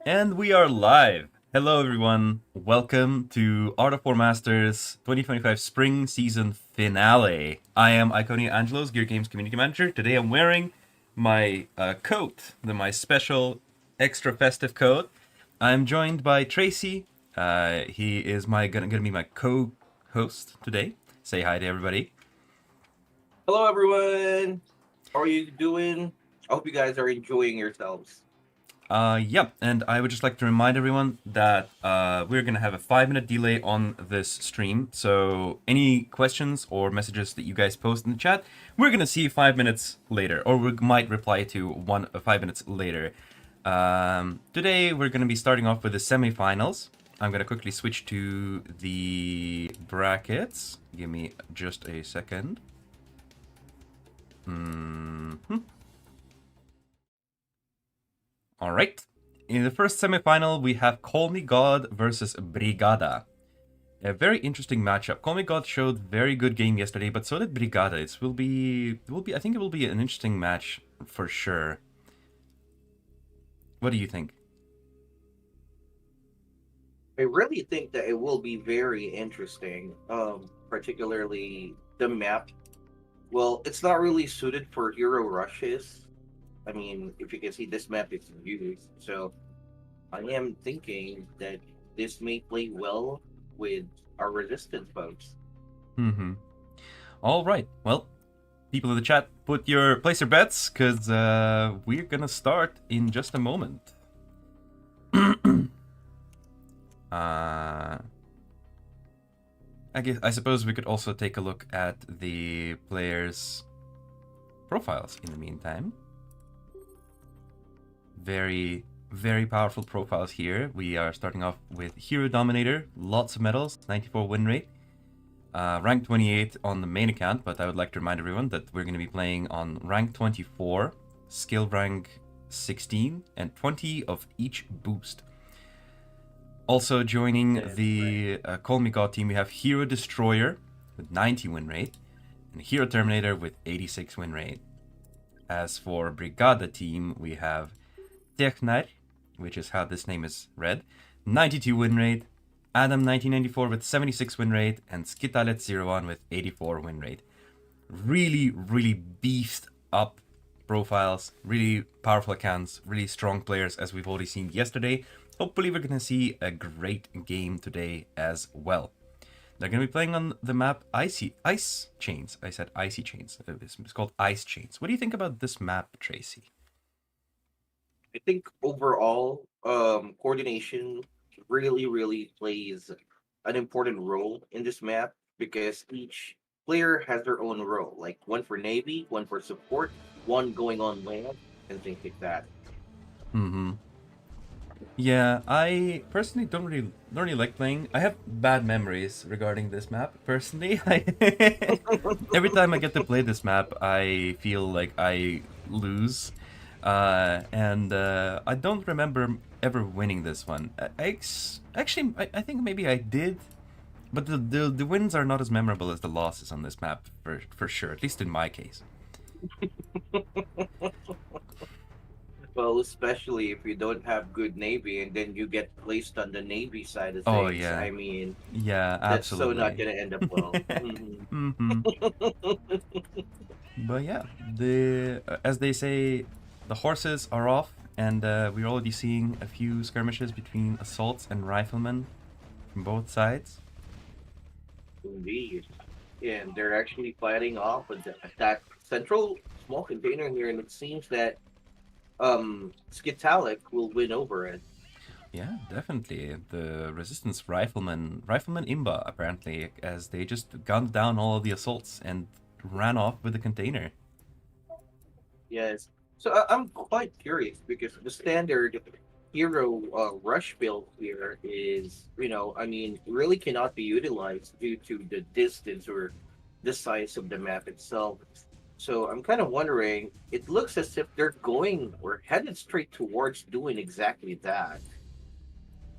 And we are live. Hello, everyone. Welcome to Art of War Masters 2025 Spring Season Finale. I am Iconia Angelos, Gear Games Community Manager. Today I'm wearing my coat, my special extra festive coat. I'm joined by Tracy. He is gonna be my co-host today. Say hi to everybody. Hello, everyone. How are you doing? I hope you guys are enjoying yourselves. Yep, and I would just like to remind everyone that we're gonna have a 5-minute delay on this stream. So any questions or messages that you guys post in the chat, we're gonna see 5 minutes later, or we might reply to 5 minutes later. Today we're gonna be starting off with the semifinals. I'm gonna quickly switch to the brackets. Give me just a second. All right. In the first semifinal, we have Call Me God versus Brigada. A very interesting matchup. Call Me God showed very good game yesterday, but so did Brigada. I think it will be an interesting match for sure. What do you think? I really think that it will be very interesting, particularly the map. Well, it's not really suited for hero rushes. I mean, if you can see, this map is used. So I am thinking that this may play well with our resistance folks. Mm-hmm. All right. Well, people in the chat, place your bets, because we're gonna start in just a moment. I suppose we could also take a look at the players' profiles in the meantime. Very, very powerful profiles here. We are starting off with Hero Dominator, lots of medals, 94 win rate. Rank 28 on the main account, but I would like to remind everyone that we're going to be playing on rank 24, skill rank 16, and 20 of each boost. Also joining the Call Me God team, we have Hero Destroyer with 90 win rate, and Hero Terminator with 86 win rate. As for Brigada team, we have Technar, which is how this name is read, 92 win rate, Adam 1994 with 76 win rate, and Skitalet01 with 84 win rate. Really, really beefed up profiles, really powerful accounts, really strong players, as we've already seen yesterday. Hopefully we're going to see a great game today as well. They're going to be playing on the map Ice Chains. I said Icy Chains. It's called Ice Chains. What do you think about this map, Tracy? I think overall, coordination really plays an important role in this map because each player has their own role, like one for Navy, one for support, one going on land, and things like that. Mm-hmm. Yeah, I personally don't really like playing. I have bad memories regarding this map. Personally, every time I get to play this map, I feel like I lose, and I don't remember ever winning this one. I think maybe I did, but the wins are not as memorable as the losses on this map for sure. At least in my case. Well, especially if you don't have good Navy and then you get placed on the Navy side of Oh things. yeah, I mean, yeah, that's so not absolutely. going to end up well. Hmm. Mm-hmm. But yeah, as they say, the horses are off, and we're already seeing a few skirmishes between assaults and riflemen from both sides. Indeed. And they're actually fighting off with that central small container here, and it seems that Skitalic will win over it. Yeah, definitely. The resistance rifleman Imba, apparently, as they just gunned down all of the assaults and ran off with the container. Yes. So I'm quite curious because the standard hero rush build here is, I mean, really cannot be utilized due to the distance or the size of the map itself. So I'm kind of wondering, it looks as if they're going or headed straight towards doing exactly that,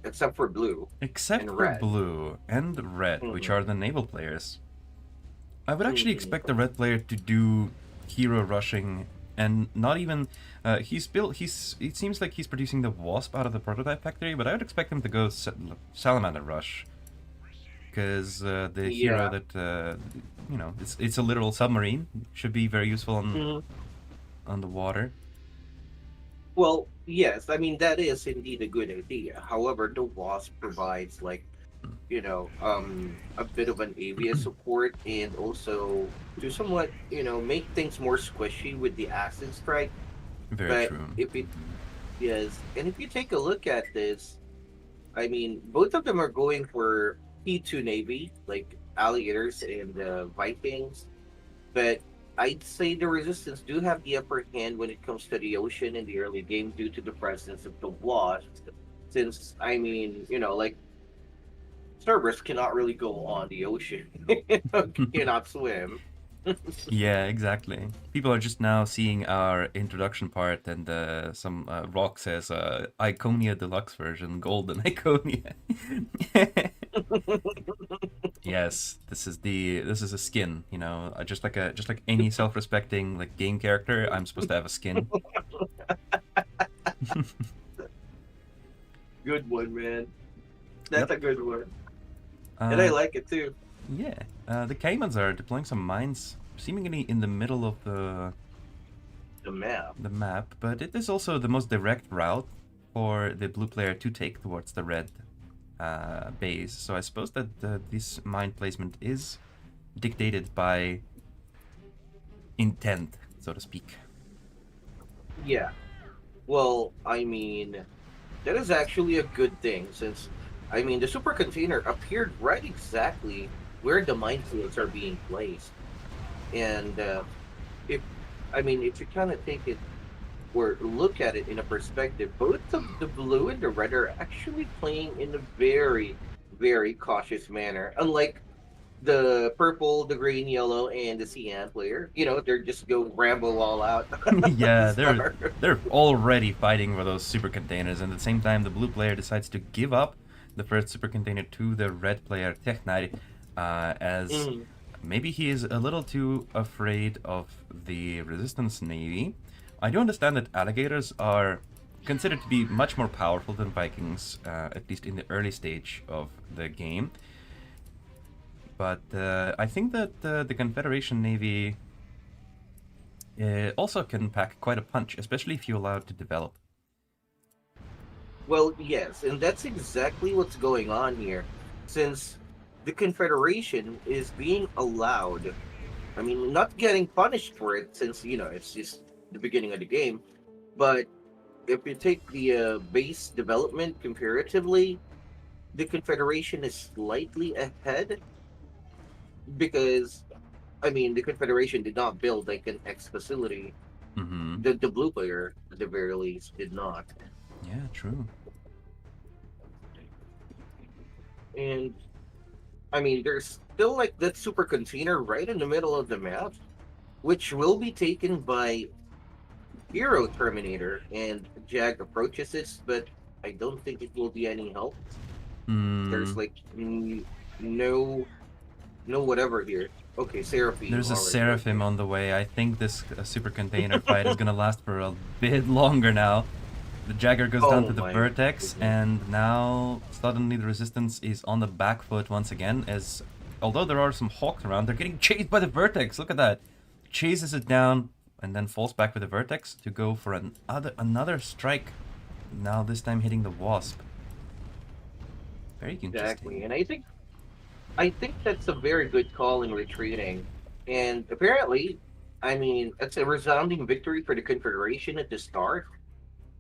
except for blue Except and for red. blue and red, which Hmm. are the naval players. I would actually Hmm. expect the red player to do hero rushing and not even it seems like he's producing the Wasp out of the prototype factory, but I would expect him to go Salamander Rush, because the hero Yeah. that it's a literal submarine, should be very useful Mhm. on the water. Well, yes, I mean that is indeed a good idea. However, the Wasp provides like, a bit of an ABS support and also to somewhat, make things more squishy with the acid strike. Very But true. if it yes, and if you take a look at this, I mean, both of them are going for P2 Navy, like alligators and Vikings. But I'd say the Resistance do have the upper hand when it comes to the ocean in the early game due to the presence of the Wasps. Since, I mean, like Cerberus cannot really go on the ocean, cannot swim. Yeah, exactly. People are just now seeing our introduction part, and some rock says Iconia Deluxe version, Golden Iconia. Yes, this is a skin. Just like any self-respecting like game character, I'm supposed to have a skin. Good one, man. That's Yep. a good one. And I Uh, like it too. yeah. The Caimans are deploying some mines, seemingly in the middle of The map. the map, but it is also the most direct route for the blue player to take towards the red base. So I suppose that this mine placement is dictated by intent, so to speak. Yeah. Well, I mean, that is actually a good thing since, I mean, the super container appeared right exactly where the minefields are being placed. And if, I mean, if you kind of take it or look at it in a perspective, both the blue and the red are actually playing in a very, very cautious manner. Unlike the purple, the green, yellow, and the cyan player, they're just go ramble all out at the Yeah, start. they're already fighting for those super containers, and at the same time, the blue player decides to give up the first super container to the red player Technite, as Mm, maybe he is a little too afraid of the Resistance Navy. I do understand that alligators are considered to be much more powerful than Vikings, at least in the early stage of the game. But I think that the Confederation Navy also can pack quite a punch, especially if you allow it to develop. well, yes, and that's exactly what's going on here. Since the Confederation is being allowed, I mean, not getting punished for it since, it's just the beginning of the game, but if you take the base development comparatively, the Confederation is slightly ahead because, I mean, the Confederation did not build like an X facility. Mm-hmm. The blue player, at the very least, did not. Yeah, true. And I mean, there's still like that super container right in the middle of the map, which will be taken by Hero Terminator, and Jag approaches it, but I don't think it will be any help. There's Mm, like no no whatever here. Okay, Seraphim there's a already. Seraphim Okay. on the way. I think this super container fight is gonna last for a bit longer now. The Jagger goes down Oh to the my Vertex, goodness. and now suddenly the Resistance is on the back foot once again, as although there are some Hawks around, they're getting chased by the Vertex. Look at that. Chases it down, and then falls back with the Vertex to go for another strike. Now this time hitting the Wasp. Very Exactly. interesting. And I think that's a very good call in retreating. And apparently, I mean, it's a resounding victory for the Confederation at the start.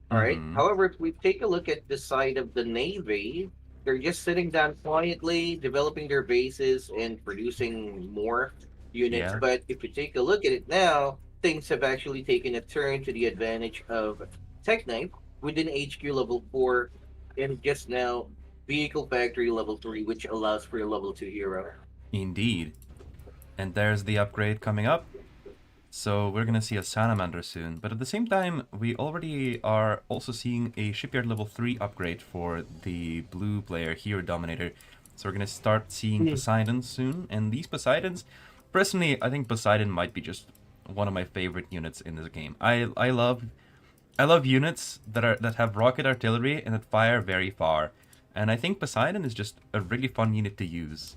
All right. Mm-hmm. However, if we take a look at the side of the Navy, they're just sitting down quietly, developing their bases and producing more units. Yeah. But if you take a look at it now, things have actually taken a turn to the advantage of Technic within HQ level 4 and just now Vehicle Factory level 3, which allows for a level 2 hero. Indeed. And there's the upgrade coming up. So we're gonna see a Salamander soon. But at the same time, we already are also seeing a Shipyard level 3 upgrade for the blue player, Hero Dominator. So we're gonna start seeing Hmm. Poseidons soon. And these Poseidons, personally, I think Poseidon might be just one of my favorite units in this game. I love units that have rocket artillery and that fire very far. And I think Poseidon is just a really fun unit to use.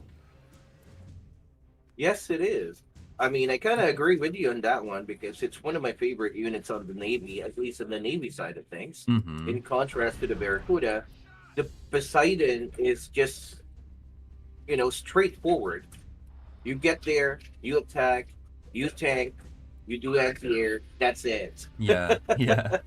Yes, it is. I mean, I kind of agree with you on that one because it's one of my favorite units on the Navy, at least on the Navy side of things. Mm-hmm. In contrast to the Barracuda, the Poseidon is just, straightforward. You get there, you attack, you tank, you do anti-air, that's it. Yeah, yeah.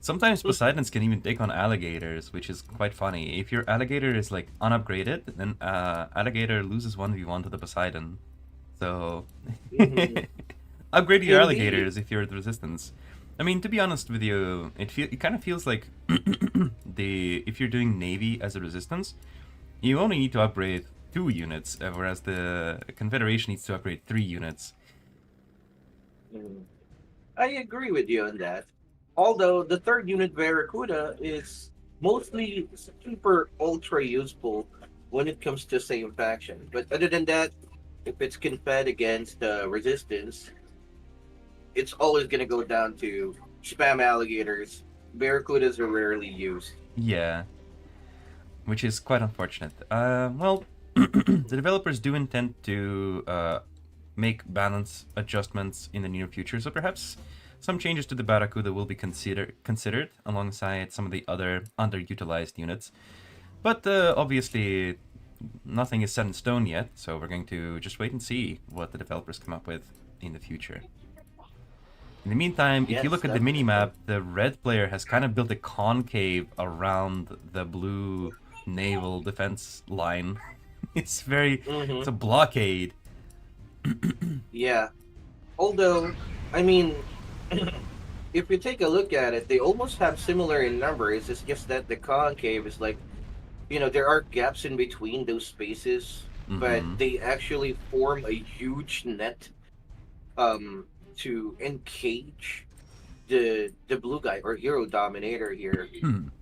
Sometimes Poseidons can even take on alligators, which is quite funny. If your alligator is like unupgraded, then alligator loses 1v1 to the Poseidon. So Mhm. upgrade your Indeed. alligators if you're at resistance. I mean, to be honest with you, it kind of feels like if you're doing navy as a resistance, you only need to upgrade 2 units, whereas the Confederation needs to upgrade 3 units. Mhm. I agree with you on that. Although the third unit Barracuda is mostly super ultra useful when it comes to same faction. But other than that, if it's confed against resistance, it's always going to go down to spam alligators. Barracudas are rarely used. Yeah, which is quite unfortunate. Well, the developers do intend to make balance adjustments in the near future, so perhaps some changes to the Barracuda will be considered alongside some of the other underutilized units. But obviously, nothing is set in stone yet, so we're going to just wait and see what the developers come up with in the future. In the meantime, if you Yes, look at the definitely. minimap, the red player has kind of built a concave around the blue naval defense line. It's Hmm. a blockade. Yeah. Although, I mean, if you take a look at it, they almost have similar in numbers. It's just that the concave is like, there are gaps in between those spaces, but Mm-hmm. they actually form a huge net um to encage the blue guy or hero dominator here,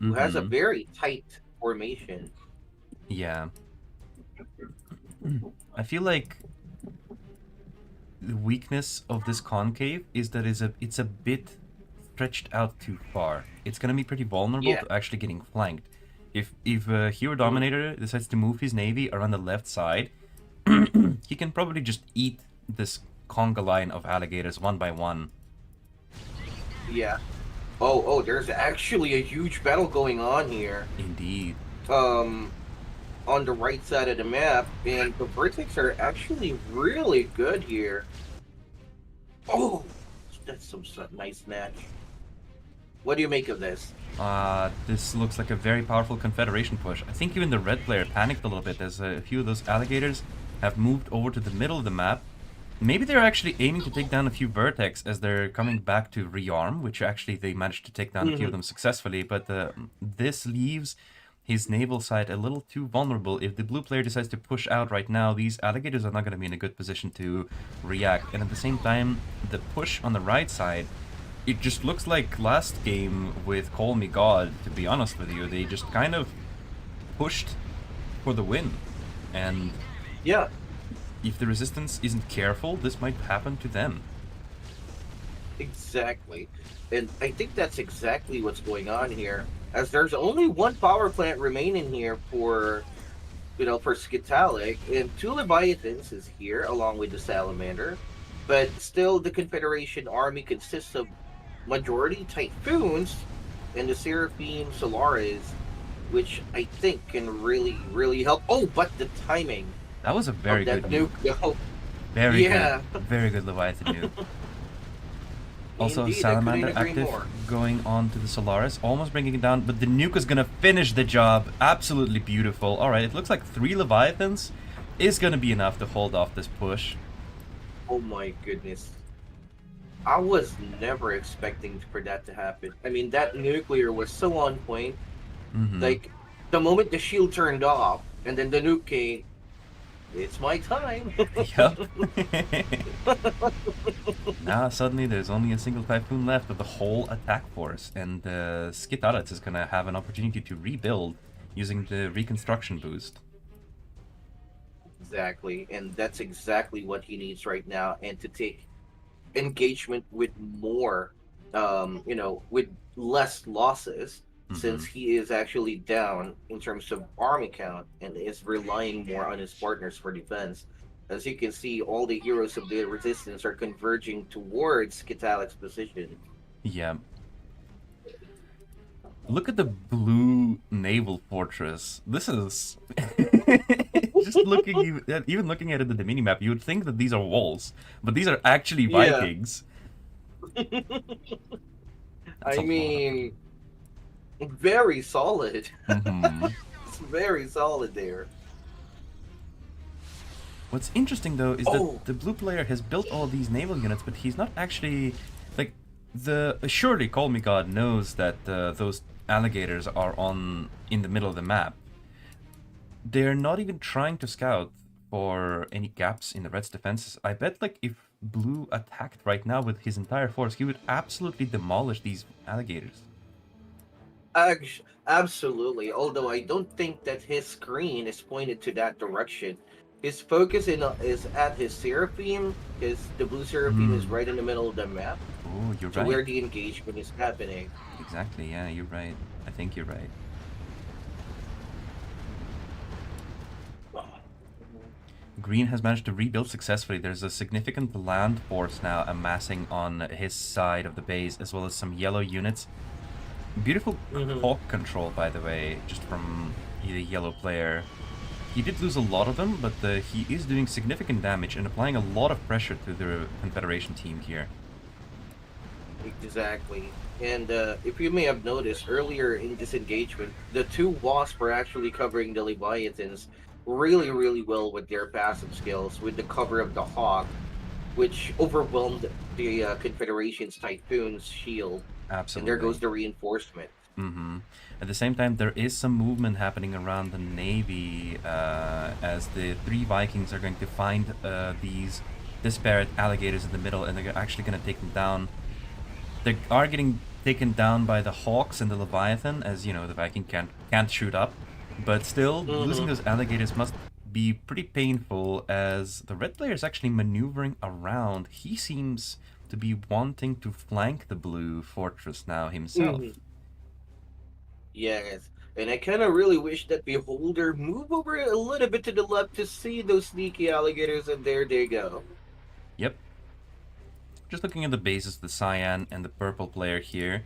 who has a Mm-hmm. very tight formation. Yeah. I feel like the weakness of this concave is that it's a bit stretched out too far. It's gonna be pretty vulnerable Yeah. to actually getting flanked. If Hero Mm, Dominator decides to move his navy around the left side, he can probably just eat this conga line of alligators one by one. yeah. Oh, there's actually a huge battle going on here. Indeed. Um, on the right side of the map, and the vertex are actually really good here. Oh, that's some nice match. What do you make of this? This looks like a very powerful Confederation push. I think even the red player panicked a little bit as a few of those alligators have moved over to the middle of the map. Maybe they're actually aiming to take down a few Vertex as they're coming back to rearm, which actually they managed to take down a few of Hmm. them successfully, but this leaves his naval side a little too vulnerable. If the blue player decides to push out right now, these alligators are not going to be in a good position to react. And at the same time, the push on the right side, it just looks like last game with Call Me God, to be honest with you. They just kind of pushed for the win. And Yeah, if the resistance isn't careful, this might happen to them. exactly. And I think that's exactly what's going on here. As there's only one power plant remaining here for Skitalic, and two Leviathans is here along with the Salamander. But still, the Confederation army consists of majority Typhoons and the Seraphim Solaris, which I think can really, really help. Oh, but the timing That was a of very that good nuke. nuke, though. Very good. Yeah, Very good Leviathan nuke. Also, indeed, I couldn't Salamander agree active more. going on to the Solaris, almost bringing it down, but the nuke is going to finish the job. Absolutely beautiful. Alright, it looks like 3 Leviathans is going to be enough to hold off this push. Oh my goodness. I was never expecting for that to happen. I mean, that nuclear was so on point. Mm-hmm. Like, the moment the shield turned off and then the nuke came, it's my time. Yup. Now suddenly there's only a single Typhoon left of the whole attack force, and Skitaret is going to have an opportunity to rebuild using the reconstruction boost. Exactly. And that's exactly what he needs right now. And to take engagement with more, with less losses, Mm-hmm. since he is actually down in terms of army count and is relying more on his partners for defense. As you can see, all the heroes of the resistance are converging towards Kitalik's position. Yeah. Look at the blue naval fortress. This is just looking at even looking at it in the minimap, you would think that these are walls, but these are actually Yeah, Vikings. That's a I lot of. mean, very solid. Mm-hmm. It's very solid there. What's interesting though is that Oh, the blue player has built all these naval units, but he's not actually like the. Surely, Call Me God knows that those alligators are on in the middle of the map. They're not even trying to scout for any gaps in the Red's defenses. I bet like if Blue attacked right now with his entire force, he would absolutely demolish these alligators. absolutely. Although I don't think that his screen is pointed to that direction. His focus is at his Seraphim, because the blue Seraphim is Hmm. right in the middle of the map Oh, you're to right. where the engagement is happening. Exactly. Yeah, you're right. I think you're right. Green has managed to rebuild successfully. There's a significant land force now amassing on his side of the base, as well as some yellow units. Beautiful Mm-hmm. hawk control, by the way, just from the yellow player. He did lose a lot of them, but he is doing significant damage and applying a lot of pressure to the Confederation team here. Exactly. And if you may have noticed earlier in this engagement, the two Wasps are actually covering the Leviathans really, really well with their passive skills, with the cover of the Hawk, which overwhelmed the Confederation's Typhoon's shield. And there Absolutely. goes the reinforcement. Mm-hmm. At the same time, there is some movement happening around the Navy as the three Vikings are going to find these disparate alligators in the middle, and they're actually going to take them down. They are getting taken down by the Hawks and the Leviathan, as you know, the Viking can't shoot up. But still, losing Mm-hmm. those alligators must be pretty painful, as the red player is actually maneuvering around. He seems to be wanting to flank the blue fortress now Mm-hmm. himself. Yes. And I kind of really wish that Beholder move over a little bit to the left to see those sneaky alligators, and there they go. Yep. Just looking at the bases, the cyan and the purple player here.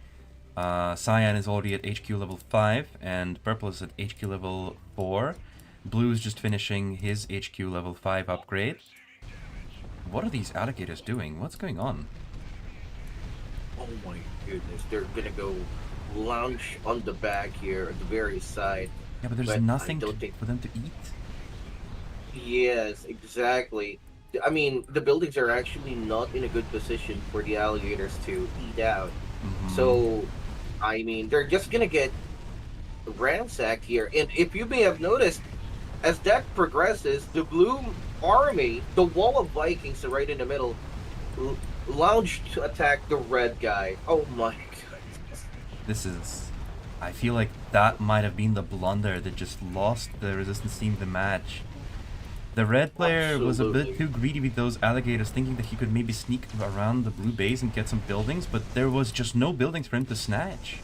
Cyan is already at HQ level 5, and purple is at HQ level 4. Blue is just finishing his HQ level 5 upgrade. What are these alligators doing? What's going on? Oh my goodness, they're gonna go lounge on the back here at the very side. Yeah, but there's But I nothing don't think. for them to eat. Yes, exactly. I mean, the buildings are actually not in a good position for the alligators to eat out. Mm-hmm. So, I mean, they're just gonna get ransacked here. And if you may have noticed, as that progresses, the blue army, the wall of Vikings right in the middle, l- lounge to attack the red guy. Oh my goodness. This is... I feel like that might have been the blunder that just lost the Resistance team the match. The red player was a bit Absolutely. too greedy with those alligators, thinking that he could maybe sneak around the blue base and get some buildings, but there was just no buildings for him to snatch.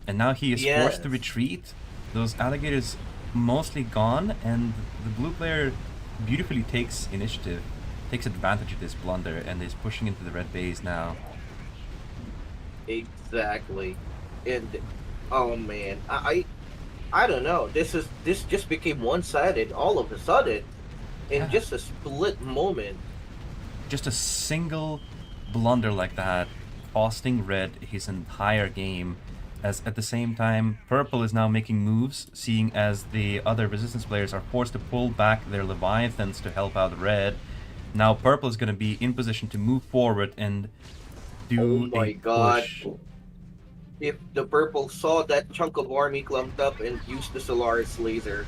And now he is forced to Yes. retreat. Those alligators mostly gone, and the blue player beautifully takes initiative, takes advantage of this blunder, and is pushing into the red base now. Exactly. And oh man, I don't know. This just became one sided all of a sudden in Yeah, just a split moment. just a single blunder like that, costing red his entire game. As at the same time, purple is now making moves, seeing as the other resistance players are forced to pull back their leviathans to help out red. Now purple is going to be in position to move forward and Oh do a my god. push. If the purple saw that chunk of army clumped up and used the Solaris laser.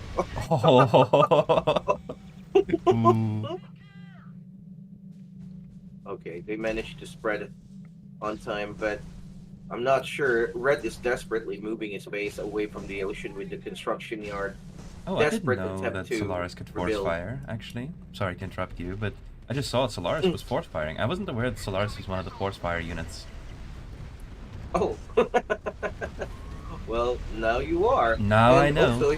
Oh. Ooh. Okay, they managed to spread on time, but I'm not sure. Red is desperately moving his base away from the ocean with the construction yard. Oh, I didn't Desperate know attempt that to Solaris could force rebuild. fire, actually. Sorry to interrupt you, but I just saw Solaris was force firing. I wasn't aware that Solaris was one of the force fire units. Oh, well, now you are. Now I And know. also,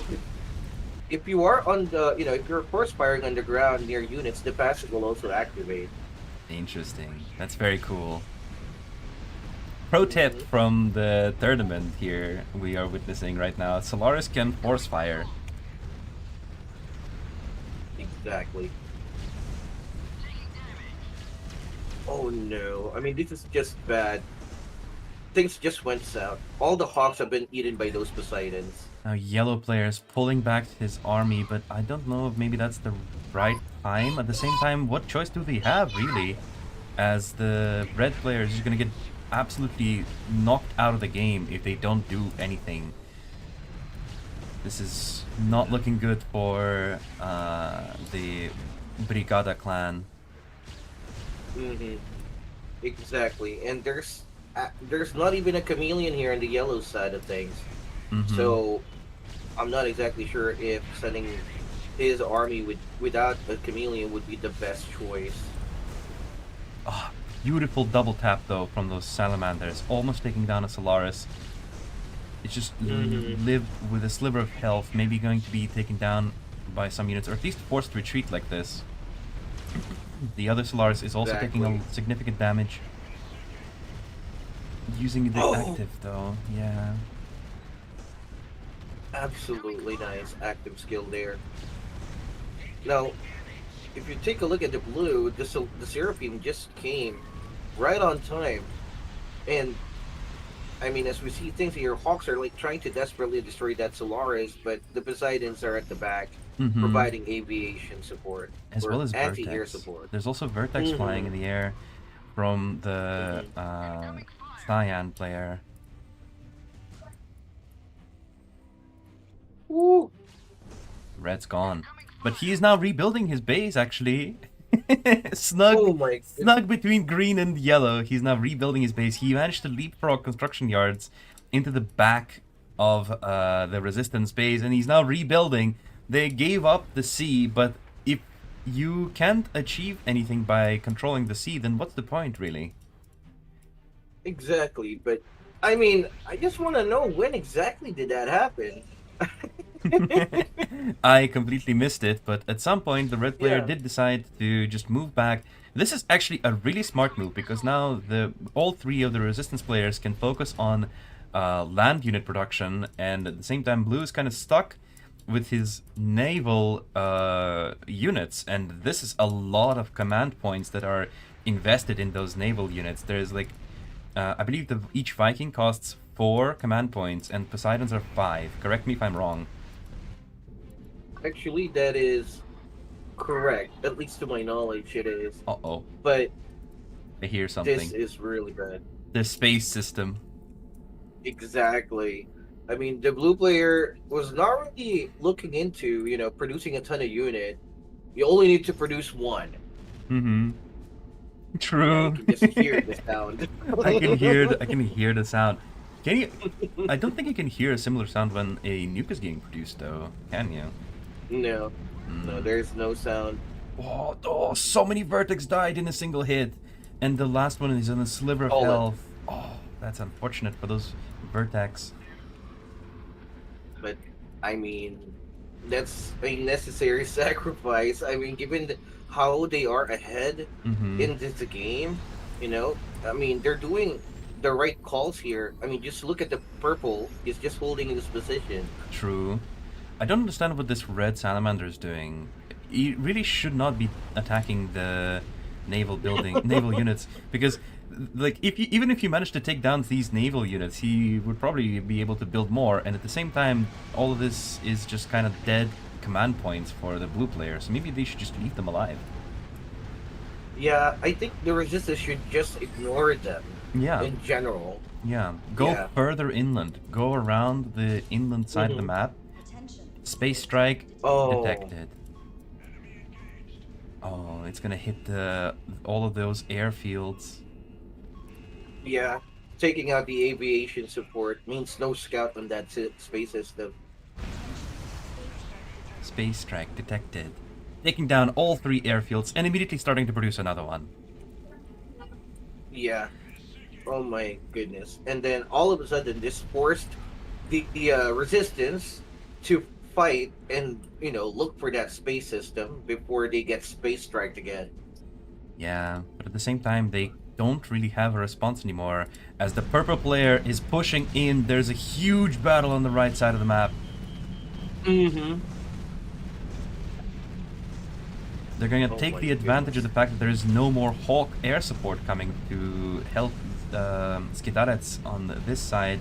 if you are on the, if you're force firing underground near units, the passive will also activate. Interesting. That's very cool. Pro tip from the tournament here we are witnessing right now. Solaris can force fire. Exactly. Oh no! I mean, this is just bad. Things just went south. All the hawks have been eaten by those Poseidons. Now yellow player's pulling back his army, but I don't know if maybe that's the right time. At the same time, what choice do they have really? As the red player is just gonna get absolutely knocked out of the game if they don't do anything. This is not looking good for the Brigada clan. Mm-hmm. Exactly. And there's not even a chameleon here on the yellow side of things. So I'm not exactly sure if sending his army without a chameleon would be the best choice. Oh, beautiful double tap though from those salamanders, almost taking down a Solaris. It's just live with a sliver of health, maybe going to be taken down by some units, or at least forced to retreat like this. The other Solaris is also taking a significant damage. Using the active though, yeah. Absolutely nice active skill there. Now, if you take a look at the blue, the Seraphim just came right on time. And, I mean, as we see things here, Hawks are like trying to desperately destroy that Solaris, but the Poseidons are at the back, providing aviation support. As well as anti-air Vertex. support. There's also Vertex flying in the air from the Cyan player. Woo! Red's gone. But he is now rebuilding his base, actually. Snug between green and yellow. He's now rebuilding his base. He managed to leapfrog construction yards into the back of the resistance base, and he's now rebuilding. They gave up the sea, but if you can't achieve anything by controlling the sea, then what's the point, really? Exactly, but I mean, I just want to know, when exactly did that happen? I completely missed it, but at some point the red player did decide to just move back. This is actually a really smart move, because now all three of the resistance players can focus on land unit production, and at the same time blue is kind of stuck with his naval units, and this is a lot of command points that are invested in those naval units. There's like I believe each Viking costs 4 command points, and Poseidon's are 5. Correct me if I'm wrong. Actually, that is correct. At least to my knowledge, it is. Uh-oh. But I hear something. this is really bad. The space system. Exactly. I mean, the blue player was not really looking into, producing a ton of unit. You only need to produce 1. True. You can just hear the sound. I can hear the sound. Can you? I don't think you can hear a similar sound when a nuke is getting produced, though. Can you? No. No, there's no sound. Oh, so many Vertex died in a single hit, and the last one is on a sliver of health. Oh, that's unfortunate for those Vertex. But I mean, that's a necessary sacrifice. I mean, given how they are ahead in this game, I mean, they're doing the right calls here. I mean, just look at the purple. He's just holding this position. True. I don't understand what this red salamander is doing. He really should not be attacking the naval units, because like even if you manage to take down these naval units, he would probably be able to build more, and at the same time all of this is just kind of dead command points for the blue players. So maybe they should just leave them alive. Yeah, I think the resistance should just ignore them. Yeah. In general. Yeah. Go further inland. Go around the inland side of the map. Space strike detected. Oh, it's gonna hit all of those airfields. Yeah, taking out the aviation support means no scout on that space system. Space strike detected. taking down all 3 airfields and immediately starting to produce another one. Yeah. Oh my goodness. And then all of a sudden, this forced the resistance to fight and, look for that space system before they get space striked again. Yeah, but at the same time, they don't really have a response anymore. As the purple player is pushing in, there's a huge battle on the right side of the map. Mm-hmm. They're going to Oh take my the advantage of goodness. the fact that there is no more Hawk air support coming to help Skitarets on this side,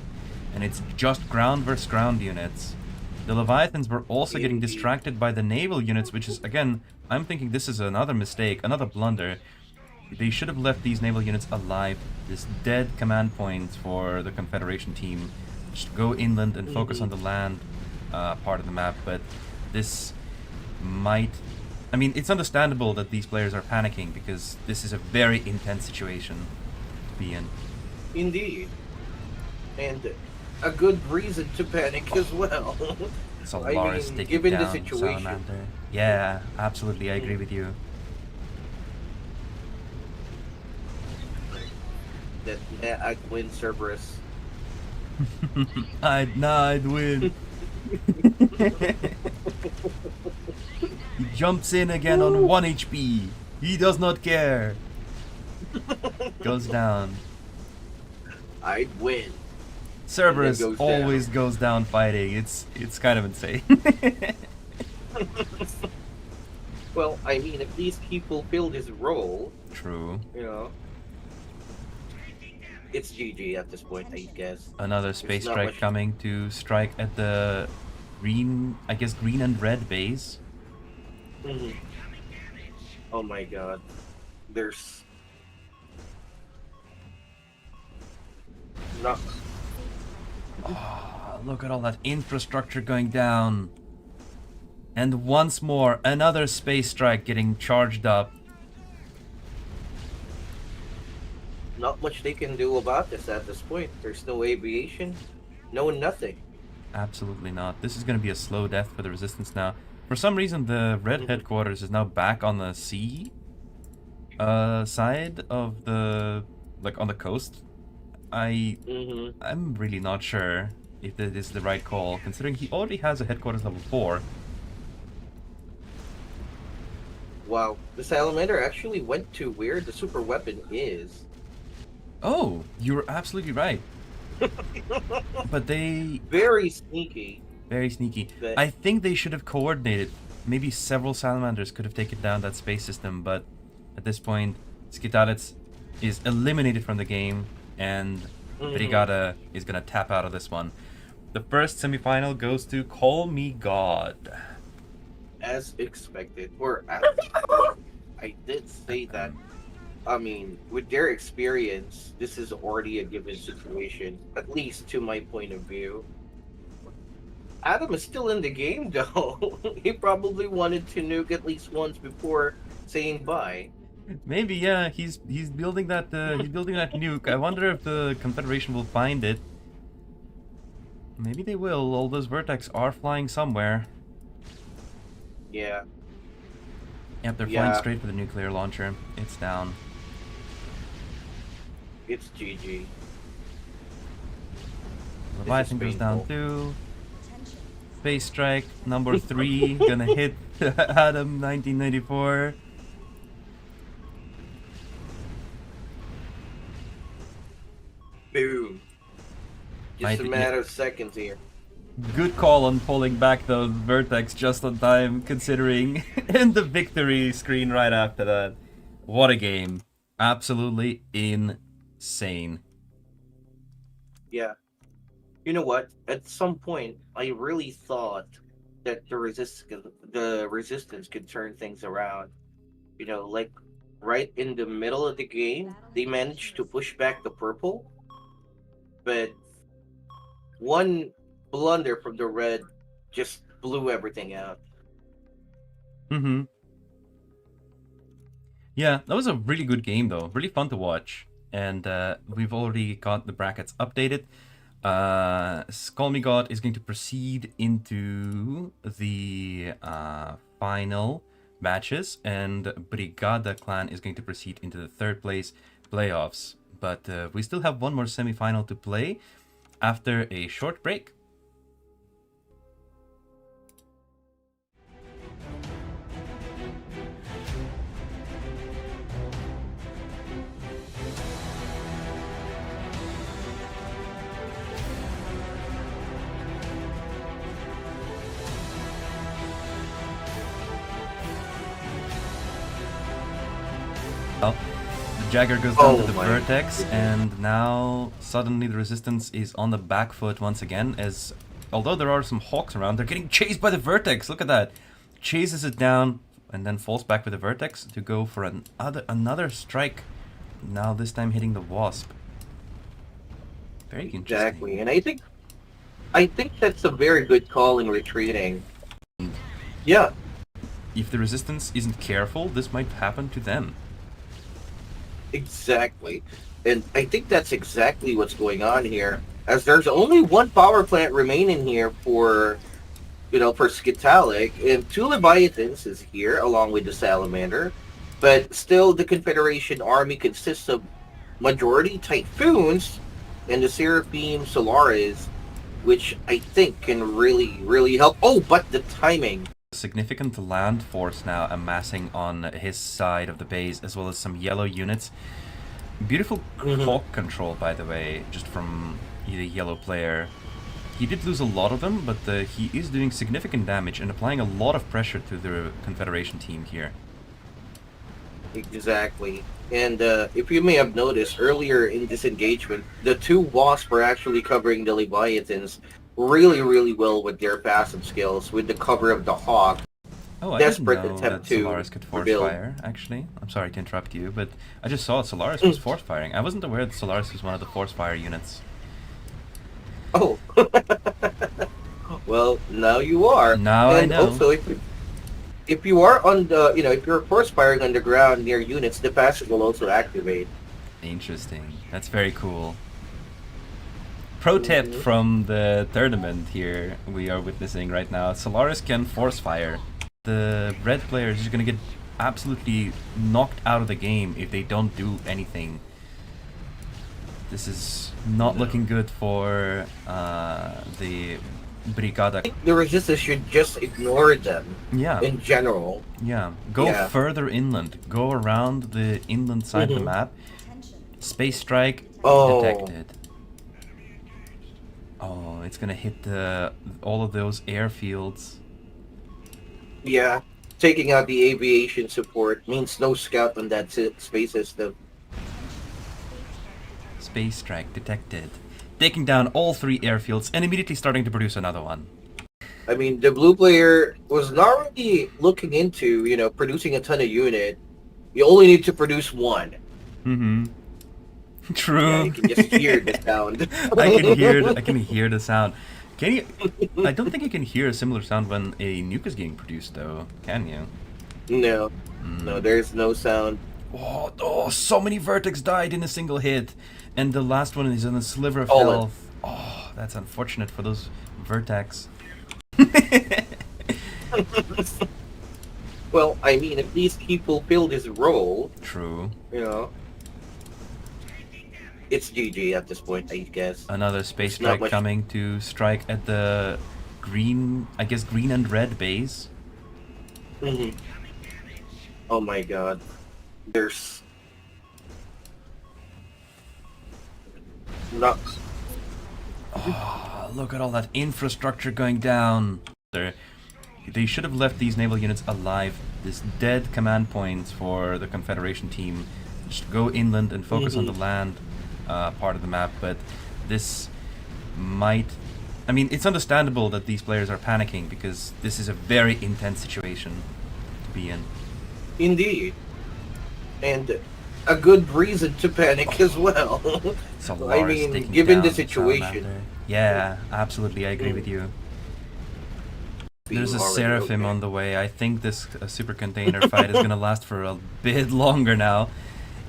and it's just ground versus ground units. The Leviathans were also getting Indeed. distracted by the naval units, which is, again, I'm thinking this is another mistake, another blunder. They should have left these naval units alive. This dead command point for the Confederation team. Just go inland and focus on the land part of the map, but this might... I mean, it's understandable that these players are panicking because this is a very intense situation to be in. Indeed. And a good reason to panic as well. Solaris taking given the down situation. Salamander. Yeah, absolutely, I agree with you. That I'd win Cerberus. I'd win. He jumps in again on 1 HP. He does not care. Goes down. I'd win. Cerberus goes always down. goes down fighting. It's kind of insane. Well, I mean, at least he fulfilled his role. True. It's GG at this point, I guess. Another space not strike much- coming to strike at the green, I guess green and red base. Mhm. Oh my god. There's not. Oh, look at all that infrastructure going down. And once more, another space strike getting charged up. Not much they can do about this at this point. There's no aviation, no nothing. Absolutely not. This is going to be a slow death for the resistance now. For some reason, the red headquarters is now back on the sea side of the, like on the coast. I'm really not sure if that is the right call, considering he already has a headquarters level 4. Wow, the salamander actually went to where the super weapon is. Oh, you're absolutely right. But they... Very sneaky. Very sneaky. But- I think they should have coordinated. Maybe several salamanders could have taken down that space system, but at this point, Skitarets is eliminated from the game, and Brigada is gonna tap out of this one. The first semifinal goes to Call Me God. As expected, or as I did say that. I mean, with their experience, this is already a given situation, at least to my point of view. Adam is still in the game, though. He probably wanted to nuke at least once before saying bye. Maybe, yeah, he's building that nuke. I wonder if the Confederation will find it. Maybe they will. All those vertex are flying somewhere. Yeah. Yep, they're flying straight for the nuclear launcher. It's down. It's GG. Leviathan goes down painful. too. Space strike number 3 gonna hit Adam 1994. Boom. Just a matter of seconds here. Good call on pulling back those vertex just on time, considering, and the victory screen right after that. What a game. Absolutely insane. Yeah. You know what? At some point, I really thought that the resistance could turn things around. Like right in the middle of the game, they managed to push back the purple, but one blunder from the red just blew everything out. Mm-hmm. Yeah, that was a really good game though. Really fun to watch. And we've already got the brackets updated. Call Me God is going to proceed into the final matches, and Brigada clan is going to proceed into the third place playoffs. But we still have one more semi-final to play after a short break. Well, the Jagger goes down to the Vertex, and now suddenly the Resistance is on the back foot once again, as although there are some Hawks around, they're getting chased by the Vertex. Look at that. Chases it down and then falls back with the Vertex to go for another strike. Now this time hitting the Wasp. Very interesting. Exactly, and I think that's a very good call in retreating. Yeah. If the Resistance isn't careful, this might happen to them. Exactly. And I think that's exactly what's going on here. As there's only one power plant remaining here for Skitalic, and 2 Leviathans is here along with the Salamander. But still the Confederation army consists of majority Typhoons and the Seraphim Solaris, which I think can really, really help. Oh, but the timing. Significant land force now amassing on his side of the base, as well as some yellow units. Beautiful Hawk control, by the way, just from the yellow player. He did lose a lot of them, but he is doing significant damage and applying a lot of pressure to the Confederation team here. Exactly. And if you may have noticed, earlier in this engagement, the 2 Wasps are actually covering the Leviathans really, really well with their passive skills, with the cover of the Hawk. Oh, I didn't know that Solaris could force fire, actually. I'm sorry to interrupt you, but I just saw Solaris was force firing. I wasn't aware that Solaris was one of the force fire units. Oh. Well, now you are. Now and I know. Also, if you are on the, if you're force firing on the ground near units, the passive will also activate. Interesting. That's very cool. Pro tip from the tournament here we are witnessing right now. Solaris can force fire. The red player is just gonna get absolutely knocked out of the game if they don't do anything. This is not looking good for the Brigada. I think the Resistance should just ignore them. Yeah. In general. Yeah. Go further inland. Go around the inland side of the map. Space strike detected. Oh, it's gonna hit all of those airfields. Yeah, taking out the aviation support means no scout on that space system. Space strike detected. Taking down all 3 airfields and immediately starting to produce another one. I mean, the blue player was not really looking into, producing a ton of unit. You only need to produce 1. Mm-hmm. True. Yeah, you can just hear the sound. I can hear the sound. Can you? I don't think you can hear a similar sound when a nuke is getting produced, though. Can you? No. No, there's no sound. Oh, so many Vertex died in a single hit, and the last one is on a sliver of health. Oh, that's unfortunate for those Vertex. Well, I mean, at least he fulfilled his role. True. It's GG at this point, I guess. Another space strike coming to strike at the green, I guess green and red base. Oh my god. There's... Oh, look at all that infrastructure going down. They should have left these naval units alive. This dead command points for the Confederation team. Just go inland and focus on the land part of the map, but this might... I mean, it's understandable that these players are panicking because this is a very intense situation to be in. Indeed. And a good reason to panic as well. I mean, given the situation. Yeah, absolutely, I agree with you. There's a Seraphim on the way. I think this super container fight is going to last for a bit longer now.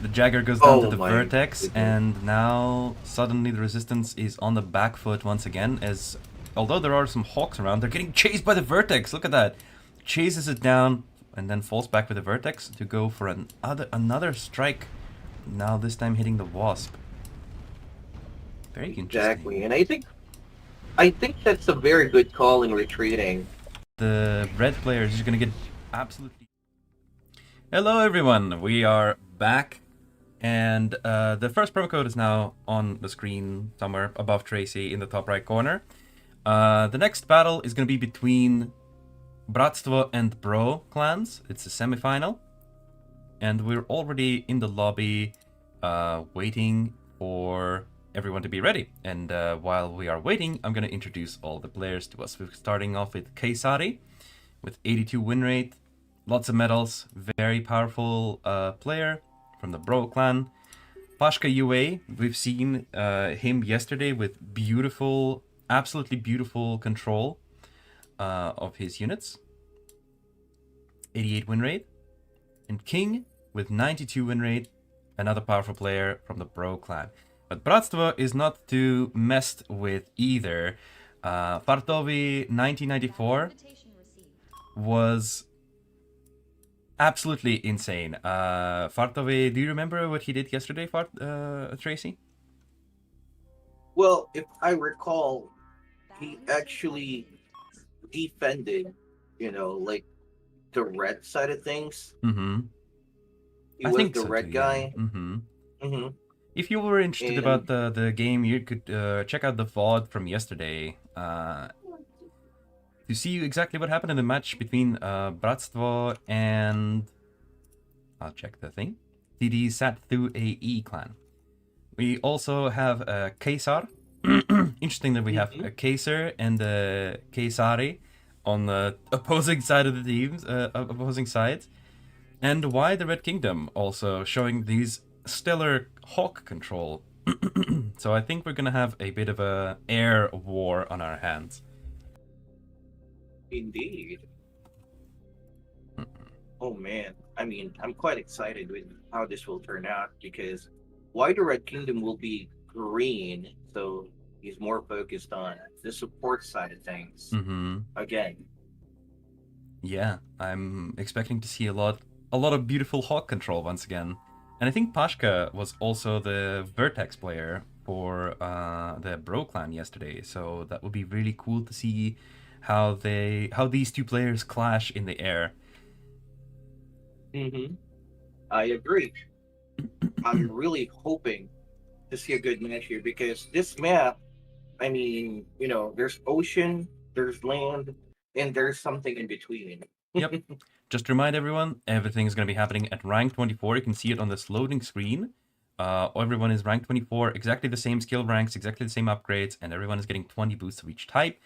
The Jagger goes down to the Vertex, and now suddenly the Resistance is on the back foot once again, as although there are some Hawks around, they're getting chased by the Vertex. Look at that. Chases it down, and then falls back with the vertex to go for another strike. Now this time hitting the wasp. Very interesting. Exactly, and I think that's a very good call in retreating. The red player is just gonna get absolutely. Hello everyone, we are back, and the first promo code is now on the screen somewhere above Tracy in the top right corner. The next battle is gonna be between BRATSTVO and Bro clans. It's a semi-final, and we're already in the lobby waiting for everyone to be ready. And while we are waiting, I'm going to introduce all the players to us. We're starting off with Keisari with 82 win rate, lots of medals, very powerful player from the Bro clan. Pashka UA, we've seen him yesterday with beautiful, absolutely beautiful control of his units. 88 win rate. And King with 92 win rate, another powerful player from the Bro clan. But BRATSTVO is not to messed with either. Fartovi 1994 was absolutely insane. Fartovi, do you remember what he did yesterday, Tracy? Well, if I recall, he actually defended, like the red side of things. Mm-hmm. He was the red guy. Yeah. Mm-hmm. Mm-hmm. If you were interested about the game, you could check out the VOD from yesterday to see exactly what happened in the match between BRATSTVO and... I'll check the thing. TD Sathu AE clan. We also have Kaysar. Interesting that we have a Kaysar and a Kaysari on the opposing side of the teams, opposing sides. And why the Red Kingdom also showing these stellar hawk control. So I think we're gonna have a bit of a air war on our hands. Indeed. Oh man, I mean, I'm quite excited with how this will turn out because why the Red Kingdom will be green, so he's more focused on the support side of things. Again. Yeah, I'm expecting to see a lot of beautiful hawk control once again. And I think Pashka was also the Vertex player for the Bro clan yesterday, so that would be really cool to see how these two players clash in the air. I agree. I'm really hoping to see a good match here because this map, I mean, there's ocean, there's land, and there's something in between. Yep. Just to remind everyone, everything is going to be happening at rank 24. You can see it on this loading screen. Everyone is rank 24, exactly the same skill ranks, exactly the same upgrades, and everyone is getting 20 boosts of each type.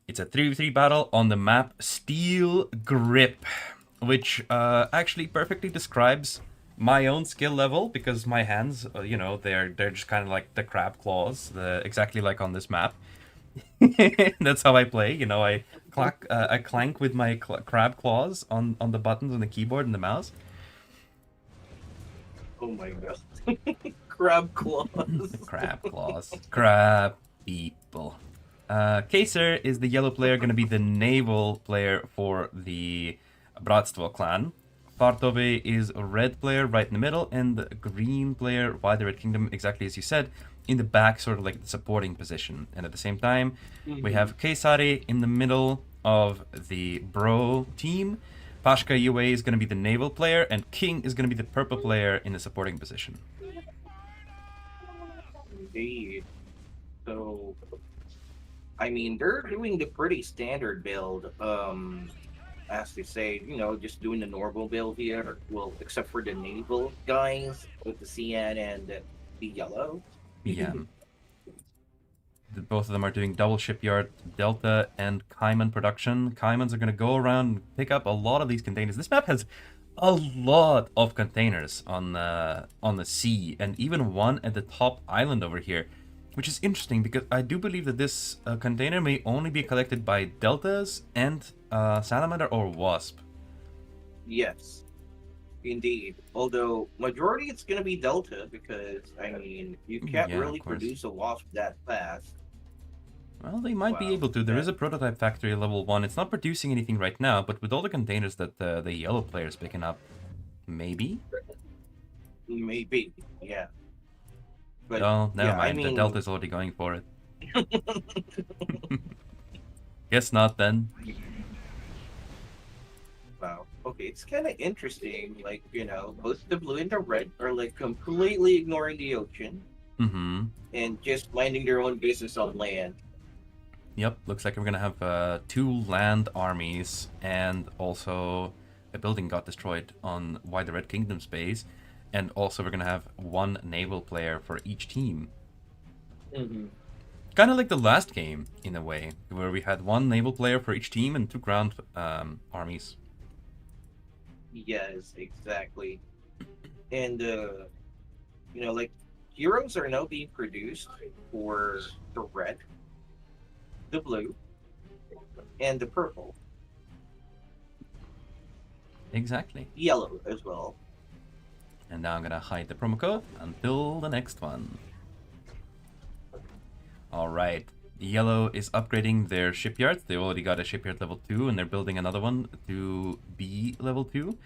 It's a 3v3 battle on the map Steel Grip, which actually perfectly describes my own skill level because my hands, they're just kind of like the crab claws, exactly like on this map. That's how I play. I clank with my crab claws on the buttons on the keyboard and the mouse. Oh my god. Crab claws. Crab claws. Crab people. Kaysar is the yellow player, going to be the naval player for the BRATSTVO clan. Fartove is a red player right in the middle, and the green player, why the Red Kingdom, exactly as you said, in the back, sort of like the supporting position. And at the same time, we have Keisari in the middle of the Bro team. Pashka UA is going to be the naval player, and King is going to be the purple player in the supporting position. Indeed. So, I mean, they're doing the pretty standard build. As they say, just doing the normal build here. Well, except for the naval guys with the CN and the yellow. Yeah. Both of them are doing double shipyard, Delta, and Cayman production. Caymans are going to go around and pick up a lot of these containers. This map has a lot of containers on the sea, and even one at the top island over here, which is interesting because I do believe that this container may only be collected by Deltas and Salamander or Wasp. Yes, indeed. Although majority it's gonna be Delta because I mean you can't really produce a Wasp that fast. Well, they might be Wow. able to. There is a prototype factory at level 1. It's not producing anything right now, but with all the containers that the yellow player is picking up, maybe? Maybe. Yeah. But Oh, never yeah, I mind. The mean, Delta's already going for it. Guess not then. wow. Okay, it's kind of interesting. Like, both the blue and the red are like completely ignoring the ocean Mm-hmm. and just minding their own business on land. Yep, looks like we're gonna have 2 land armies, and also a building got destroyed on Why the Red Kingdom's base, and also we're gonna have 1 naval player for each team. Hmm. Kind of like the last game, in a way, where we had 1 naval player for each team and 2 ground armies. Yes, exactly. And like heroes are now being produced for the red, the blue, and the purple, Exactly. yellow as well. And now I'm gonna hide the promo code until the next one. Alright, Yellow is upgrading their shipyards. They already got a shipyard level 2 and they're building another one to be level 2.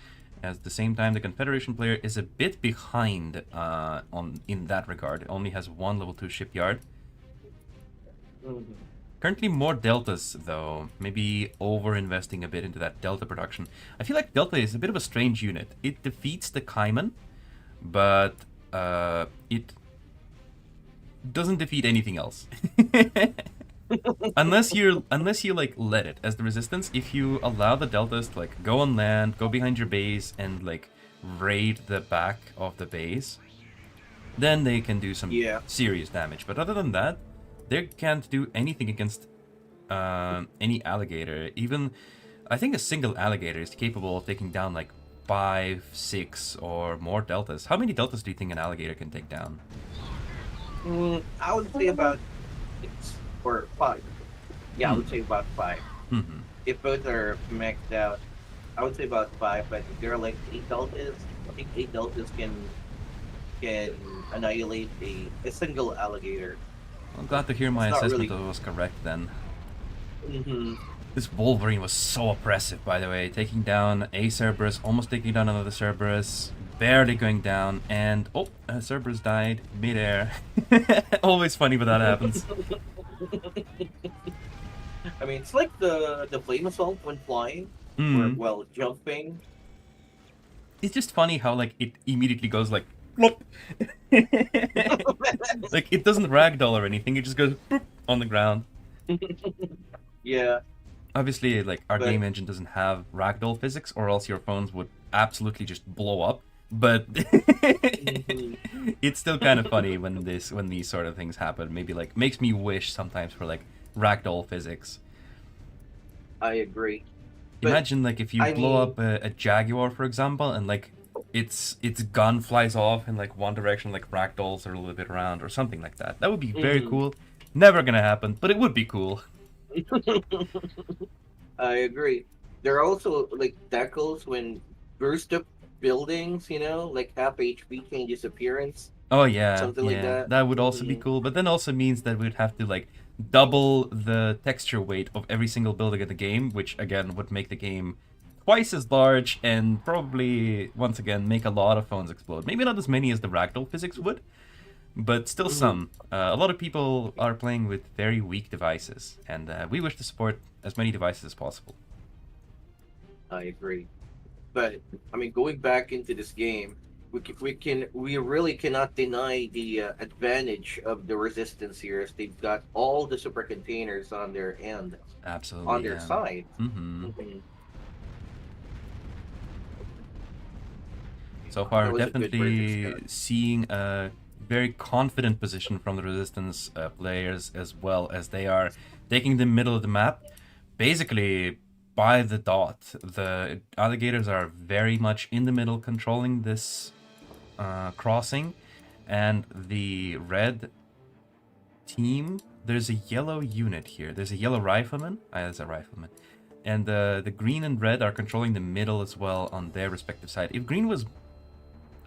At the same time, the Confederation player is a bit behind in that regard. It only has 1 level 2 shipyard. Mhm. Currently more deltas though, maybe over-investing a bit into that delta production. I feel like delta is a bit of a strange unit. It defeats the Kaiman, but it doesn't defeat anything else. unless you like let it as the resistance. If you allow the deltas to like go on land, go behind your base, and like raid the back of the base, then they can do some Yeah. serious damage. But other than that, they can't do anything against any alligator. Even I think a single alligator is capable of taking down like 5, 6, or more deltas. How many deltas do you think an alligator can take down? I would say about 6 or 5. Yeah, I Hmm. would say about 5. Mm-hmm. If both are maxed out, I would say about 5. But if there are like 8 deltas, I think 8 deltas can annihilate a single alligator. I'm glad to hear It's my not assessment really. was correct then. Hmm. This Wolverine was so oppressive, by the way. Taking down a Cerberus, almost taking down another Cerberus, barely going down, and oh, Cerberus died midair. Always funny when that happens. I mean, it's like the flame assault when flying, or Mm. well, jumping. It's just funny how like it immediately goes like plop. Like it doesn't ragdoll or anything, it just goes boop on the ground. Yeah, Obviously, like our but game engine doesn't have ragdoll physics, or else your phones would absolutely just blow up. But mhm, it's still kind of funny when these sort of things happen. Maybe like makes me wish sometimes for like ragdoll physics. I agree. But Imagine like if you I blow mean, up a Jaguar, for example, and like its gun flies off in like one direction, like ragdolls are a little bit around or something like that. That would be very mhm, cool. Never gonna happen, but it would be cool. I agree. There are also like decals when burst up buildings, like half HP changes appearance, Oh yeah, something like yeah, that. that would also be Hmm. cool. But then also means that we'd have to like double the texture weight of every single building in the game, which again would make the game twice as large and probably once again make a lot of phones explode. Maybe not as many as the ragdoll physics would, but still Hmm. some. A lot of people are playing with very weak devices, and we wish to support as many devices as possible. I agree. But I mean, going back into this game, we really cannot deny the advantage of the resistance here, as they've got all the super containers on their end, on Absolutely, their yeah. side. Mm-hmm. Hmm. So That far, was a good verdict, definitely Scott. seeing a very confident position from the Resistance players, as well as they are taking the middle of the map. Basically, by the dot, the alligators are very much in the middle, controlling this crossing, and the red team. There's a yellow unit here. There's a yellow rifleman. There's a rifleman. And the green and red are controlling the middle as well on their respective side. If green was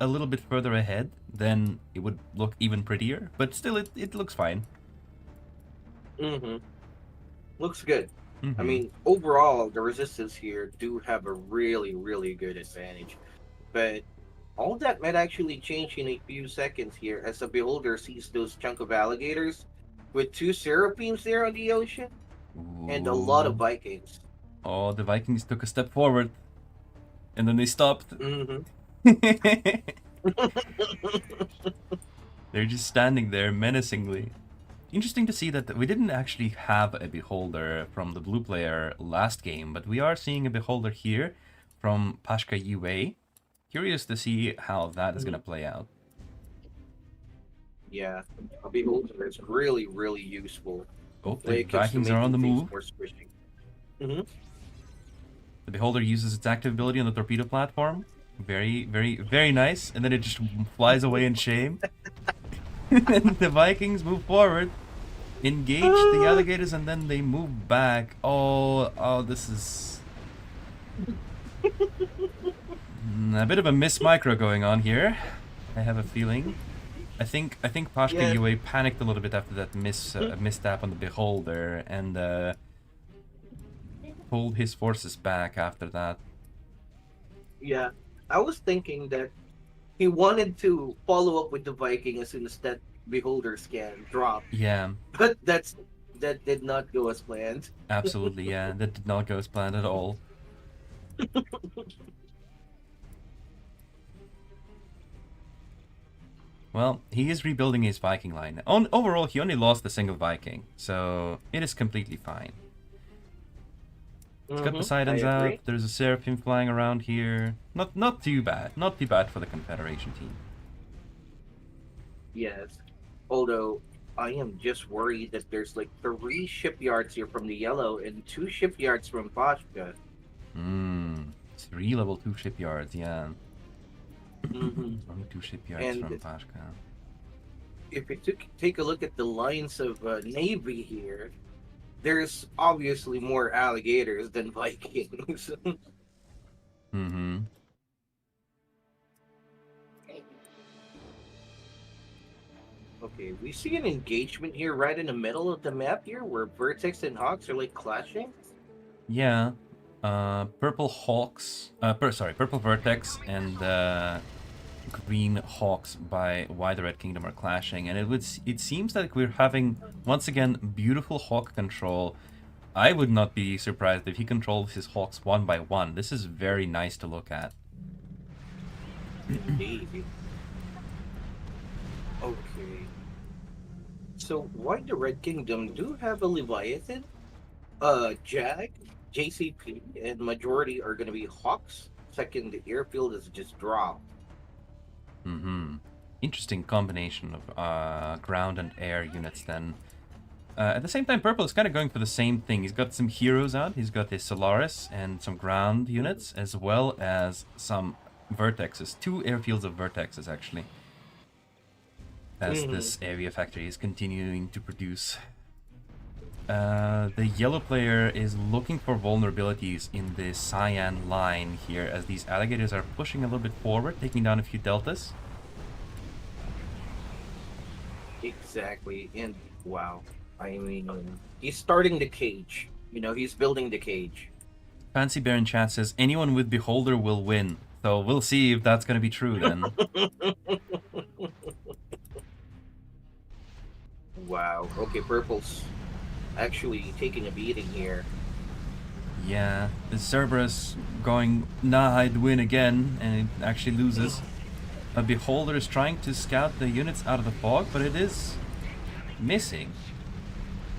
a little bit further ahead, then it would look even prettier. But still, it looks fine. Hmm. looks good. I Mm-hmm. mean, overall, the resistance here do have a really, really good advantage. But all that might actually change in a few seconds here as the beholder sees those chunk of alligators with two seraphims there on the ocean and a lot of Ooh. Vikings. Oh, the Vikings took a step forward, and then they stopped. Hmm. They're just standing there menacingly. Interesting to see that we didn't actually have a beholder from the blue player last game, but we are seeing a beholder here from Pashka UA. Curious to see how that is going to play out. Yeah, a beholder is really, really useful Oh, when the it comes to Vikings are on making the things move. more squishy. Hmm. The beholder uses its active ability on the torpedo platform. Very, very, very nice. And then it just flies away in shame. And the Vikings move forward, engage the alligators, and then they move back. Oh, this is a bit of a miss micro going on here. I have a feeling. I think Pashka Yeah, UA panicked a little bit after that misstep on the beholder and pulled his forces back after that. yeah. I was thinking that he wanted to follow up with the Viking as soon as that beholder scan dropped, Yeah, but that did not go as planned. absolutely. Yeah, that did not go as planned at all. Well, he is rebuilding his Viking line. Overall, he only lost a single Viking, so it is completely fine. He's got I Poseidon's out. agree. There's a Seraphim flying around here. Not too bad. Not too bad for the Confederation team. Yes. Although I am just worried that there's like three shipyards here from the yellow and two shipyards from Pashka. Hmm. 3 level 2 shipyards, yeah. Hmm. Only 2 shipyards from And Pashka. if you take a look at the lines of navy here, there's obviously more alligators than Vikings. Mm-hmm. Okay, we see an engagement here right in the middle of the map here where Vertex and Hawks are like clashing. Yeah. Purple Hawks. Purple Vertex and Green Hawks by Why the Red Kingdom are clashing, and it seems like we're having once again beautiful Hawk control. I would not be surprised if he controls his Hawks one by one. This is very nice to look at. Indeed. Okay. So why the Red Kingdom do have a Leviathan? Jag, JCP, and majority are gonna be Hawks. Second, the airfield is just dropped. Mm-hmm. Interesting combination of ground and air units then. At the same time, Purple is kind of going for the same thing. He's got some heroes out. He's got his Solaris and some ground units, as well as some Vertexes. 2 airfields of Vertexes, actually. As Hmm. this area factory is continuing to produce. The yellow player is looking for vulnerabilities in the cyan line here, as these alligators are pushing a little bit forward, taking down a few deltas. Exactly. And wow, I mean, he's starting the cage. He's building the cage. Fancy Bear in chat says, anyone with Beholder will win. So we'll see if that's going to be true then. Wow. Okay, Purple's actually taking a beating here. Yeah, the Cerberus going, nah, I'd win again, and it actually loses. A Beholder is trying to scout the units out of the fog, but it is missing.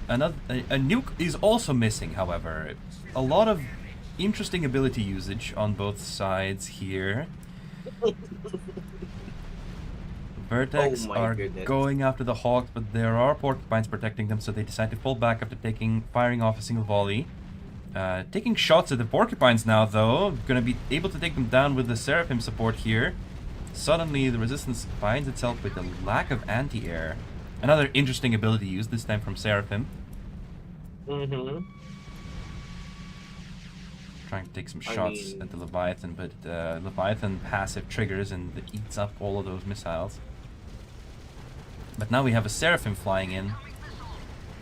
A nuke is also missing, however. A lot of interesting ability usage on both sides here. Oh Vertex my are goodness. going after the Hawks, but there are porcupines protecting them, so they decide to fall back after firing off a single volley. Taking shots at the porcupines now, though. Gonna be able to take them down with the Seraphim support here. Suddenly, the resistance finds itself with a lack of anti-air. Another interesting ability used, this time from Seraphim. Mm-hmm. Trying to take some I shots at mean, the Leviathan, but Leviathan passive triggers and it eats up all of those missiles. But now we have a Seraphim flying in.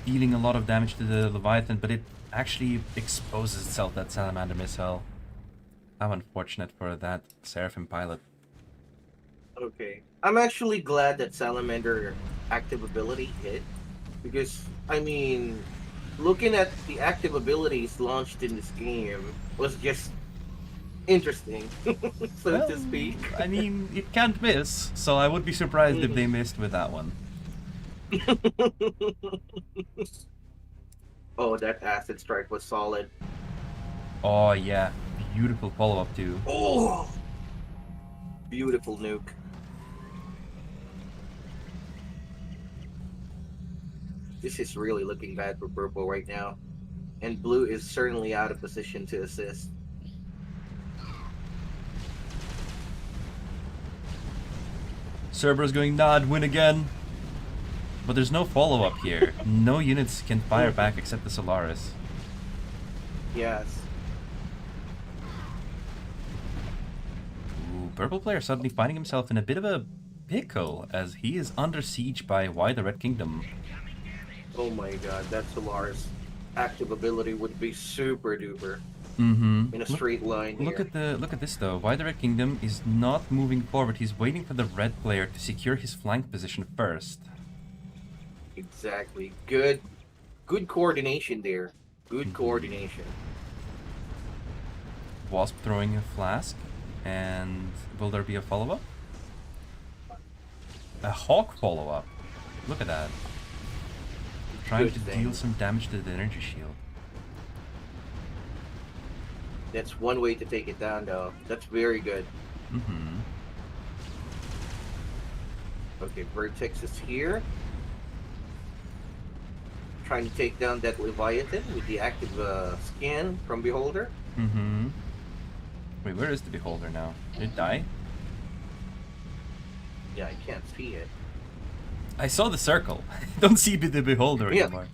dealing a lot of damage to the Leviathan, but it actually exposes itself, that Salamander missile. How unfortunate for that Seraphim pilot. Okay. I'm actually glad that Salamander active ability hit. Because, I mean, looking at the active abilities launched in this game was just interesting, so to Well, speak. I mean, it can't miss, so I would be surprised if they Mhm. missed with that one. Oh, that acid strike was solid. Oh yeah, beautiful follow-up too. Oh, beautiful nuke. This is really looking bad for purple right now. And blue is certainly out of position to assist. Cerberus going nod, win again. But there's no follow-up here. No units can fire back except the Solaris. Yes. Ooh, purple player suddenly finding himself in a bit of a pickle as he is under siege by Why the Red Kingdom. Oh my god, that Solaris active ability would be super duper Mm-hmm. in a straight line Look here. at this though. Why the Red Kingdom is not moving forward. He's waiting for the red player to secure his flank position first. Exactly. Good coordination there. Good Mm-hmm. coordination. Wasp throwing a flask. And will there be a follow-up? A Hawk follow-up. Look at that. Trying Good to thing. deal some damage to the energy shield. That's one way to take it down though. That's very good. Mm-hmm. Okay, Vertex is here. Trying to take down that Leviathan with the active scan from Beholder. Mm-hmm. Wait, where is the Beholder now? Did it die? Yeah, I can't see it. I saw the circle. Don't see the Beholder Yeah, anymore.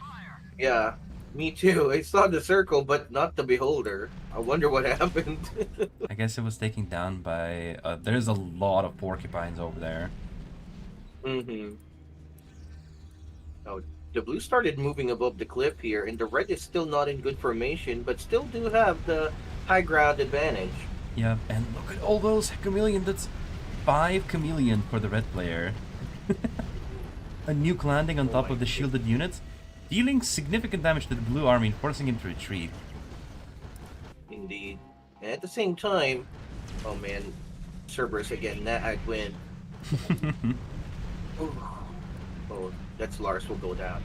yeah, me too. I saw the circle, but not the Beholder. I wonder what happened. I guess it was taken down by... there's a lot of porcupines over there. Mm-hmm. Oh, the blue started moving above the cliff here, and the red is still not in good formation, but still do have the high ground advantage. Yeah, and look at all those chameleon. That's 5 chameleon for the red player. A nuke landing on Oh top my of the shielded units, dealing significant damage to the blue army and forcing him to retreat. Indeed. And at the same time, oh man, Cerberus again, that win. Oh, that's Lars will go down.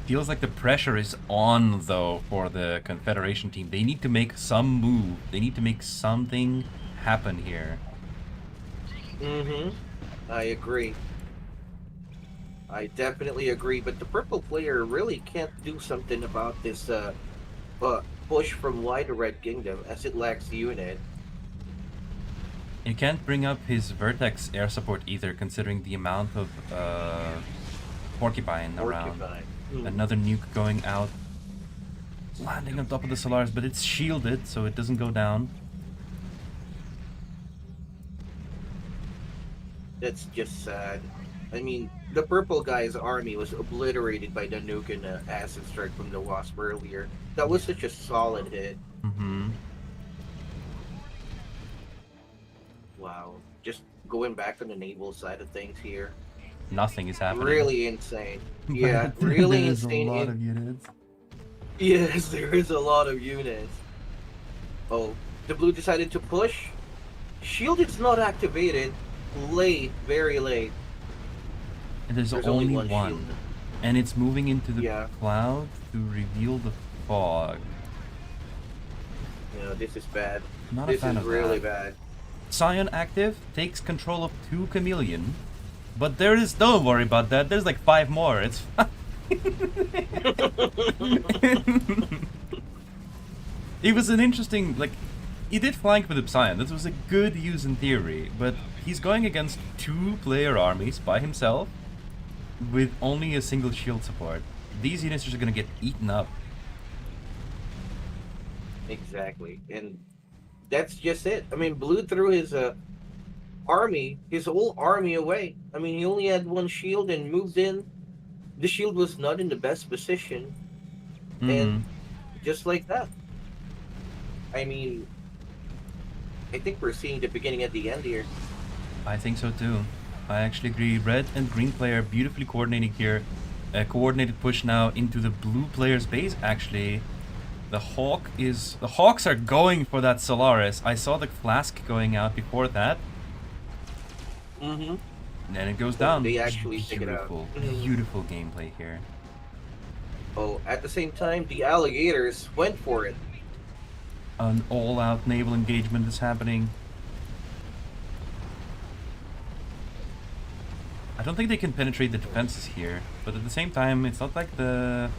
Feels like the pressure is on, though, for the Confederation team. They need to make some move. They need to make something happen here. Mm-hmm. I agree. I definitely agree, but the purple player really can't do something about this push from Why the Red Kingdom as it lacks unit. He can't bring up his Vertex air support either, considering the amount of porcupine around. Another nuke going out, landing on top of the Solaris, but it's shielded, so it doesn't go down. That's just sad. I mean, the purple guy's army was obliterated by the nuke and the acid strike from the Wasp earlier. That was such a solid hit. Mm-hmm. Wow. Just going back on the naval side of things here. Nothing is happening. Really insane. Yeah, really insane. There's a lot of units. Yes, there is a lot of units. Oh, the blue decided to push. Shield is not activated. Late, very late. And there's There's only only one one. shield. And it's moving into the Yeah. cloud to reveal the fog. You know, this is bad. Not a This fan is of really that. bad. Scion active, takes control of 2 chameleon. But there is, don't worry about that, there's like 5 more, it's fine. It was an interesting, like, he did flank with the Scion, this was a good use in theory, but he's going against 2 player armies by himself with only a single shield support. These units are just gonna get eaten up. Exactly. And that's just it. I mean, blue threw his army, his whole army away. I mean, he only had one shield and moved in the shield was not in the best position, and Mm-hmm. just like that, I mean, I think we're seeing the beginning at the end here. I think so too. I actually agree. Red and green player beautifully coordinating here. A coordinated push now into the blue player's base, actually. The Hawks are going for that Solaris. I saw the flask going out before that. Mm-hmm. And then it goes Oh, down. they Just actually take it out. beautiful, Mhm. beautiful gameplay here. Oh, at the same time, the alligators went for it. An all-out naval engagement is happening. I don't think they can penetrate the defenses here, but at the same time, it's not like the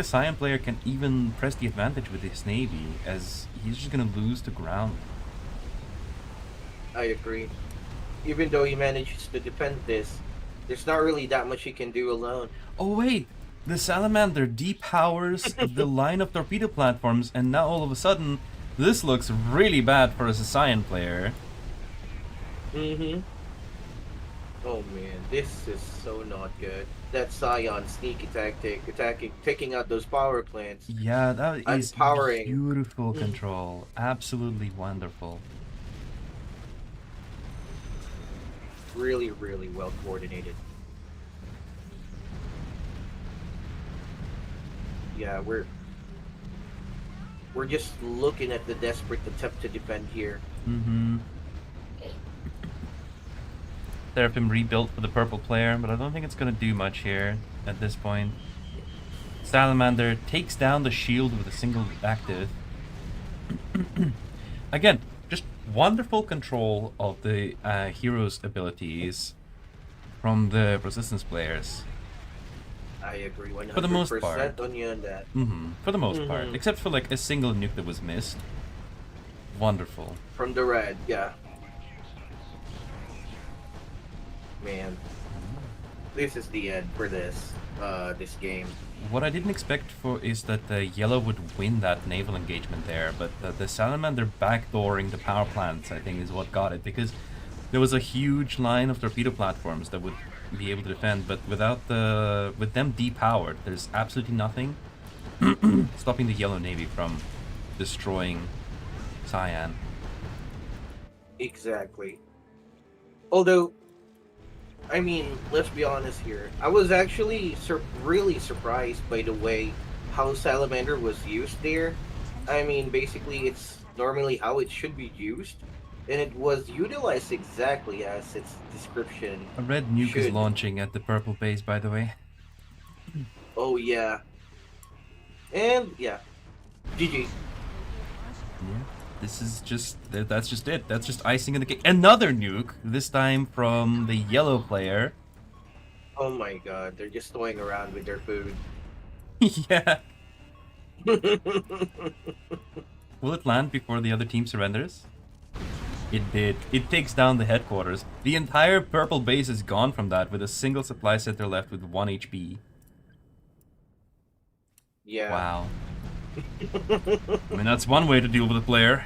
Cyan player can even press the advantage with his navy, as he's just gonna lose the ground. I agree. Even though he manages to defend this, there's not really that much he can do alone. Oh wait, the Salamander depowers the line of torpedo platforms, and now all of a sudden, this looks really bad for a Cyan player. Mm-hmm. Oh man, this is so not good. That Scion sneaky tactic, taking out those power plants, Yeah, that is unpowering. beautiful Mm, control. Absolutely wonderful. really, really well coordinated. Yeah, we're just looking at the desperate attempt to defend here. Mm-hmm. Seraphim rebuilt for the purple player, but I don't think it's gonna do much here at this point. Salamander takes down the shield with a single active. Again, just wonderful control of the hero's abilities from the resistance players. I agree For the most part. 100% on you on that. For the most part. Mm-hmm. Except for like a single nuke that was missed. Wonderful. From the red, yeah. Man, this is the end for this game. What I didn't expect for is that the yellow would win that naval engagement there, but the Salamander backdooring the power plants, I think, is what got it, because there was a huge line of torpedo platforms that would be able to defend, but with them depowered, there's absolutely nothing stopping the yellow navy from destroying Cyan. Exactly. Although, I mean, let's be honest here. I was actually really surprised by the way how Salamander was used there. I mean, basically, it's normally how it should be used, and it was utilized exactly as its description A red nuke is should. launching at the purple base, by the way. Oh yeah, and yeah, GG. Yeah. This is just, that's just it. That's just icing on the cake. Another nuke, this time from the yellow player. Oh my god, they're just toying around with their food. Yeah. Will it land before the other team surrenders? It did. It takes down the headquarters. The entire purple base is gone from that, with a single supply center left with 1 HP. Yeah. Wow. I mean, that's one way to deal with a player.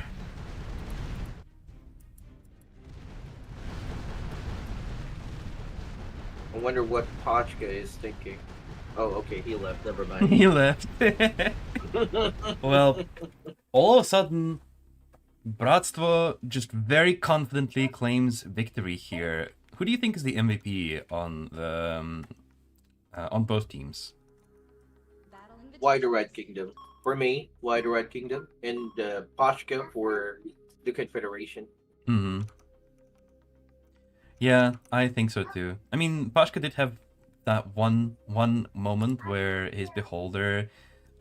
I wonder what Pachka is thinking. Oh, okay, he left. Never mind. He left. Well, all of a sudden, BRATSTVO just very confidently claims victory here. Who do you think is the MVP on both teams? Why the Red Kingdom? For me, why the Red Kingdom? And Pachka for the Confederation. Hmm. Yeah, I think so too. I mean, Pashka did have that one moment where his beholder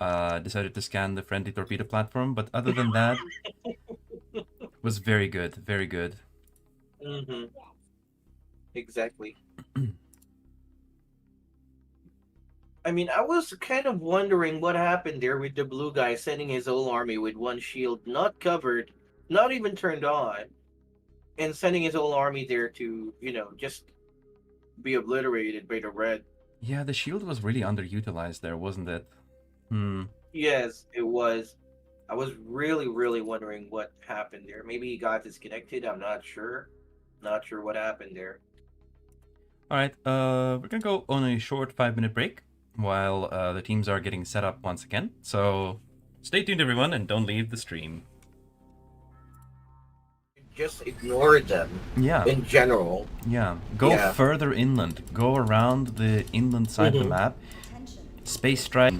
decided to scan the friendly torpedo platform, but other than that, was very good, very good. Mm-hmm. Exactly. I mean, I was kind of wondering what happened there with the blue guy sending his whole army with one shield not covered, not even turned on, and sending his whole army there to, just be obliterated by the red. Yeah, the shield was really underutilized there, wasn't it? Hmm. Yes, it was. I was really, really wondering what happened there. Maybe he got disconnected. I'm not sure. Not sure what happened there. All right, we're gonna go on a short 5-minute break while the teams are getting set up once again. So stay tuned, everyone, and don't leave the stream. Just ignore them. Yeah. In general. Yeah. Go Yeah. further inland. Go around the inland side of the map. Space strike.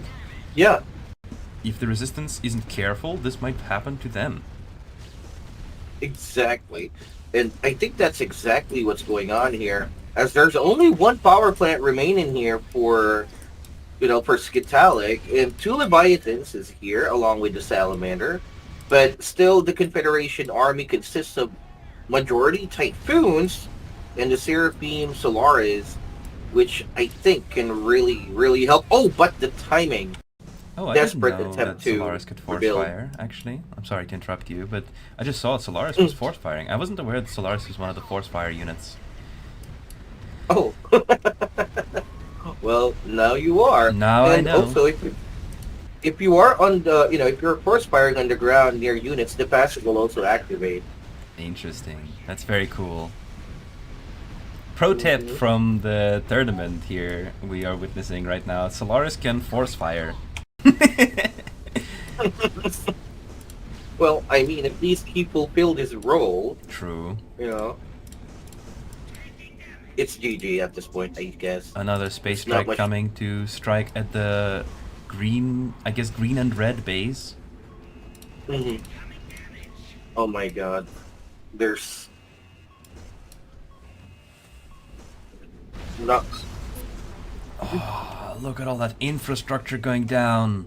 Yeah. If the resistance isn't careful, this might happen to them. Exactly. And I think that's exactly what's going on here. As there's only one power plant remaining here for Skitalic, and 2 Leviathans is here along with the Salamander. But still, the Confederation army consists of majority Typhoons and the Seraphim Solaris, which I think can really, really help. Oh, but the timing. Oh, I Desperate didn't know attempt that to Solaris could force rebuild. fire, actually. I'm sorry to interrupt you, but I just saw Solaris was force firing. I wasn't aware that Solaris was one of the force fire units. Oh. Well, now you are. Now and I know. Also, if you are on the, if you're force firing on the ground near units, the passive will also activate. Interesting. That's very cool. Pro tip from the tournament here we are witnessing right now. Solaris can force fire. Well, I mean, at least he fulfilled his role. True. It's GG at this point, I guess. Another space strike coming to strike at the green, I guess green and red base. Oh my god. There's... No. Oh, look at all that infrastructure going down.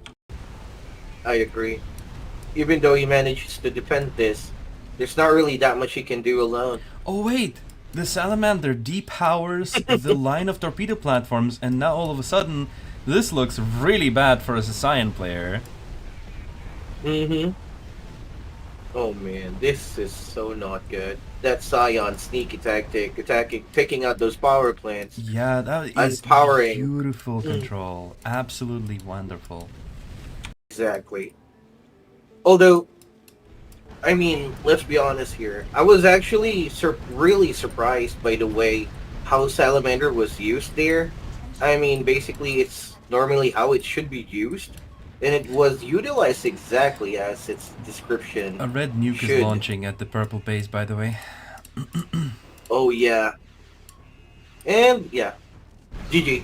I agree. Even though he manages to defend this, there's not really that much he can do alone. Oh wait! The Salamander depowers the line of torpedo platforms, and now all of a sudden, this looks really bad for a Sicilian player. Oh man, this is so not good. That Scion sneaky tactic, taking out those power plants. Yeah, that is beautiful control. Absolutely wonderful. Exactly. Although, I mean, let's be honest here. I was actually really surprised by the way how Salamander was used there. I mean, basically, it's normally how it should be used, and it was utilized exactly as its description. A red nuke is launching at the purple base, by the way. Oh yeah. And yeah, GG.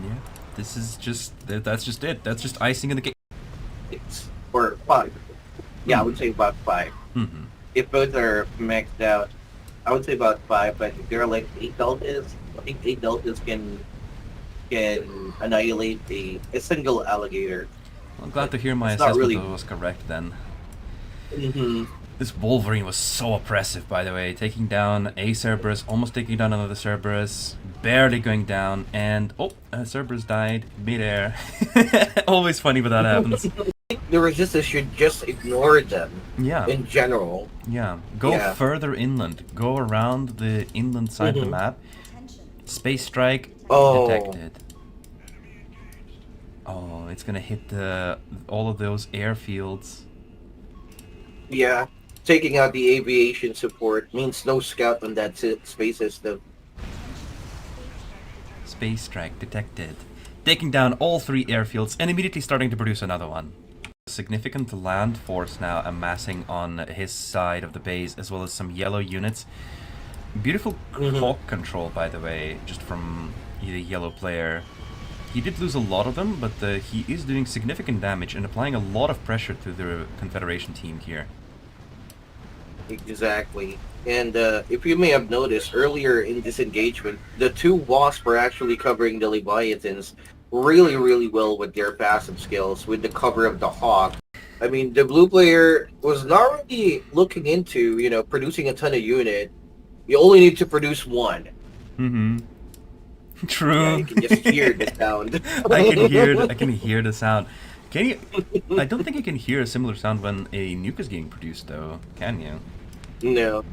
Yeah, this is just that's just it. That's just icing in the cake. Or 5. Yeah, I would say about 5. If both are maxed out, I would say about 5. But if there are like 8 deltas, I think 8 deltas can annihilate a single alligator. Well, I'm glad to hear my assessment was correct then. This Wolverine was so oppressive, by the way. Taking down a Cerberus, almost taking down another Cerberus, barely going down, and oh, Cerberus died midair. Always funny when that happens. The resistance should just ignore them. Yeah. In general. Yeah. Go further inland. Go around the inland side of the map. Space strike detected. Oh, it's gonna hit all of those airfields. Yeah. Taking out the aviation support means no scout on that space system. Space strike detected. Taking down all 3 airfields and immediately starting to produce another one. Significant land force now amassing on his side of the base, as well as some yellow units. Beautiful hawk control, by the way, just from the yellow player. He did lose a lot of them, but he is doing significant damage and applying a lot of pressure to the Confederation team here. Exactly. And if you may have noticed, earlier in this engagement, the 2 Wasps were actually covering the Leviathans really, really well with their passive skills, with the cover of the Hawk. I mean, the blue player was not really looking into, producing a ton of unit. You only need to produce 1. True. Yeah, you can just hear the sound. I can hear the sound. Can you? I don't think you can hear a similar sound when a nuke is getting produced, though. Can you? No.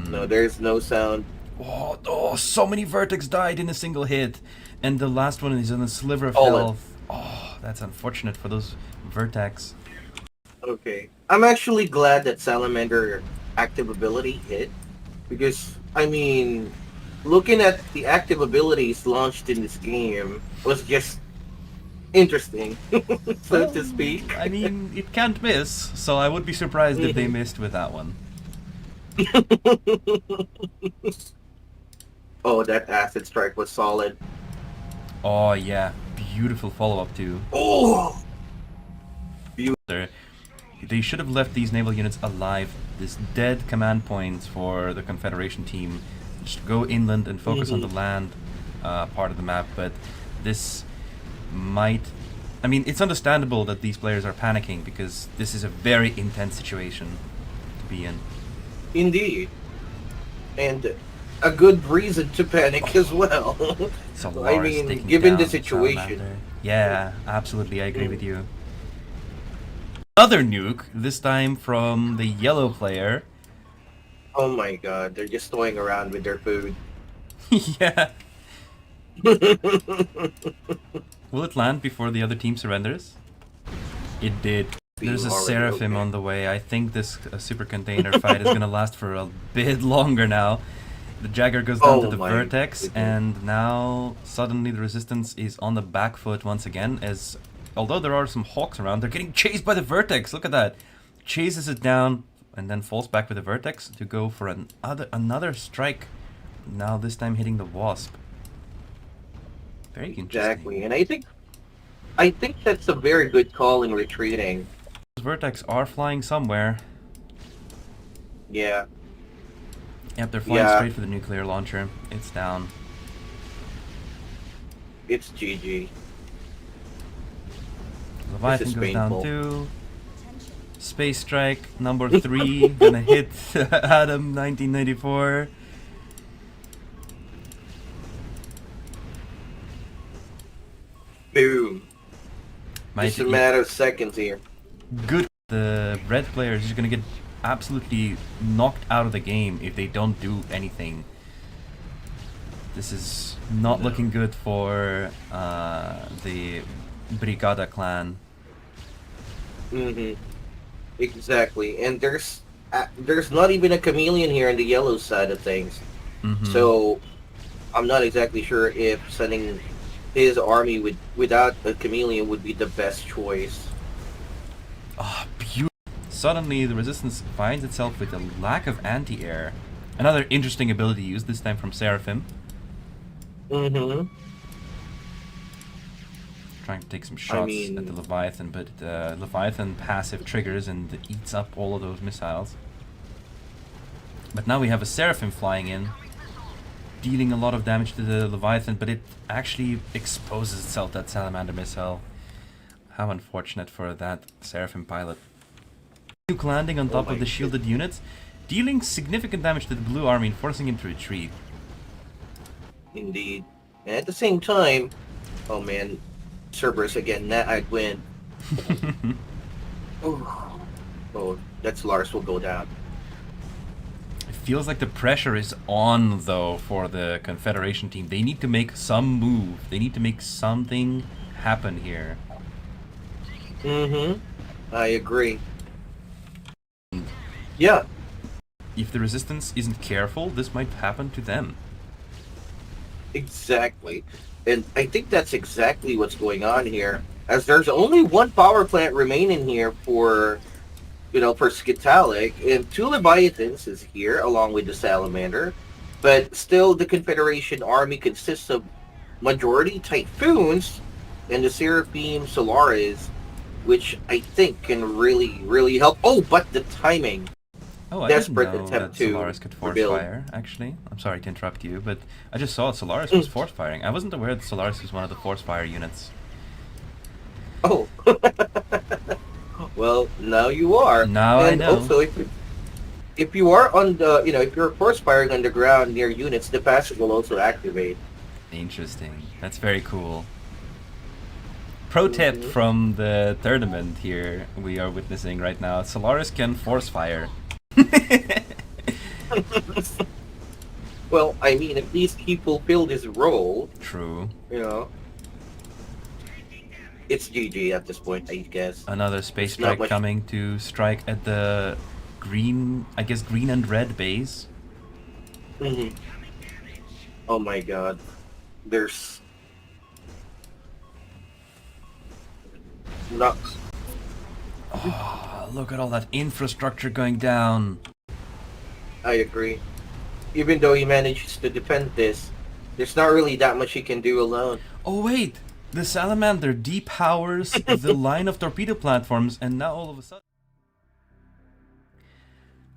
No, there's no sound. Oh, so many Vertex died in a single hit. And the last one is on a sliver of health. Oh, that's unfortunate for those Vertex. Okay. I'm actually glad that Salamander active ability hit. Because, I mean, looking at the active abilities launched in this game was just interesting, so Well, to speak. I mean, it can't miss, so I would be surprised if they Mhm. missed with that one. Oh, that acid strike was solid. Oh yeah, beautiful follow-up too. Oh, They should have left these naval units alive. This dead command points for the Confederation team. Just go inland and focus on the hmm land part of the map, but this might... I mean, it's understandable that these players are panicking because this is a very intense situation to be in. indeed, and a good reason to panic as well. I Solaris mean, taking given the down situation. Salamander. Yeah, absolutely, I agree with Mm. you. Another nuke, this time from the yellow player. Oh my god, they're just toying around with their food. Yeah. Will it land before the other team surrenders? It did. There's a Already Seraphim okay. on the way. I think this super container fight is gonna last for a bit longer now. The Jagger goes down to Oh the my Vertex, goodness. and now suddenly the Resistance is on the back foot once again, as although there are some Hawks around, they're getting chased by the Vertex. Look at that. Chases it down, and then falls back with the Vertex to go for another strike. Now this time hitting the Wasp. Very interesting. Exactly, and I think that's a very good call in retreating. Those Vertex are flying somewhere. Yeah, Yep, they're flying yeah, straight for the nuclear launcher. It's down. it's GG. This Leviathan is goes down painful. too. Space Strike number 3 gonna hit Adam 1994. Boom. Might Just a matter of seconds here. good. The red player is just gonna get absolutely knocked out of the game if they don't do anything. This is not No. looking good for the Brigada clan. hmm Exactly, and there's not even a chameleon here in the yellow side of things. Mm-hmm. So I'm not exactly sure if sending his army without a chameleon would be the best choice. Ah, beautiful. Suddenly, the Resistance finds itself with a lack of anti-air. Another interesting ability used, this time from Seraphim. hmm Trying to take some I shots at the mean, Leviathan, but Leviathan passive triggers and eats up all of those missiles. But now we have a Seraphim flying in, dealing a lot of damage to the Leviathan, but it actually exposes itself, that Salamander missile. How unfortunate for that Seraphim pilot. Nuke landing on oh top of my the goodness, shielded units, dealing significant damage to the blue army and forcing him to retreat. indeed. And at the same time, oh man, Cerberus again. That I'd win. Oh, oh, that's Lars will go down. It feels like the pressure is on, though, for the Confederation team. They need to make some move. They need to make something happen here. Mm-hmm. I agree. Yeah, If the Resistance isn't careful, this might happen to them. exactly. And I think that's exactly what's going on here. As there's only one power plant remaining here for Skitalic, and two Leviathans is here along with the Salamander. But still, the Confederation army consists of majority Typhoons and the Seraphim Solaris, which I think can really, really help. Oh, but the timing. Oh, I didn't Desperate know attempt that to Solaris could force rebuild. fire, actually. I'm sorry to interrupt you, but I just saw Solaris was force firing. I wasn't aware that Solaris was one of the force fire units. Oh, well, now you are. Now I And know. also, if you are on if you're force firing on the ground near units, the passive will also activate. Interesting. That's very cool. Pro tip hmm from the tournament here we are witnessing right now. Solaris can force fire. Well, I mean, at least he fulfilled his role. True. You know, it's GG at this point, I guess. Another space It's not strike much. coming to strike at the green, I guess green and red base. hmm Oh my god. There's not. Oh, look at all that infrastructure going down. I agree. Even though he manages to defend this, there's not really that much he can do alone. Oh wait, the salamander depowers the line of torpedo platforms, and now all of a sudden...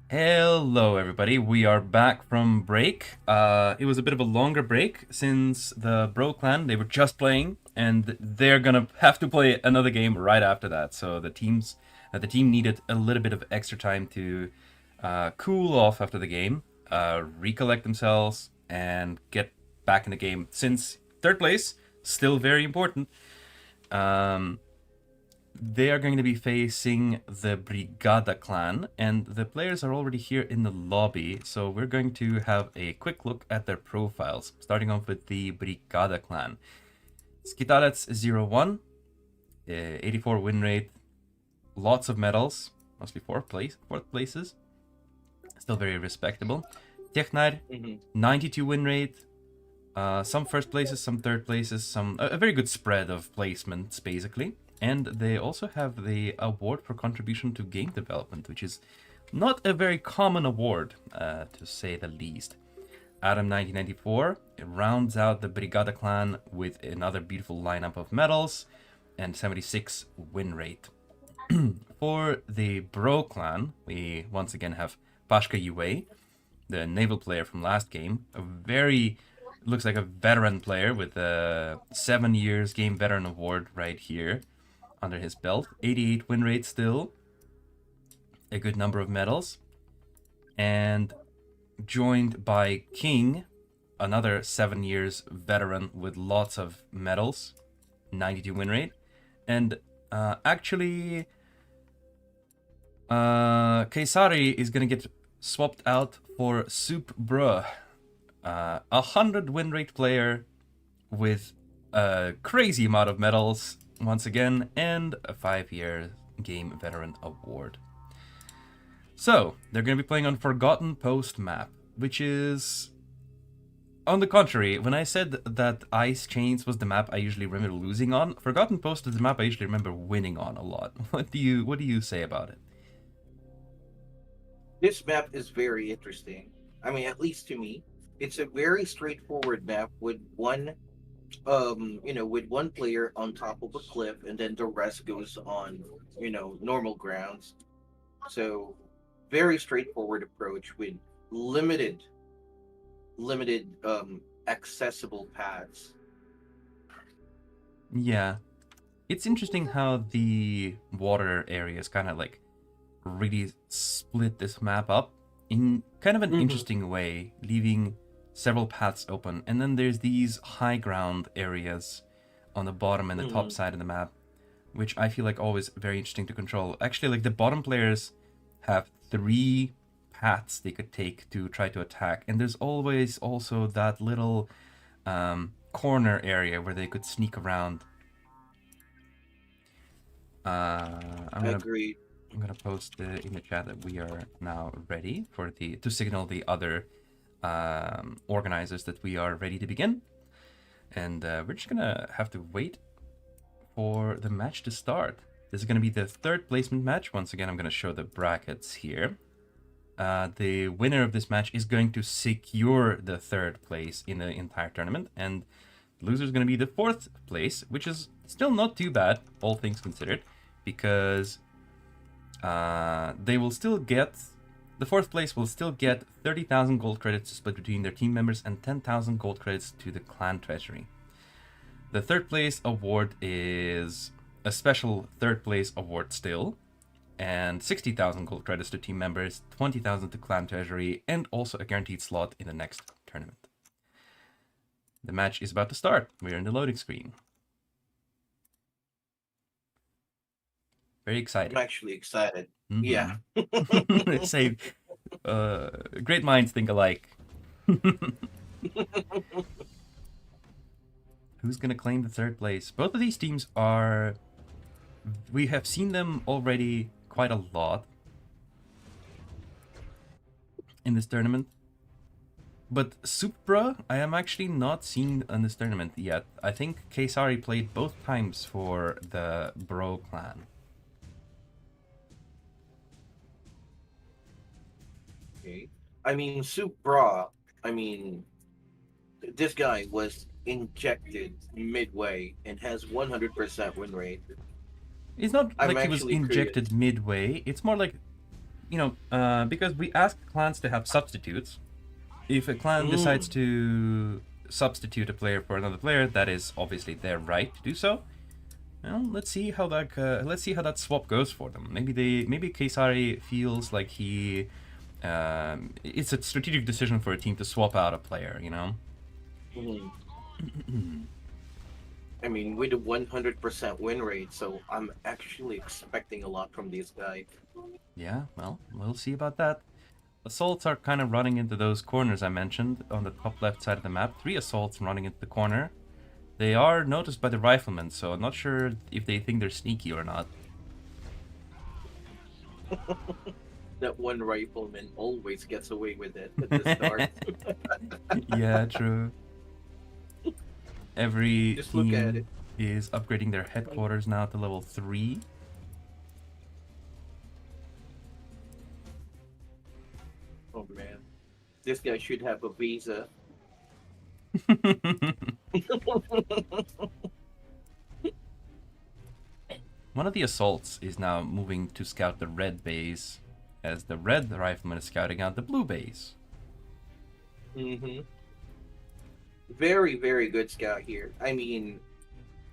Hello everybody, we are back from break. It was a bit of a longer break since the Bro Clan, they were just playing, and they're gonna have to play another game right after that. So the team needed a little bit of extra time to cool off after the game, recollect themselves, and get back in the game. Since third place, still very important. They are going to be facing the Brigada clan, and the players are already here in the lobby, so we're going to have a quick look at their profiles, starting off with the Brigada clan. Skitalets 01, 84 win rate, lots of medals, mostly fourth places, still very respectable. Technar, 92 win rate, some first places, some third places, a very good spread of placements, basically. And they also have the award for contribution to game development, which is not a very common award, to say the least. Adam 1994 rounds out the Brigada clan with another beautiful lineup of medals and 76 win rate. For the Bro clan, we once again have Pashka Yue, the naval player from last game, looks like a veteran player with a 7 years game veteran award right here under his belt. 88 win rate still, a good number of medals, and joined by King, another 7 years veteran with lots of medals, 92 win rate, and actually Kaysari is gonna get swapped out for Soup Bruh, 100 win rate player with a crazy amount of medals once again, and a 5-year game veteran award. So they're going to be playing on Forgotten Post map, which is, on the contrary, when I said that Ice Chains was the map I usually remember losing on, Forgotten Post is the map I usually remember winning on a lot. What do you say about it? This map is very interesting. I mean, at least to me, it's a very straightforward map with with one player on top of a cliff, and then the rest goes on, normal grounds. So, very straightforward approach with limited, accessible paths. Yeah. It's interesting how the water areas kind of like really split this map up in kind of an interesting way, leaving several paths open. And then there's these high ground areas on the bottom and the top side of the map, which I feel like always very interesting to control. Actually, like the bottom players have 3 paths they could take to try to attack, and there's always also that little corner area where they could sneak around. Agreed. I'm gonna post in the chat that we are now ready to signal the other organizers that we are ready to begin, and we're just gonna have to wait for the match to start. This is gonna be the third placement match. Once again, I'm gonna show the brackets here. The winner of this match is going to secure the third place in the entire tournament, and the loser is going to be the fourth place, which is still not too bad, all things considered, because they will still get, the fourth place will still get 30,000 gold credits to split between their team members and 10,000 gold credits to the clan treasury. The third place award is a special third place award still, and 60,000 gold credits to team members, 20,000 to clan treasury, and also a guaranteed slot in the next tournament. The match is about to start. We're in the loading screen. Very excited. I'm actually excited. Yeah. Say, great minds think alike. Who's gonna claim the third place? Both of these teams are... We have seen them already quite a lot in this tournament. But Supra, I am actually not seen in this tournament yet. I think Kesari played both times for the Bro clan. Okay. I mean, Supra. I mean, this guy was injected midway and has 100% win rate. It's not I'm like he was actually curious. injected midway. It's more like, because we ask clans to have substitutes. If a clan decides Mm. to substitute a player for another player, that is obviously their right to do so. Well, let's see how that swap goes for them. Maybe Kesari feels like it's a strategic decision for a team to swap out a player. Mm. I mean, with a 100% win rate, so I'm actually expecting a lot from this guy. Yeah, well, we'll see about that. Assaults are kind of running into those corners I mentioned on the top left side of the map. 3 assaults running into the corner. They are noticed by the riflemen, so I'm not sure if they think they're sneaky or not. That one rifleman always gets away with it at the start. Yeah, true. Every Just look at it. team is upgrading their headquarters now to level 3. Oh man, this guy should have a visa. One of the assaults is now moving to scout the red base, as the red rifleman is scouting out the blue base. Hmm. Very, very good scout here. I mean,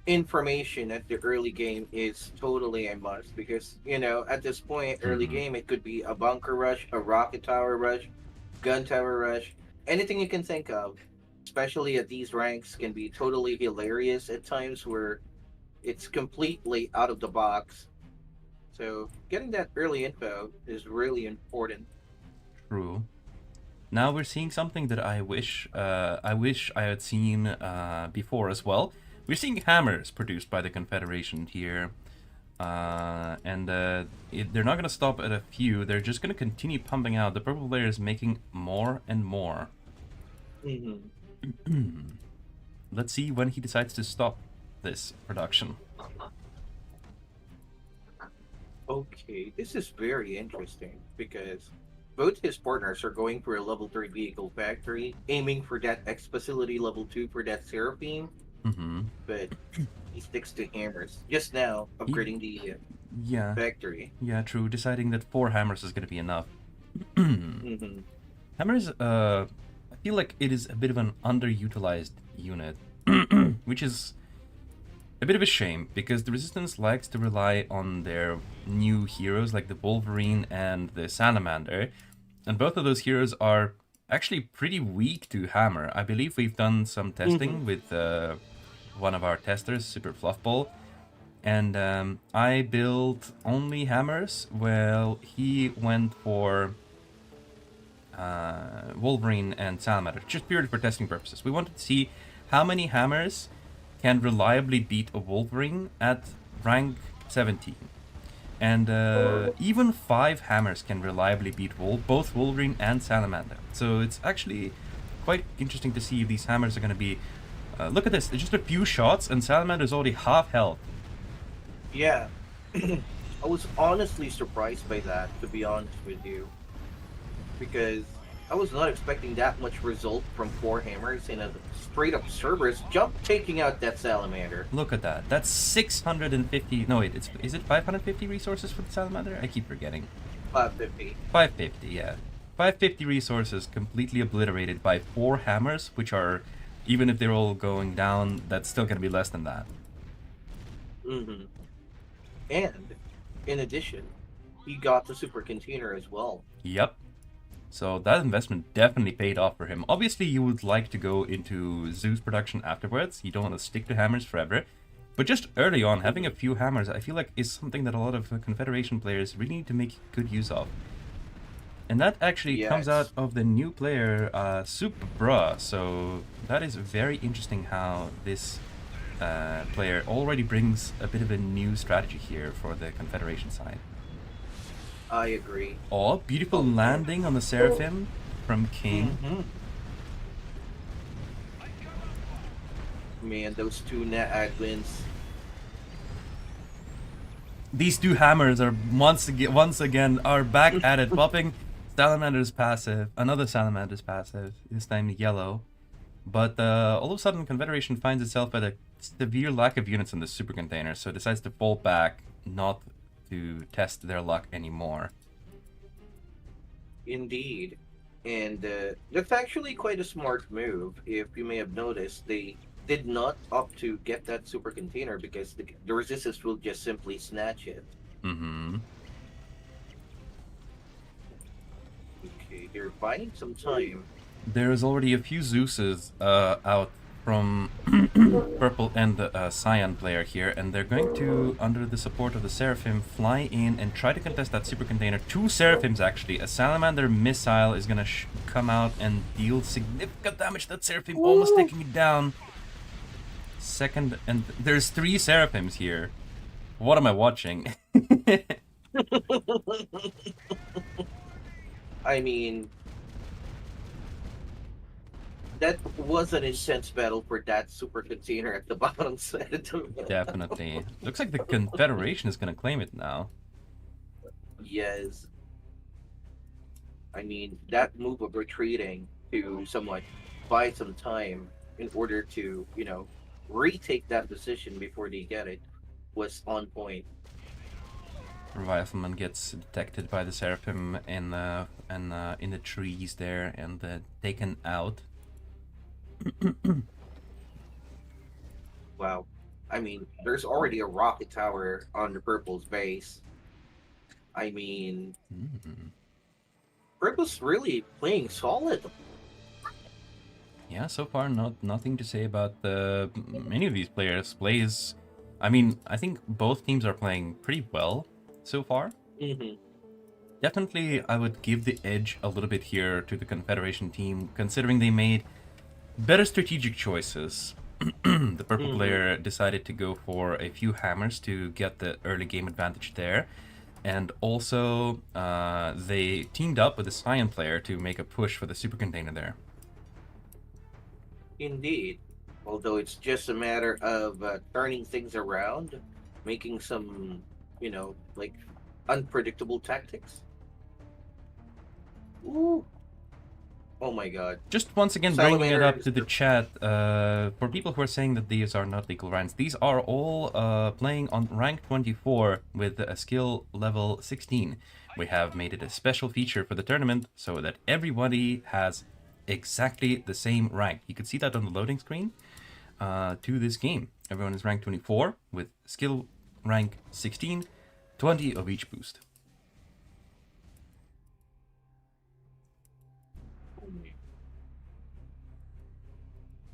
information at the early game is totally a must because, at this point, early Mhm. game, it could be a bunker rush, a rocket tower rush, gun tower rush, anything you can think of. Especially at these ranks, can be totally hilarious at times where it's completely out of the box. So, getting that early info is really important. True. Now we're seeing something that I had seen before as well. We're seeing hammers produced by the Confederation here, and they're not going to stop at a few. They're just going to continue pumping out. The purple player is making more and more. Hmm. Let's see when he decides to stop this production. Okay, this is very interesting because both his partners are going for a level 3 vehicle factory, aiming for that X facility level 2 for that Seraphine, Mm-hmm. but he sticks to hammers. Just now, upgrading the Yeah, factory. yeah, true. Deciding that 4 hammers is going to be enough. Hmm. Hammers, I feel like it is a bit of an underutilized unit, which is a bit of a shame because the Resistance likes to rely on their new heroes like the Wolverine and the Salamander, and both of those heroes are actually pretty weak to hammer. I believe we've done some Hmm. testing with one of our testers, Super Fluffball, and I built only hammers. Well, he went for Wolverine and Salamander, just purely for testing purposes. We wanted to see how many hammers can reliably beat a Wolverine at rank 17. And even 5 hammers can reliably beat both Wolverine and Salamander. So it's actually quite interesting to see if these hammers are going to be... look at this, just a few shots and Salamander is already half health. Yeah. I was honestly surprised by that, to be honest with you, because I was not expecting that much result from 4 hammers in a straight up Cerberus jump taking out that Salamander. Look at that. That's 650... No, wait, is it 550 resources for the Salamander? I keep forgetting. 550. 550, yeah. 550 resources completely obliterated by 4 hammers, which are, even if they're all going down, that's still going to be less than that. Hmm. And in addition, he got the super container as well. Yep. So that investment definitely paid off for him. Obviously, you would like to go into Zeus production afterwards. You don't want to stick to hammers forever. But just early on, having a few hammers, I feel like is something that a lot of Confederation players really need to make good use of. And that actually comes out Yes. of the new player, Supra. So that is very interesting how this player already brings a bit of a new strategy here for the Confederation side. I agree. Oh, beautiful Oh, landing on the Seraphim from King. hmm Man, those two net admins. These two hammers are once again are back at it, popping Salamander's passive, another Salamander's passive, this time yellow. But all of a sudden, Confederation finds itself at a severe lack of units in the super container, so it decides to fall back, not to test their luck anymore. Indeed. And that's actually quite a smart move. If you may have noticed, they did not opt to get that super container because the resistance will just simply snatch it. Mm-hmm. Okay, they're buying some time. There's already a few Zeuses out from Purple and the Cyan player here, and they're going to, under the support of the Seraphim, fly in and try to contest that super container. Two Seraphims, actually. A Salamander missile is going to come out and deal significant damage. That Seraphim almost taking it down. Second, and there's three Seraphims here. What am I watching? I mean, that was an intense battle for that super container at the bottom side of the map. Definitely. Looks like the Confederation is going to claim it now. Yes. I mean, that move of retreating to somewhat buy some time in order to, retake that position before they get it was on point. Rifleman gets detected by the Seraphim in the trees there and taken out. Wow. I mean, there's already a rocket tower on the Purple's base. I mean, Purple's really playing solid. Yeah, so far nothing to say about any of these players. I mean, I think both teams are playing pretty well so far. Definitely, I would give the edge a little bit here to the Confederation team, considering they made better strategic choices. The Purple player decided to go for a few hammers to get the early game advantage there. And also, they teamed up with the Cyan player to make a push for the super container there. Indeed. Although it's just a matter of turning things around, making some, like unpredictable tactics. Ooh. Oh my god. Just once again bringing it up to the chat, for people who are saying that these are not legal ranks, these are all playing on rank 24 with a skill level 16. We have made it a special feature for the tournament so that everybody has exactly the same rank. You can see that on the loading screen to this game. Everyone is rank 24 with skill rank 16, 20 of each boost.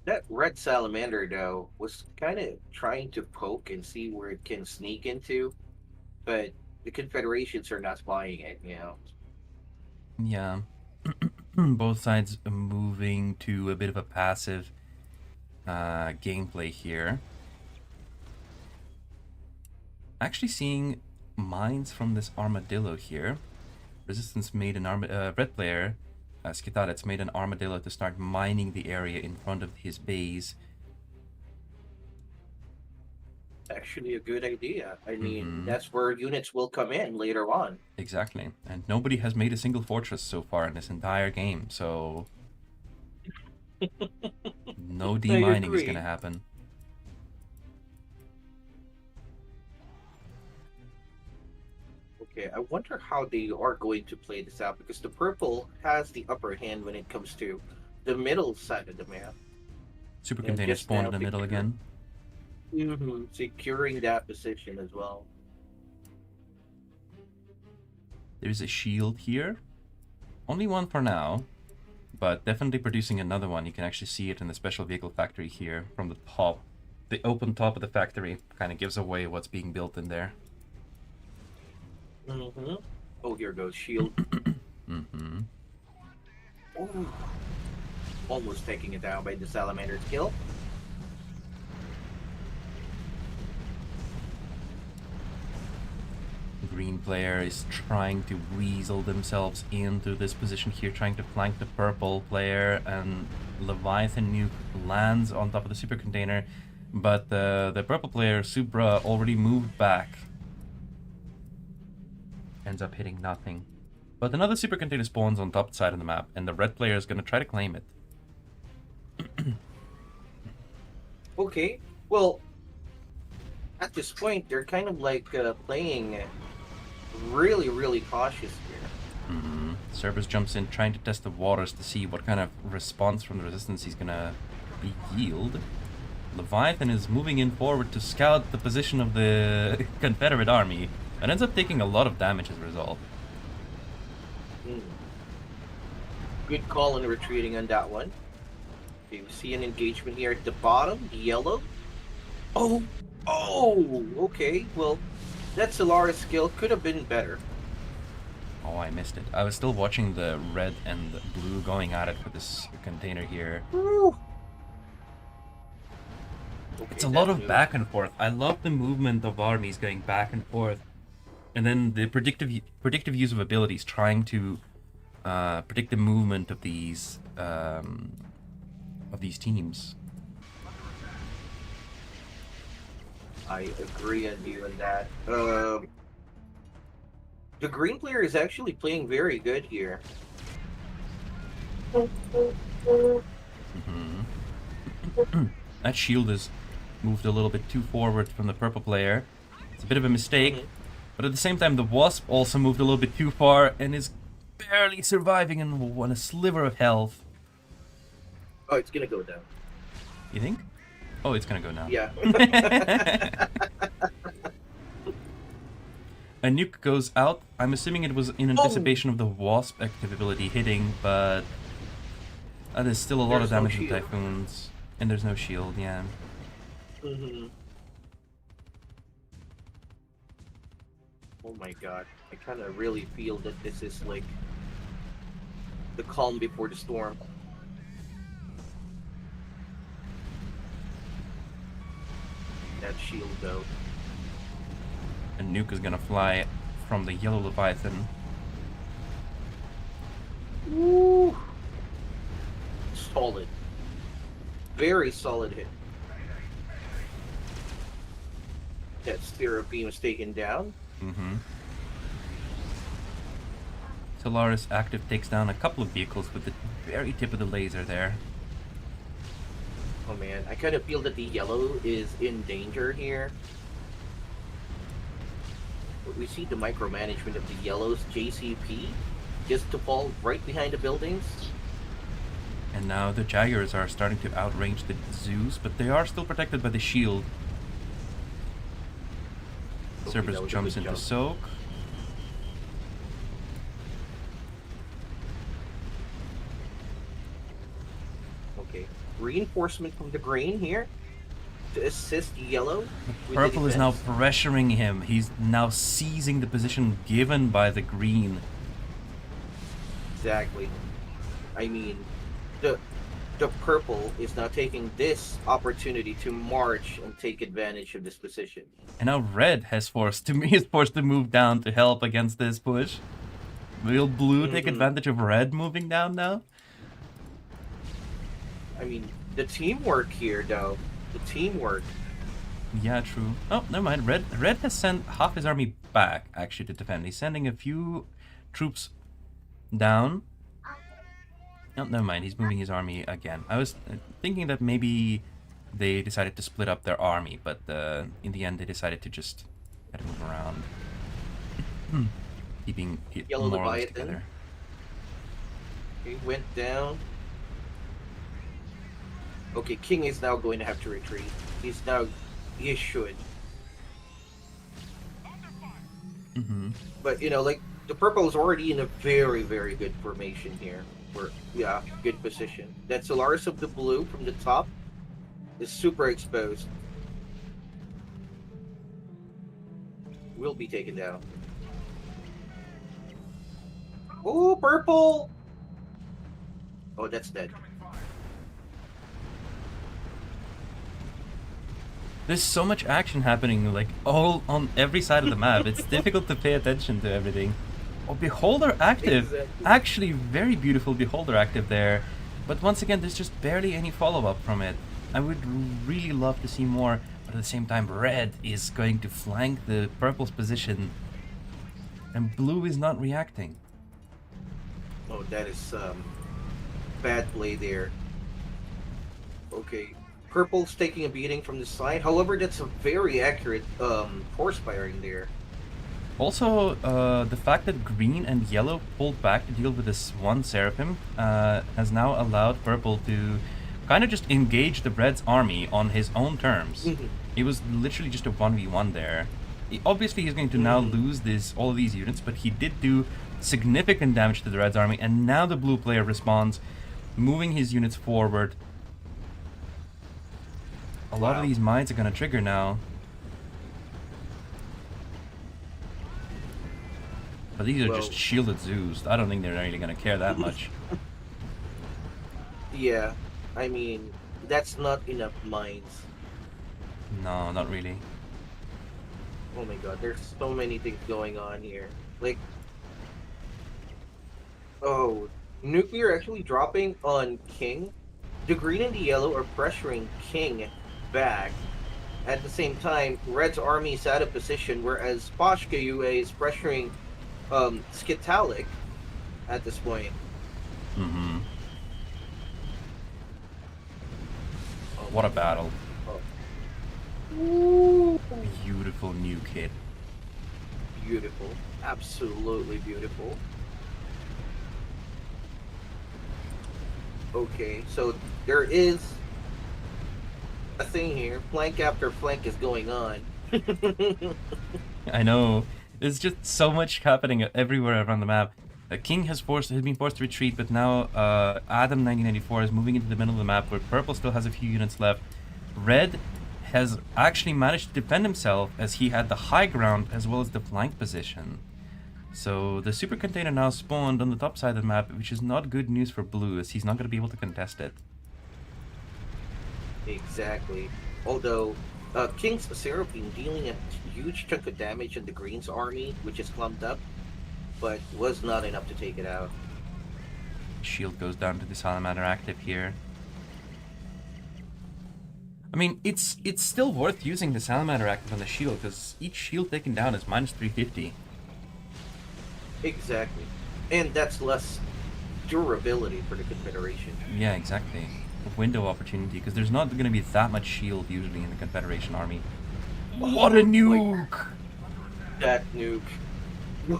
That red salamander, though, was kind of trying to poke and see where it can sneak into, but the Confederations are not buying it, Yeah. Both sides moving to a bit of a passive gameplay here. Actually seeing mines from this armadillo here. Resistance made an red player, Skitaret's made an armadillo to start mining the area in front of his base. Actually a good idea. I mean, that's where units will come in later on. Exactly. And nobody has made a single fortress so far in this entire game, so no demining is going to happen. Okay, I wonder how they are going to play this out, because the purple has the upper hand when it comes to the middle side of the map. Super container spawned in the middle again. Securing that position as well. There's a shield here. Only one for now, but definitely producing another one. You can actually see it in the special vehicle factory here from the top. The open top of the factory kind of gives away what's being built in there. Oh, here goes shield. Ooh. Almost taking it down by the salamander's kill. green player is trying to weasel themselves into this position here, trying to flank the purple player, and Leviathan nuke lands on top of the super container, but the purple player, Supra, already moved back. Ends up hitting nothing. But another super container spawns on top side of the map, and the red player is going to try to claim it. Okay, well, at this point, they're kind of like playing really, really cautious here. Cerberus jumps in, trying to test the waters to see what kind of response from the resistance he's gonna yield. Leviathan is moving in forward to scout the position of the Confederate army, and ends up taking a lot of damage as a result. Good call in retreating on that one. Okay, we see an engagement here at the bottom, yellow. Oh, okay. Well, that Solaris skill could have been better. Oh, I missed it. I was still watching the red and the blue going at it for this container here. Okay, It's a lot of back and forth. I love the movement of armies going back and forth. And then the predictive use of abilities, trying to predict the movement of these teams. I agree on you on that. The green player is actually playing very good here. That shield is moved a little bit too forward from the purple player. It's a bit of a mistake, but at the same time the Wasp also moved a little bit too far and is barely surviving on a sliver of health. Oh, it's gonna go down. You think? Oh, it's gonna go now. Yeah. A nuke goes out. I'm assuming it was in anticipation of the Wasp active ability hitting, but there's still a lot of damage with Typhoons. And there's no shield, yeah. Oh my god. I kind of really feel that this is like the calm before the storm. That shield though. A nuke is gonna fly from the yellow Leviathan. Woo! Solid. Very solid hit. That Spirit Beam is taken down. Solaris active takes down a couple of vehicles with the very tip of the laser there. Oh man, I kind of feel that the yellow is in danger here. But we see the micromanagement of the yellow's JCP just to fall right behind the buildings. And now the Jaggers are starting to outrange the Zeus, but they are still protected by the shield. Cerberus jumps into soak. Okay, reinforcement from the green here to assist yellow. Purple is now pressuring him. He's now seizing the position given by the green. Exactly. I mean, the purple is now taking this opportunity to march and take advantage of this position. And now red is forced to move down to help against this push. Will blue take advantage of red moving down now? I mean, the teamwork here, though. The teamwork. Yeah, true. Oh, never mind. Red has sent half his army back, actually, to defend. He's sending a few troops down. Oh, never mind. He's moving his army again. I was thinking that maybe they decided to split up their army, but in the end they decided to just let it move around. Keeping it Yellow more or less Leviathan. together. He went down. Okay, King is now going to have to retreat. He should. But, you know, like, the purple is already in a very, very good formation here. Yeah, good position. That Solaris of the blue from the top is super exposed. Will be taken down. Oh, purple! Oh, that's dead. There's so much action happening, like, all on every side of the map. It's difficult to pay attention to everything. Oh, Beholder active! Exactly. Actually, very beautiful Beholder active there. But once again, there's just barely any follow-up from it. I would really love to see more, but at the same time, red is going to flank the purple's position, and blue is not reacting. Oh, that is bad play there. Okay. Purple's taking a beating from the side. However, that's a very accurate force firing there. Also, the fact that green and yellow pulled back to deal with this one Seraphim has now allowed purple to kind of just engage the red's army on his own terms. It was literally just a 1v1 there. Obviously, he's going to now lose all of these units, but he did do significant damage to the red's army, and now the blue player responds, moving his units forward. A lot of these mines are going to trigger now. But these are just shielded zoos. I don't think they're really going to care that much. Yeah, I mean, that's not enough mines. No, not really. Oh my god, there's so many things going on here. Like, oh, nuclear actually dropping on King. The green and the yellow are pressuring King back. At the same time, Red's army is out of position, whereas Pashka UA is pressuring Skitalic at this point. Mm-hmm. What a battle. Ooh. Beautiful nuke hit. Beautiful. Absolutely beautiful. Okay, so there is a thing here. Flank after flank is going on. I know. There's just so much happening everywhere around the map. King has been forced to retreat, but now Adam 1994 is moving into the middle of the map, where purple still has a few units left. Red has actually managed to defend himself, as he had the high ground as well as the flank position. So the super container now spawned on the top side of the map, which is not good news for blue, as he's not going to be able to contest it. Exactly. Although King's Seraphim dealing a huge chunk of damage in the Green's army, which is clumped up, but was not enough to take it out. Shield goes down to the Salamander active here. I mean, it's still worth using the Salamander active on the shield, because each shield taken down is minus 350. Exactly. And that's less durability for the Confederation. Yeah, exactly. A window opportunity, because there's not going to be that much shield usually in the Confederation army. What a nuke! That nuke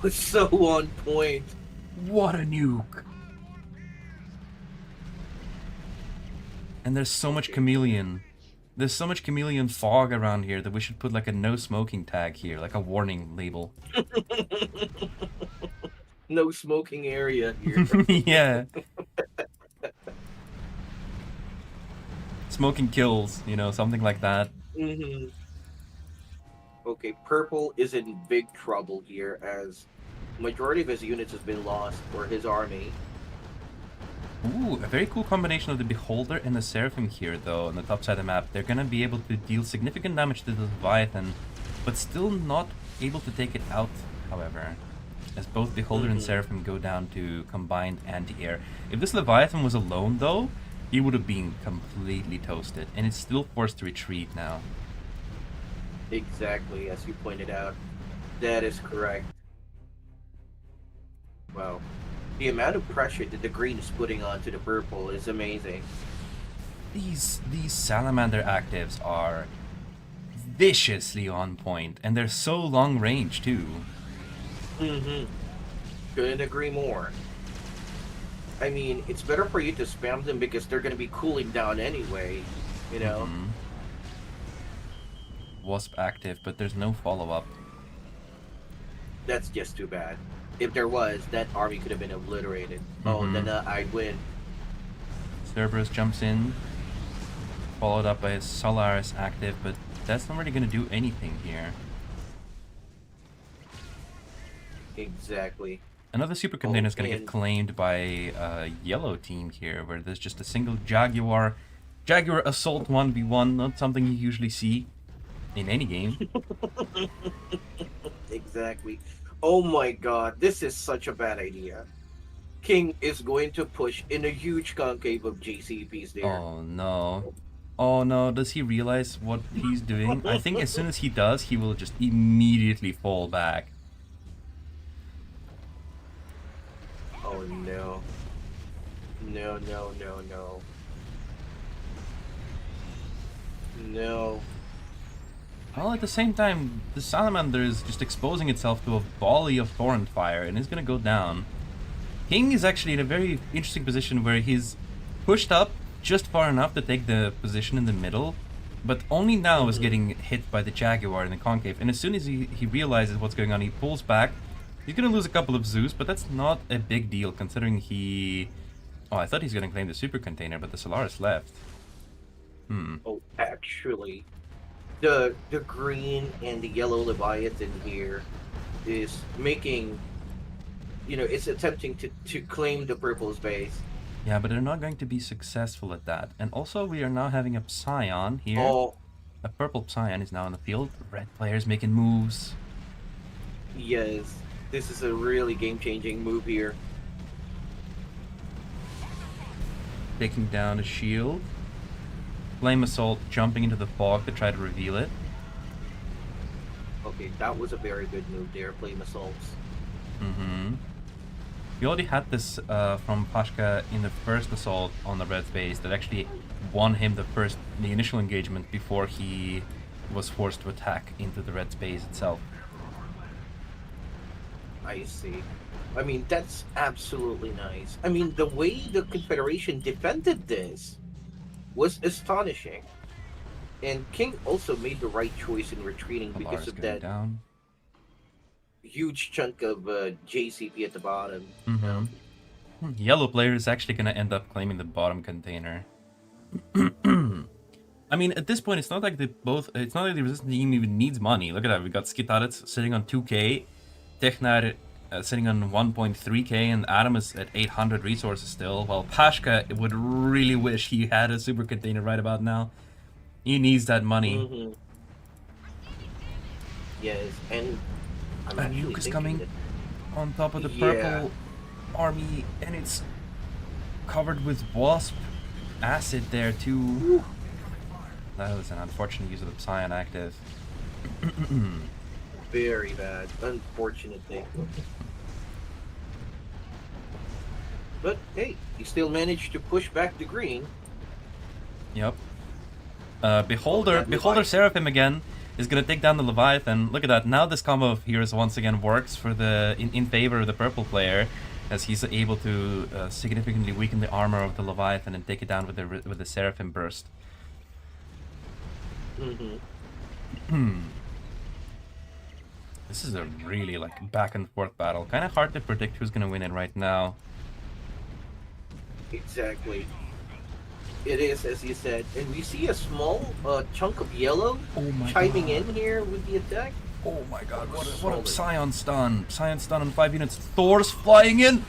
was so on point. What a nuke! And there's so much chameleon. There's so much chameleon fog around here that we should put like a no smoking tag here, like a warning label. No smoking area here. Yeah. Smoking kills, you know, something like that. Mm-hmm. Okay, purple is in big trouble here, as majority of his units has been lost for his army. Ooh, a very cool combination of the Beholder and the Seraphim here, though, on the top side of the map. They're gonna be able to deal significant damage to the Leviathan, but still not able to take it out, however, as both Beholder and Seraphim go down to combined anti-air. If this Leviathan was alone, though, he would have been completely toasted, and it's still forced to retreat now. Exactly, as you pointed out. That is correct. Wow. The amount of pressure that the green is putting onto the purple is amazing. These Salamander actives are viciously on point, and they're so long range, too. Mm-hmm. Couldn't agree more. I mean, it's better for you to spam them because they're going to be cooling down anyway, you know? Mm-hmm. Wasp active, but there's no follow-up. That's just too bad. If there was, that army could have been obliterated. Oh, then I'd win. Cerberus jumps in, followed up by a Solaris active, but that's not really going to do anything here. Exactly. Another super container is going to get claimed by a yellow team here, where there's just a single Jaguar Assault 1v1, not something you usually see. in any game. Exactly. Oh my god, this is such a bad idea. King is going to push in a huge concave of JCPs there. Oh no. Oh no, does he realize what he's doing? I think as soon as he does, he will just immediately fall back. Oh no. No, no, no, no. No. Well, at the same time, the salamander is just exposing itself to a volley of torrent fire and is gonna go down. King is actually in a very interesting position where he's pushed up just far enough to take the position in the middle, but only now is getting hit by the Jaguar in the concave. And as soon as he realizes what's going on, he pulls back. He's gonna lose a couple of Zeus, but that's not a big deal considering he... Oh, I thought he's gonna claim the super container, but the Solaris left. Oh, actually, the green and the yellow Leviathan here is making, it's attempting to claim the purple's base. Yeah, but they're not going to be successful at that. And also, we are now having a Psion here. Oh, A purple Psion is now in the field. Red players making moves. yes. This is a really game-changing move here. Taking down a shield. Flame Assault jumping into the fog to try to reveal it. Okay, that was a very good move there, Flame Assaults. We already had this from Pashka in the first assault on the red base that actually won him the initial engagement before he was forced to attack into the red space itself. I see. I mean, that's absolutely nice. I mean, the way the Confederation defended this was astonishing. And King also made the right choice in retreating because Alar's of going that down. huge chunk of JCP at the bottom. Yellow player is actually going to end up claiming the bottom container. I mean, at this point, it's not like it's not like the resistance team even needs money. Look at that. We got Skitarets sitting on 2k, Technar sitting on 1.3k, and Adam is at 800 resources still, while Pashka would really wish he had a super container right about now. He needs that money. Yes, and I'm And actually Nuke is thinking coming that, on top of the Yeah. purple army, and it's covered with wasp acid there too. That was an unfortunate use of the Psion active. very bad, unfortunate thing. But hey, he still managed to push back the green. Yep. Beholder that Leviathan. Seraphim again is gonna take down the Leviathan. Look at that. Now this combo of heroes once again works for in favor of the purple player, as he's able to significantly weaken the armor of the Leviathan and take it down with the Seraphim burst. This is a really back and forth battle. Kind of hard to predict who's gonna win it right now. Exactly. It is, as you said. And we see a small chunk of yellow chiming in here with the attack. Oh my god, what a Psion stun. Psion stun on 5 units. Thor's flying in.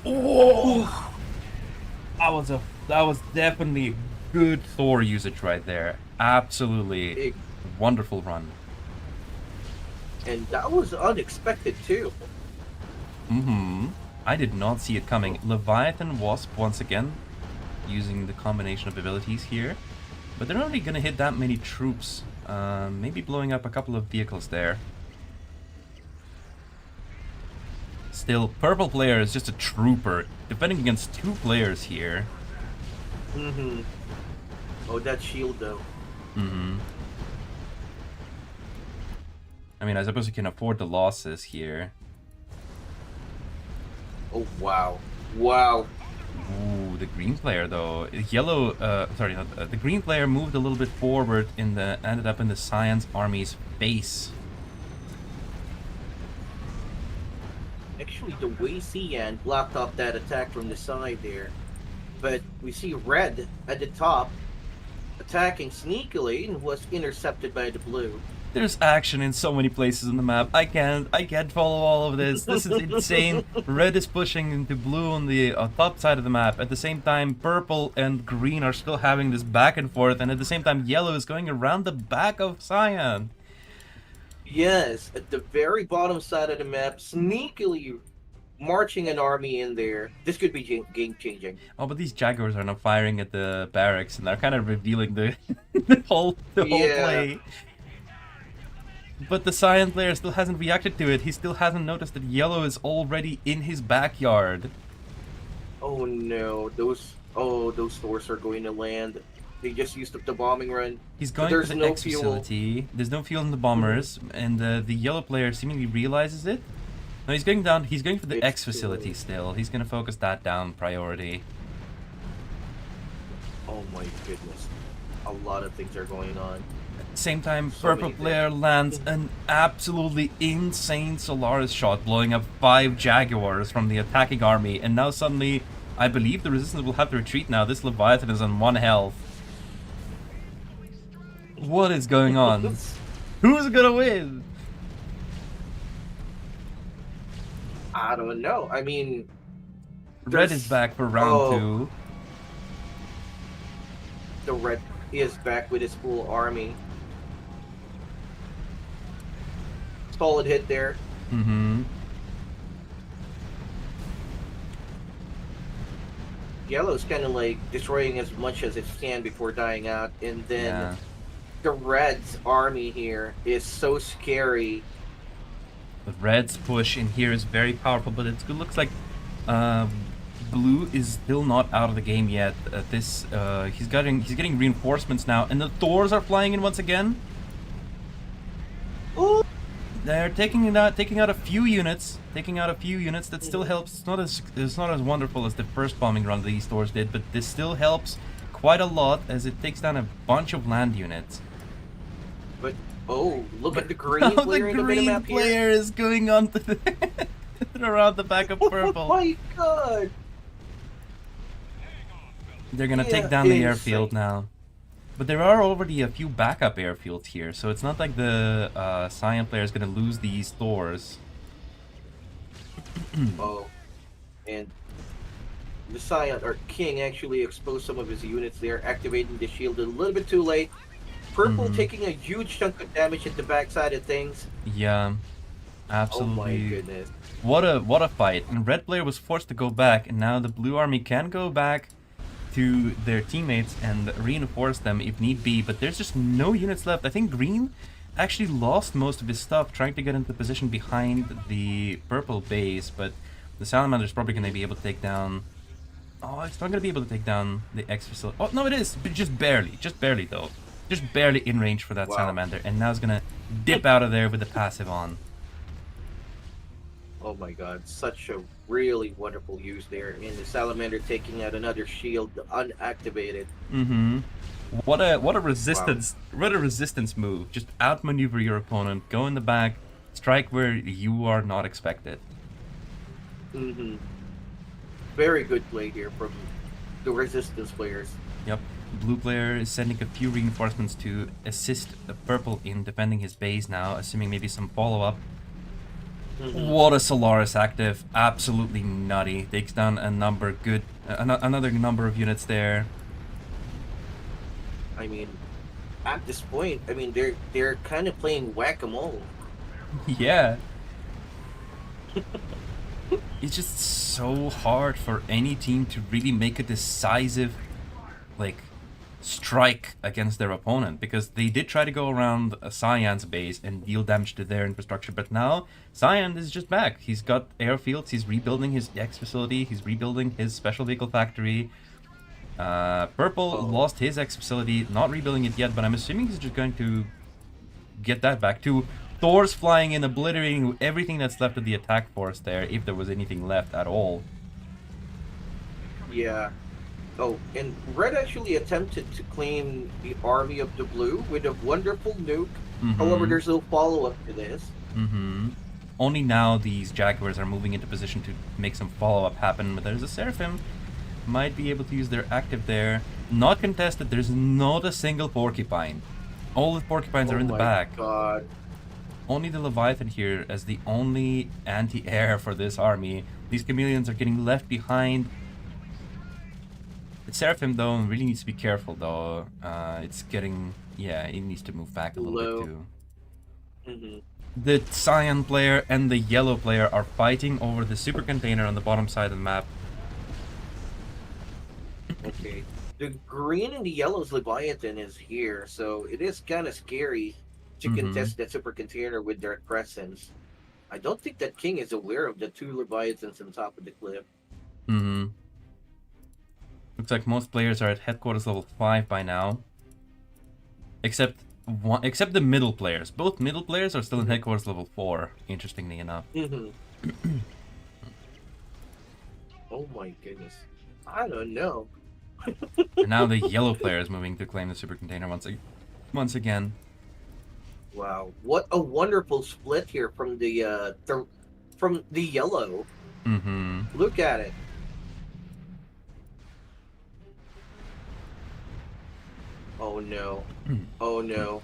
Oh! That was definitely good Thor usage right there. Absolutely wonderful run. And that was unexpected too. I did not see it coming. Leviathan Wasp once again using the combination of abilities here. But they're not really gonna hit that many troops. Maybe blowing up a couple of vehicles there. Still, purple player is just a trooper, defending against 2 players here. Oh, that shield though. I mean, I suppose you can afford the losses here. Oh wow, wow. Ooh, the green player though. Yellow, the green player moved a little bit forward ended up in the Science Army's base. Actually, the way Cian blocked off that attack from the side there. But we see red at the top attacking sneakily and was intercepted by the blue. There's action in so many places on the map. I can't follow all of this. This is insane. Red is pushing into blue on the top side of the map. At the same time, purple and green are still having this back and forth, and at the same time, yellow is going around the back of cyan. Yes, at the very bottom side of the map, sneakily marching an army in there. This could be game changing. Oh, but these Jaguars are now firing at the barracks, and they're kind of revealing the the whole play. But the cyan player still hasn't reacted to it. He still hasn't noticed that yellow is already in his backyard. Oh no, those stores are going to land. They just used up the bombing run. He's going to the X facility. There's no fuel in the bombers, and the yellow player seemingly realizes it. No, he's going down. He's going for the X facility still. He's going to focus that down priority. Oh my goodness. A lot of things are going on. At the same time, purple player lands an absolutely insane Solaris shot, blowing up 5 Jaguars from the attacking army, and now suddenly, I believe the resistance will have to retreat now. This Leviathan is on 1 health. What is going on? Who's gonna win? I don't know. I mean, Red is back for round 2. The red is back with his full army. Solid hit there. Mm-hmm. Yellow's kind of like destroying as much as it can before dying out, and then the red's army here is so scary. The red's push in here is very powerful, but it looks like blue is still not out of the game yet. He's getting reinforcements now, and the Thors are flying in once again. Ooh. They're taking out a few units. That still helps. It's not as wonderful as the first bombing run these Thors did, but this still helps quite a lot as it takes down a bunch of land units. But look at the green player in the minimap here. The green player is going on to around the back of purple. Oh my god! They're gonna take down the airfield now. But there are already a few backup airfields here, so it's not like the cyan player is gonna lose these Thors. And the cyan or king actually exposed some of his units there, activating the shield a little bit too late. Purple taking a huge chunk of damage at the backside of things. Yeah, absolutely. Oh my goodness! What a fight! And red player was forced to go back, and now the blue army can go back to their teammates and reinforce them if need be. But there's just no units left. I think green actually lost most of his stuff trying to get into position behind the purple base, but the salamander is probably going to be able to take down. Oh, it's not going to be able to take down the X facility. Oh no, it is, but just barely though. Just barely in range for that salamander, and now it's gonna dip out of there with the passive on. Oh my god, such a really wonderful use there, and the salamander taking out another shield unactivated. Mm-hmm. What a resistance! Wow. What a resistance move! Just outmaneuver your opponent, go in the back, strike where you are not expected. Mm-hmm. Very good play here from the resistance players. Yep. Blue player is sending a few reinforcements to assist the purple in defending his base now, assuming maybe some follow-up. What a Solaris active. Absolutely nutty. Takes down another number of units there. I mean, at this point, I mean, they're kind of playing whack-a-mole. Yeah. It's just so hard for any team to really make a decisive, strike against their opponent, because they did try to go around Cyan's base and deal damage to their infrastructure, but now Cyan is just back. He's got airfields, he's rebuilding his X facility, he's rebuilding his special vehicle factory. Purple lost his X facility, not rebuilding it yet, but I'm assuming he's just going to get that back too. Thor's flying in, obliterating everything that's left of the attack force there, if there was anything left at all. Yeah. Oh, and red actually attempted to claim the army of the blue with a wonderful nuke. However, there's no follow-up to this. Only now these Jaguars are moving into position to make some follow-up happen, but there's a Seraphim. Might be able to use their active there. Not contested, there's not a single porcupine. All the porcupines are in the my back. God. Only the Leviathan here as the only anti-air for this army. These chameleons are getting left behind. The Seraphim, though, really needs to be careful, though. It's getting... Yeah, it needs to move back a little bit, Low. too. Mm-hmm. The cyan player and the yellow player are fighting over the super container on the bottom side of the map. Okay. The green and the yellow's Leviathan is here, so it is kind of scary to contest that super container with their presence. I don't think that king is aware of the two Leviathans on top of the cliff. Looks like most players are at headquarters level 5 by now. Except the middle players. Both middle players are still in headquarters level 4, interestingly enough. Oh my goodness. I don't know. And now the yellow player is moving to claim the super container once again. Wow, what a wonderful split here from the yellow. Look at it. Oh no. Oh no.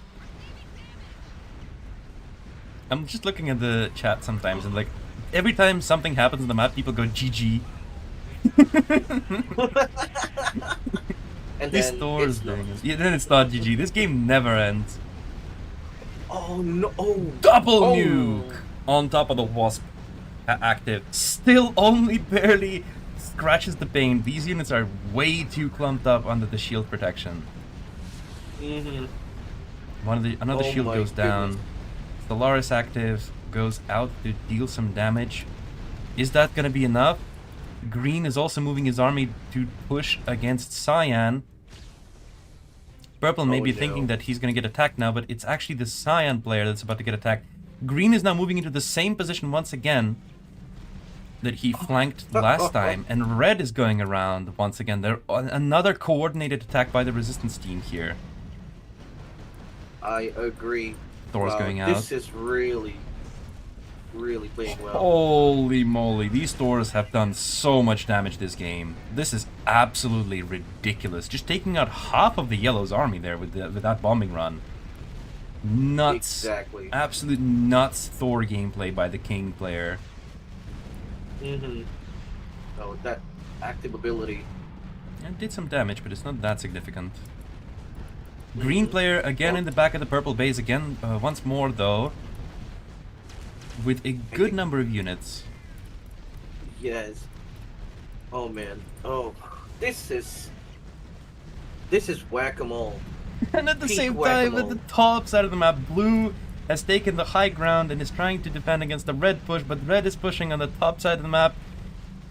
I'm just looking at the chat sometimes, and like every time something happens on the map, people go GG. And These then stores doing this. Yeah, then it's not GG. This game never ends. Oh no! Oh. Double nuke on top of the wasp active. Still only barely scratches the paint. These units are way too clumped up under the shield protection. Another shield goes down. Stellaris active goes out to deal some damage. Is that gonna be enough? Green is also moving his army to push against Cyan. Purple may be thinking that he's going to get attacked now, but it's actually the Cyan player that's about to get attacked. Green is now moving into the same position once again that he flanked last time, and Red is going around once again. There another coordinated attack by the resistance team here. I agree. Thor's going out. This is really playing well. Holy moly, these Thors have done so much damage this game. This is absolutely ridiculous. Just taking out half of the Yellow's army there with that bombing run. Nuts. Exactly. Absolute nuts Thor gameplay by the King player. Oh, that active ability. It did some damage, but it's not that significant. Green player again in the back of the purple base again, once more though. With a good number of units. Yes. Oh man. Oh, this is whack-a-mole. And at the same time, at the top side of the map, blue has taken the high ground and is trying to defend against the red push, but red is pushing on the top side of the map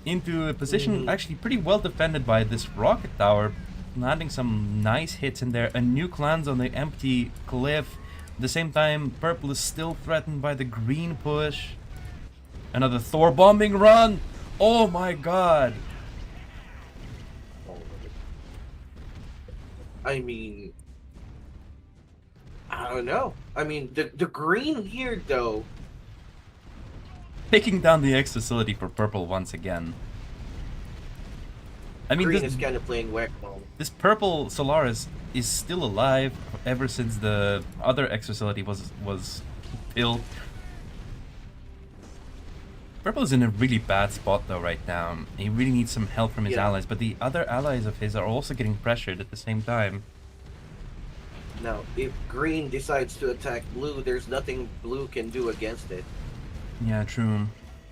into a position actually pretty well defended by this rocket tower, landing some nice hits in there. A nuke lands on the empty cliff. At the same time, purple is still threatened by the green push. Another Thor bombing run! Oh my god! I mean, I don't know. I mean, the green here though. Taking down the X facility for purple once again. I mean, Green is kind of playing whack-a-mole. This purple Solaris is still alive ever since the other X facility was built. Purple is in a really bad spot though right now. He really needs some help from his allies, but the other allies of his are also getting pressured at the same time. Now, if green decides to attack blue, there's nothing blue can do against it. Yeah, true.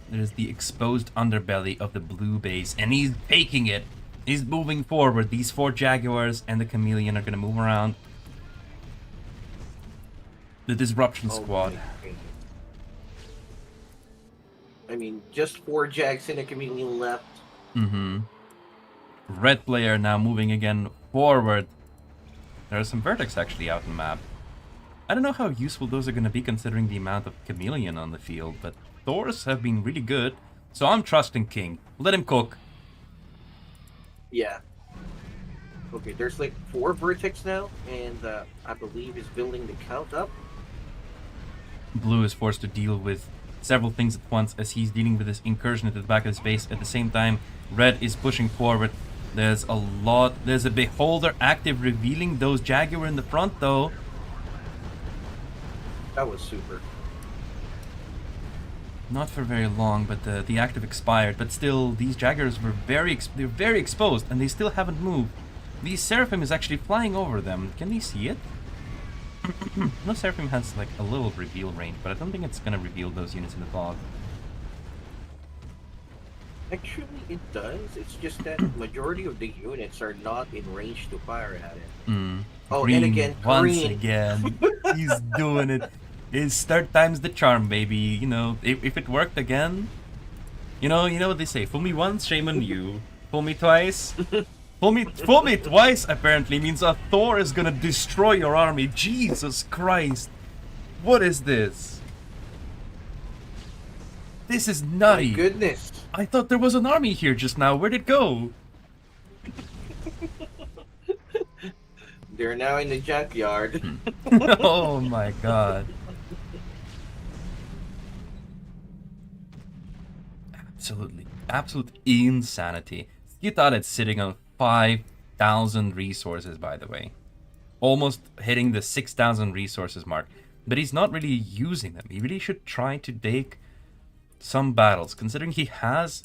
There's the exposed underbelly of the blue base, and he's taking it. He's moving forward. These 4 Jaguars and the Chameleon are going to move around. The Disruption Squad. I mean, just 4 Jags and a Chameleon left. Red player now moving again forward. There are some Vertex actually out on the map. I don't know how useful those are going to be considering the amount of Chameleon on the field, but Thors have been really good. So I'm trusting King. Let him cook. Yeah. Okay, there's like 4 Vertex now, and I believe is building the count up. Blue is forced to deal with several things at once as he's dealing with this incursion at the back of his base. At the same time, Red is pushing forward. There's a Beholder active revealing those Jaguar in the front though. That was super. Not for very long, but the active expired. But still, these Jaggers were they're very exposed, and they still haven't moved. The Seraphim is actually flying over them. Can they see it? No, Seraphim has like a little reveal range, but I don't think it's gonna reveal those units in the fog. Actually, it does. It's just that majority of the units are not in range to fire at it. Oh, Green, and again, once green. again, he's doing it. His third time's the charm, baby. You know, if it worked again, you know what they say. Fool me once, shame on you. Fool me twice. Fool me twice. Apparently means a Thor is gonna destroy your army. Jesus Christ, what is this? This is nutty. My goodness. I thought there was an army here just now. Where'd it go? They're now in the junkyard. Oh my god. Absolutely. Absolute insanity. You thought it's sitting on 5,000 resources, by the way. Almost hitting the 6,000 resources mark. But he's not really using them. He really should try to take some battles. Considering he has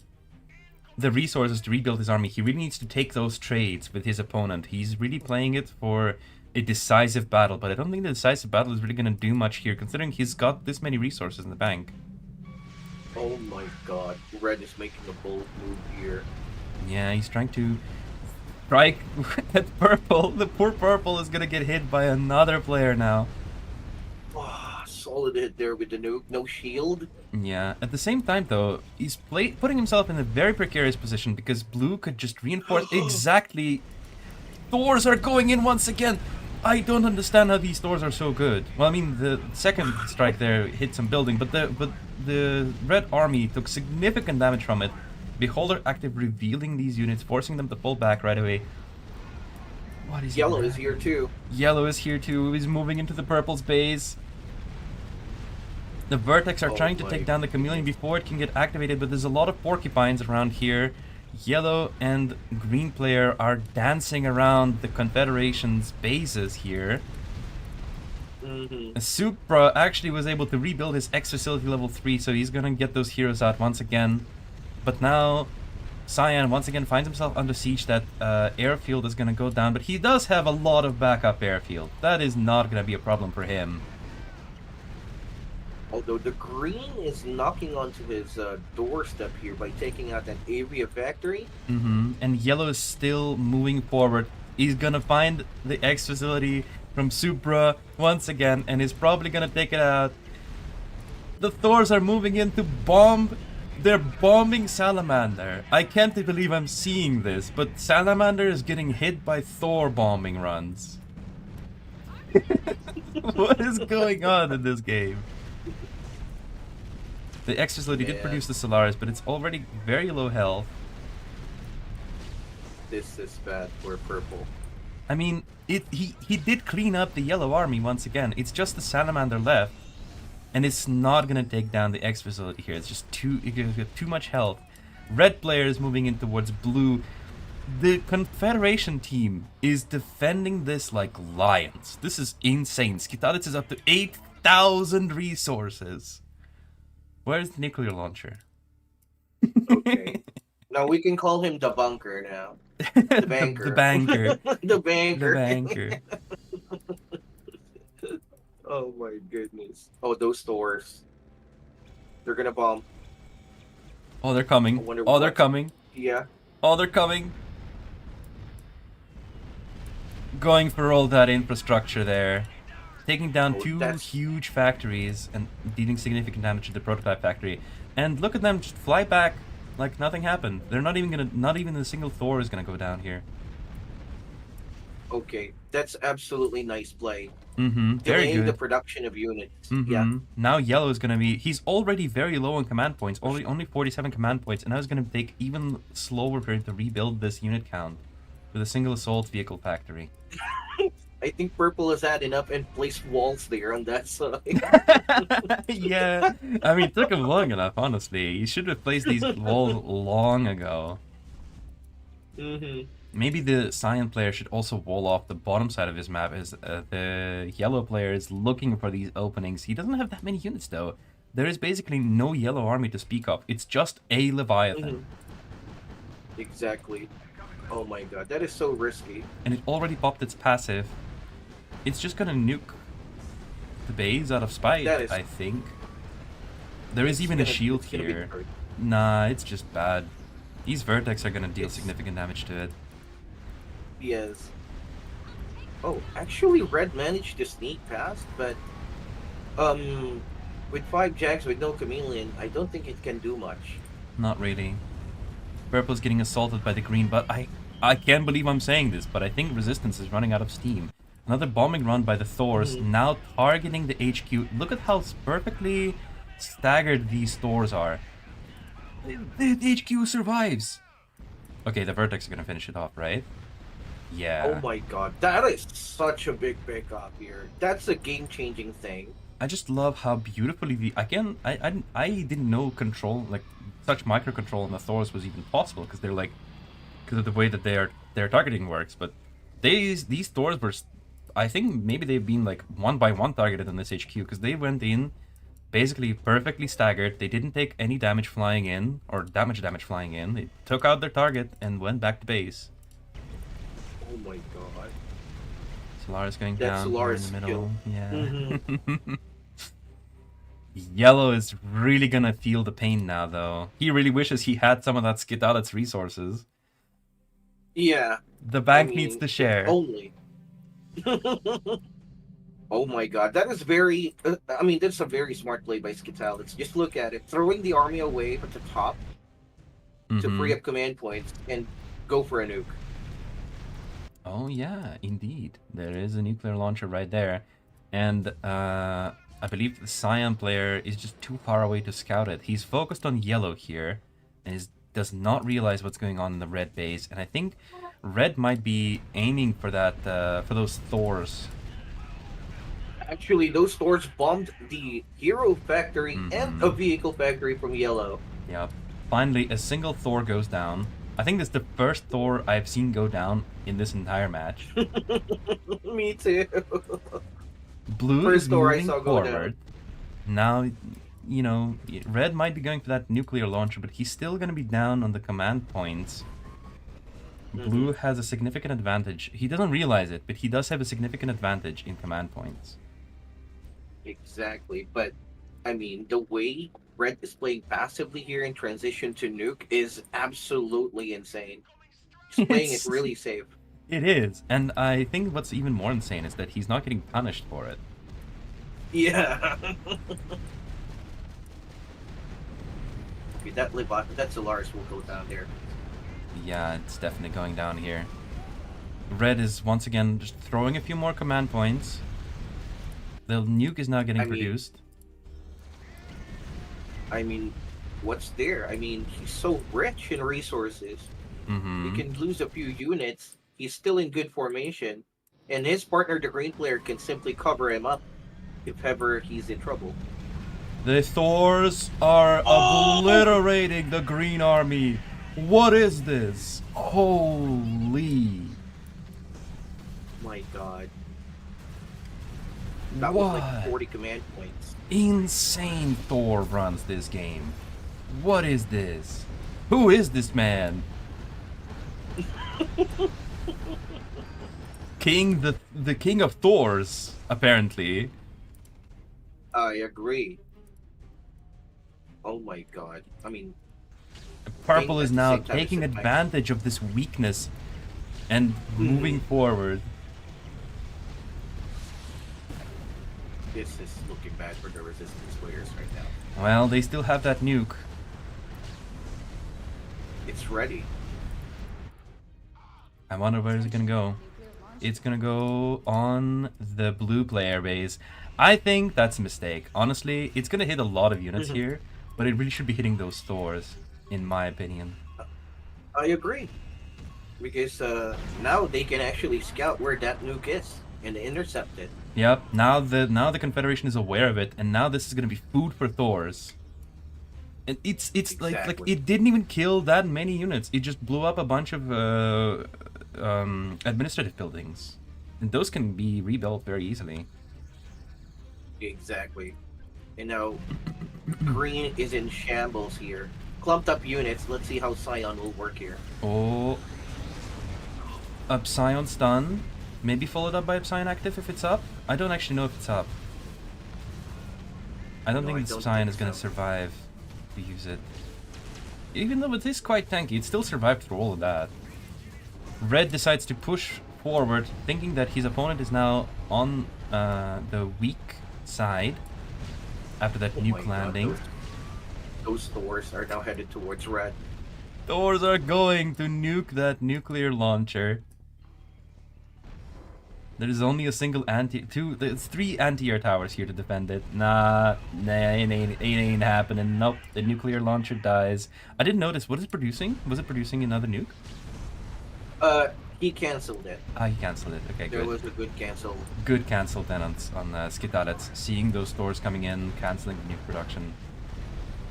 the resources to rebuild his army, he really needs to take those trades with his opponent. He's really playing it for a decisive battle, but I don't think the decisive battle is really going to do much here, considering he's got this many resources in the bank. Oh my god, Red is making a bold move here. Yeah, he's trying to strike at Purple. The poor Purple is going to get hit by another player now. Oh, solid hit there with the no shield. Yeah, at the same time though, he's putting himself in a very precarious position because Blue could just reinforce exactly. Thors are going in once again. I don't understand how these Thors are so good. Well, I mean, the second strike there hit some building, but the red army took significant damage from it. Beholder active revealing these units, forcing them to pull back right away. What is Yellow is here too. Yellow is here too. He's moving into the Purple's base. The Vertex are trying to take down the Chameleon before it can get activated, but there's a lot of porcupines around here. Yellow and green player are dancing around the Confederation's bases here. Supra actually was able to rebuild his X facility level 3, so he's gonna get those heroes out once again. But now Cyan once again finds himself under siege. That airfield is gonna go down, but he does have a lot of backup airfield. That is not gonna be a problem for him. Although the green is knocking onto his doorstep here by taking out that Avia factory. And yellow is still moving forward. He's gonna find the X facility from Supra once again, and is probably gonna take it out. The Thors are moving in to bomb. They're bombing Salamander. I can't believe I'm seeing this, but Salamander is getting hit by Thor bombing runs. What is going on in this game? The X facility did produce the Solaris, but it's already very low health. This is bad for Purple. I mean, he did clean up the yellow army once again. It's just the Salamander left, and it's not gonna take down the X facility here. It's just too much health. Red player is moving in towards blue. The Confederation team is defending this like lions. This is insane. Skitalis is up to 8,000 resources. Where's the nuclear launcher? Okay. Now we can call him the bunker now. The banker. The banker. The banker. The banker. Oh my goodness. Oh, those stores. They're gonna bomb. Oh, they're coming. Oh, they're coming. Yeah. Oh, they're coming. Going for all that infrastructure there. Taking down two huge factories and dealing significant damage to the prototype factory. And look at them just fly back like nothing happened. They're not even a single Thor is gonna go down here. Okay, that's absolutely nice play. Very Delaying good. the production of units. Yeah. Now yellow is gonna be. He's already very low on command points. Only 47 command points, and now it's gonna take even slower for him to rebuild this unit count with a single assault vehicle factory. I think Purple has had enough and placed walls there on that side. Yeah, I mean, it took him long enough, honestly. He should have placed these walls long ago. Maybe the cyan player should also wall off the bottom side of his map as the yellow player is looking for these openings. He doesn't have that many units though. There is basically no yellow army to speak of. It's just a Leviathan. Exactly. Oh my god, that is so risky. And it already popped its passive. It's just gonna nuke the base out of spite, I think. There is even a shield here. Nah, it's just bad. These Vertex are gonna deal significant damage to it. Yes. Oh, actually Red managed to sneak past, but with 5 Jacks with no Chameleon, I don't think it can do much. Not really. Purple's getting assaulted by the green, but I can't believe I'm saying this, but I think Resistance is running out of steam. Another bombing run by the Thors, now targeting the HQ. Look at how perfectly staggered these Thors are. The HQ survives. Okay, the Vertex are gonna finish it off, right? Yeah. Oh my god, that is such a big pickup here. That's a game-changing thing. I just love how beautifully the I didn't know control, like such micro control on the Thors was even possible, because they're like, because of the way that their targeting works. But these Thors were, I think maybe they've been like 1 by 1 targeted on this HQ, because they went in basically perfectly staggered. They didn't take any damage flying in, or damage flying in. They took out their target and went back to base. Oh my god. Solaris going That's down Solaris in the middle. skill. Yeah. Yellow is really gonna feel the pain now, though. He really wishes he had some of that Skitalet's resources. Yeah. The bank needs to share. Only. Oh my god, that is very... I mean, that's a very smart play by Skitalet's. Just look at it. Throwing the army away at the top to free up command points and go for a nuke. Oh yeah, indeed. There is a nuclear launcher right there. And I believe the Cyan player is just too far away to scout it. He's focused on yellow here and does not realize what's going on in the red base. And I think red might be aiming for that, for those Thors. Actually, those Thors bombed the hero factory and a vehicle factory from yellow. Yep. Finally, a single Thor goes down. I think this is the first Thor I've seen go down in this entire match. Me too. Blue is moving forward. Now, you know, red might be going for that nuclear launcher, but he's still going to be down on the command points. Blue has a significant advantage. He doesn't realize it, but he does have a significant advantage in command points. Exactly, but I mean, the way red is playing passively here in transition to nuke is absolutely insane. He's playing it really safe. It is, and I think what's even more insane is that he's not getting punished for it. Yeah. Okay, that Solaris will go down there. Yeah, it's definitely going down here. Red is once again just throwing a few more command points. The nuke is now getting produced. I mean, what's there? I mean, he's so rich in resources. He can lose a few units. He's still in good formation. And his partner, the green player, can simply cover him up if ever he's in trouble. The Thors are obliterating the green army. What is this? Holy. My god. That was like 40 command points. Insane Thor runs this game. What is this? Who is this man? The king of Thors, apparently. I agree. Oh my god. I mean, Purple is now taking advantage of this weakness and moving forward. This is looking bad for the resistance players right now. Well, they still have that nuke. It's ready. I wonder where is it gonna go. It's gonna go on the blue player base. I think that's a mistake. Honestly, it's gonna hit a lot of units here, but it really should be hitting those Thors, in my opinion. I agree. Because now they can actually scout where that nuke is and intercept it. Yep, now the Confederation is aware of it, and now this is gonna be food for Thors. And it's exactly. like it didn't even kill that many units. It just blew up a bunch of administrative buildings. And those can be rebuilt very easily. Exactly. You know, green is in shambles here. Clumped up units. Let's see how Scion will work here. Oh. Upsion stun. Maybe followed up by Upsion active if it's up. I don't actually know if it's up. I don't think Upsion is going to survive to use it. Even though it is quite tanky, it still survived through all of that. Red decides to push forward, thinking that his opponent is now on the weak side after that nuke landing. Those Thors are now headed towards red. Thors are going to nuke that nuclear launcher. There's only a single there's 3 anti-air towers here to defend it. Nah, it ain't happening. Nope, the nuclear launcher dies. I didn't notice, what is it producing? Was it producing another nuke? He cancelled it. Ah, he cancelled it. Okay, there good. There was a good cancel. Good cancel then on Skitalets, seeing those stores coming in, cancelling the nuke production.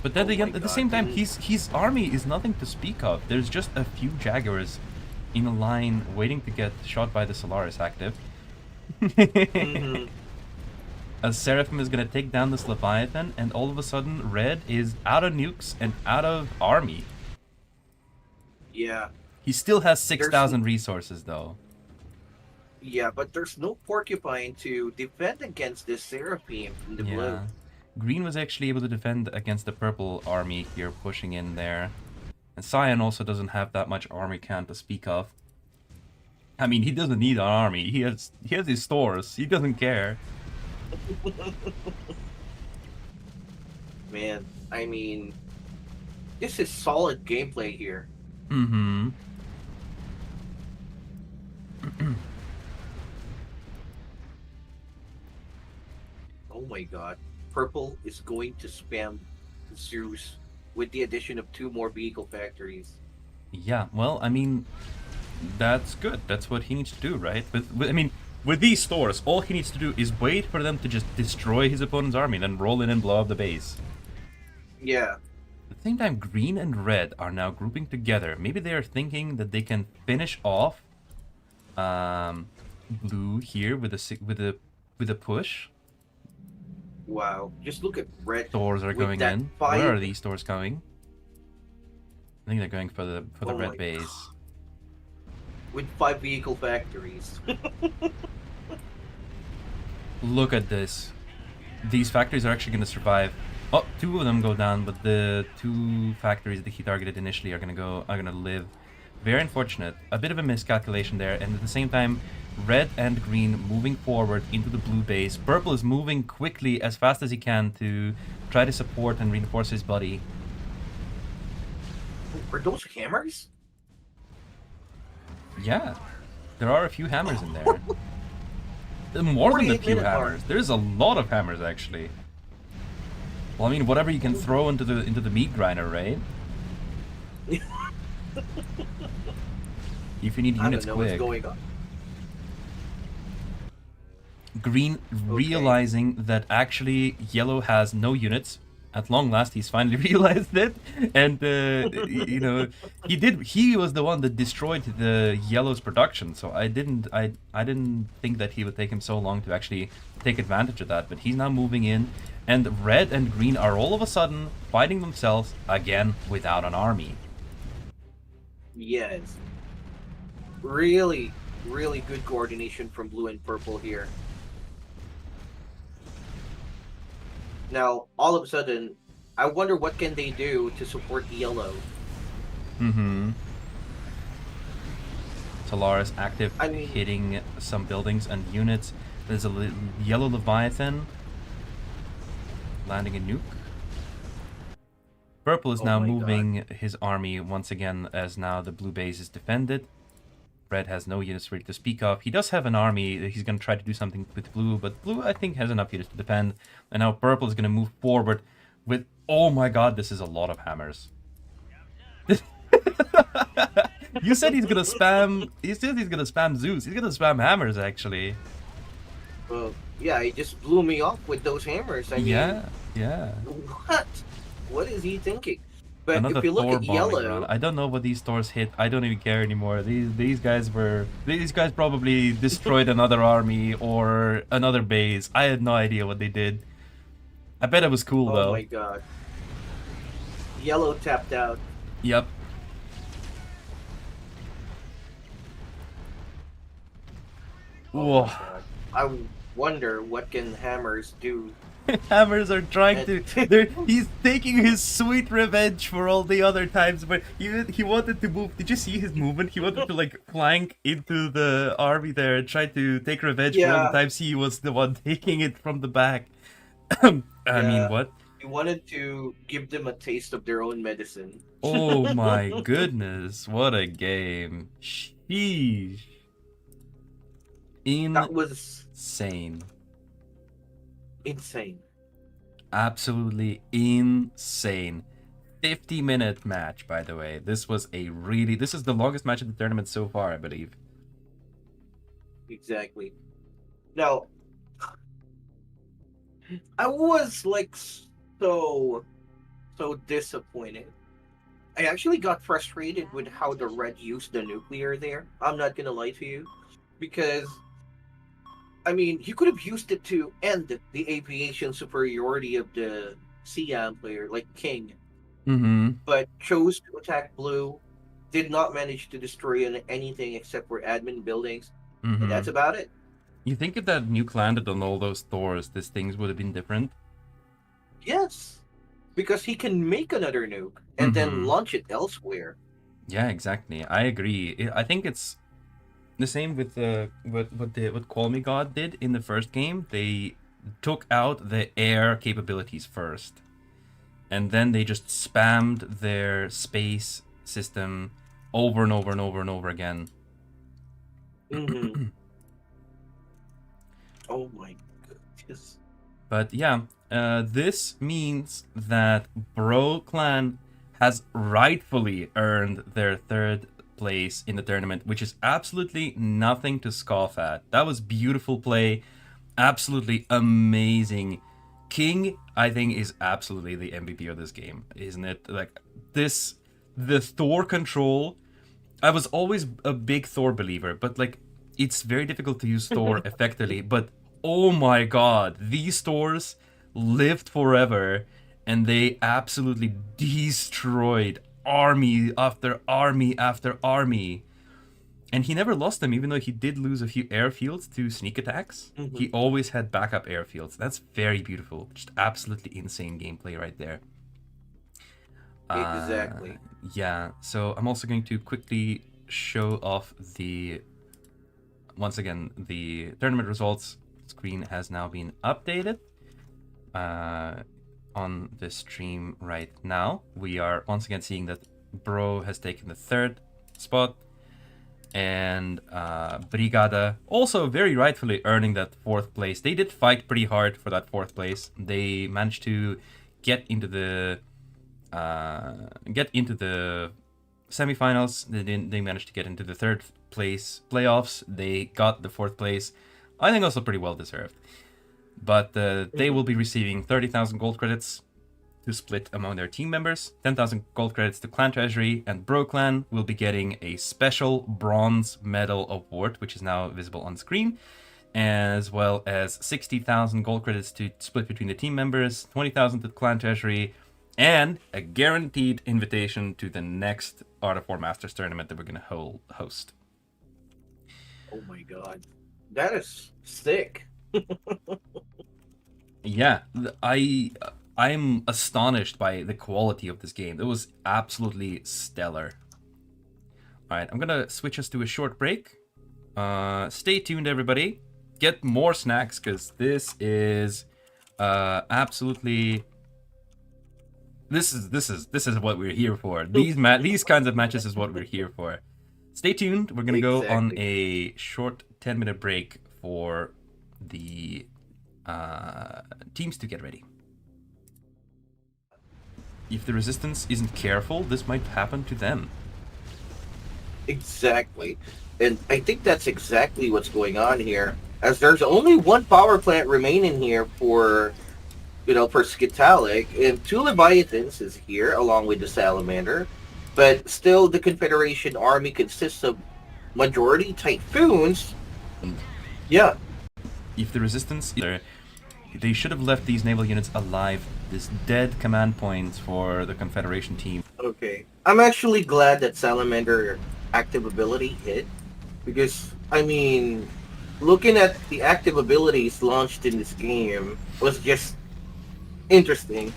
But then again, at the same time, his army is nothing to speak of. There's just a few Jaguars in a line waiting to get shot by the Solaris active. As Seraphim is going to take down this Leviathan, and all of a sudden, Red is out of nukes and out of army. Yeah. He still has 6,000 resources, though. Yeah, but there's no Porcupine to defend against this Seraphim in the blue. Green was actually able to defend against the purple army here, pushing in there. And Scion also doesn't have that much army count to speak of. I mean, he doesn't need an army. He has his stores. He doesn't care. Man, I mean, this is solid gameplay here. Mm-hmm. Oh my god. Purple is going to spam Zeus with the addition of 2 more vehicle factories. Yeah, well, I mean, that's good. That's what he needs to do, right? I mean, with these stores, all he needs to do is wait for them to just destroy his opponent's army, then roll in and blow up the base. Yeah. At the same time, green and red are now grouping together. Maybe they are thinking that they can finish off blue here with a push. Wow, just look at red. Stores are going in. Where are these stores going? I think they're going for the red base. God. With 5 vehicle factories. Look at this. These factories are actually going to survive. Oh, 2 of them go down, but the 2 factories that he targeted initially are going to live. Very unfortunate. A bit of a miscalculation there, and at the same time, red and green moving forward into the blue base. Purple is moving quickly as fast as he can to try to support and reinforce his buddy. Are those hammers? Yeah, there are a few hammers in there. More than a few hammers. There's a lot of hammers actually. Well, I mean, whatever you can throw into the meat grinder, right? If you need units quick. What's going on. Green realizing that actually yellow has no units. At long last, he's finally realized it, and you know, he was the one that destroyed the yellow's production. So I didn't think that he would take him so long to actually take advantage of that. But he's now moving in, and red and green are all of a sudden fighting themselves again without an army. Yes, really good coordination from blue and purple here. Now, all of a sudden, I wonder what can they do to support yellow. Mm-hmm. Solaris active, hitting some buildings and units. There's a yellow Leviathan landing a nuke. Purple is now moving his army once again as now the blue base is defended. Red has no units ready to speak of. He does have an army. He's going to try to do something with blue, but blue, I think, has enough units to defend. And now purple is going to move forward with... Oh my god, this is a lot of hammers. You said he's going to spam... He said he's going to spam Zeus. He's going to spam hammers, actually. Well, yeah, he just blew me off with those hammers. I mean, yeah. What? What is he thinking? But Another if you look Thor at bombing run. yellow, I don't know what these Thors hit. I don't even care anymore. These guys probably destroyed another army or another base. I had no idea what they did. I bet it was cool oh my though. god, yellow tapped out. Yep. Oh Whoa. my god. I wonder what can hammers do. Hammers are trying to. And He's taking his sweet revenge for all the other times, but he wanted to move. Did you see his movement? He wanted to like flank into the army there and try to take revenge for all the yeah, times he was the one taking it from the back. I mean, yeah. what? He wanted to give them a taste of their own medicine. Oh my goodness, what a game. Sheesh. That was Insane. insane. Absolutely insane. 50-minute match, by the way. This is the longest match of the tournament so far, I believe. Exactly. Now, I was like so disappointed. I actually got frustrated with how the red used the nuclear there. I'm not gonna lie to you, because I mean, he could have used it to end the aviation superiority of the Siam player, like King, Mm-hmm. but chose to attack blue. Did not manage to destroy anything except for admin buildings, and Mm-hmm. that's about it. You think if that nuke landed on all those Thors, these things would have been different? Yes, because he can make another nuke and then Mm-hmm. launch it elsewhere. Yeah, exactly. I agree. I think it's the same with what Call Me God did in the first game. They took out the air capabilities first, and then they just spammed their space system over and over and over and over again. Hmm. Oh my goodness. But yeah, this means that Bro Clan has rightfully earned their third place in the tournament, which is absolutely nothing to scoff at. That was beautiful play, absolutely amazing. King, I think, is absolutely the MVP of this game, isn't it? Like the Thor control. I was always a big Thor believer, but like it's very difficult to use Thor effectively. But oh my god, these Thors lived forever and they absolutely destroyed army after army after army. And he never lost them, even though he did lose a few airfields to sneak attacks. Hmm. He always had backup airfields. That's very beautiful. Just absolutely insane gameplay right there. Uh, Exactly. yeah, so I'm also going to quickly show off once again, the tournament results screen has now been updated on the stream right now. We are once again seeing that Bro has taken the third spot, and Brigada also very rightfully earning that fourth place. They did fight pretty hard for that fourth place. They managed to get into the semifinals. They managed to get into the third place playoffs. They got the fourth place. I think also pretty well deserved. But they will be receiving 30,000 gold credits to split among their team members, 10,000 gold credits to Clan Treasury, and Bro Clan will be getting a special bronze medal award, which is now visible on screen, as well as 60,000 gold credits to split between the team members, 20,000 to Clan Treasury, and a guaranteed invitation to the next Art of War Masters tournament that we're going to host. Oh my god. That is sick. Yeah, I'm astonished by the quality of this game. It was absolutely stellar. All right, I'm going to switch us to a short break. Stay tuned, everybody. Get more snacks, because this is absolutely... This is what we're here for. These kinds of matches is what we're here for. Stay tuned. We're gonna go on a short 10-minute break for the teams to get ready. If the resistance isn't careful, this might happen to them. Exactly. And I think that's exactly what's going on here. As there's only one power plant remaining here for for Skitalic, and two Leviathans is here along with the Salamander, but still the Confederation army consists of majority Typhoons. And Yeah, if the resistance, they should have left these naval units alive. This dead command points for the Confederation team. okay. I'm actually glad that Salamander active ability hit, because, I mean, looking at the active abilities launched in this game was just interesting,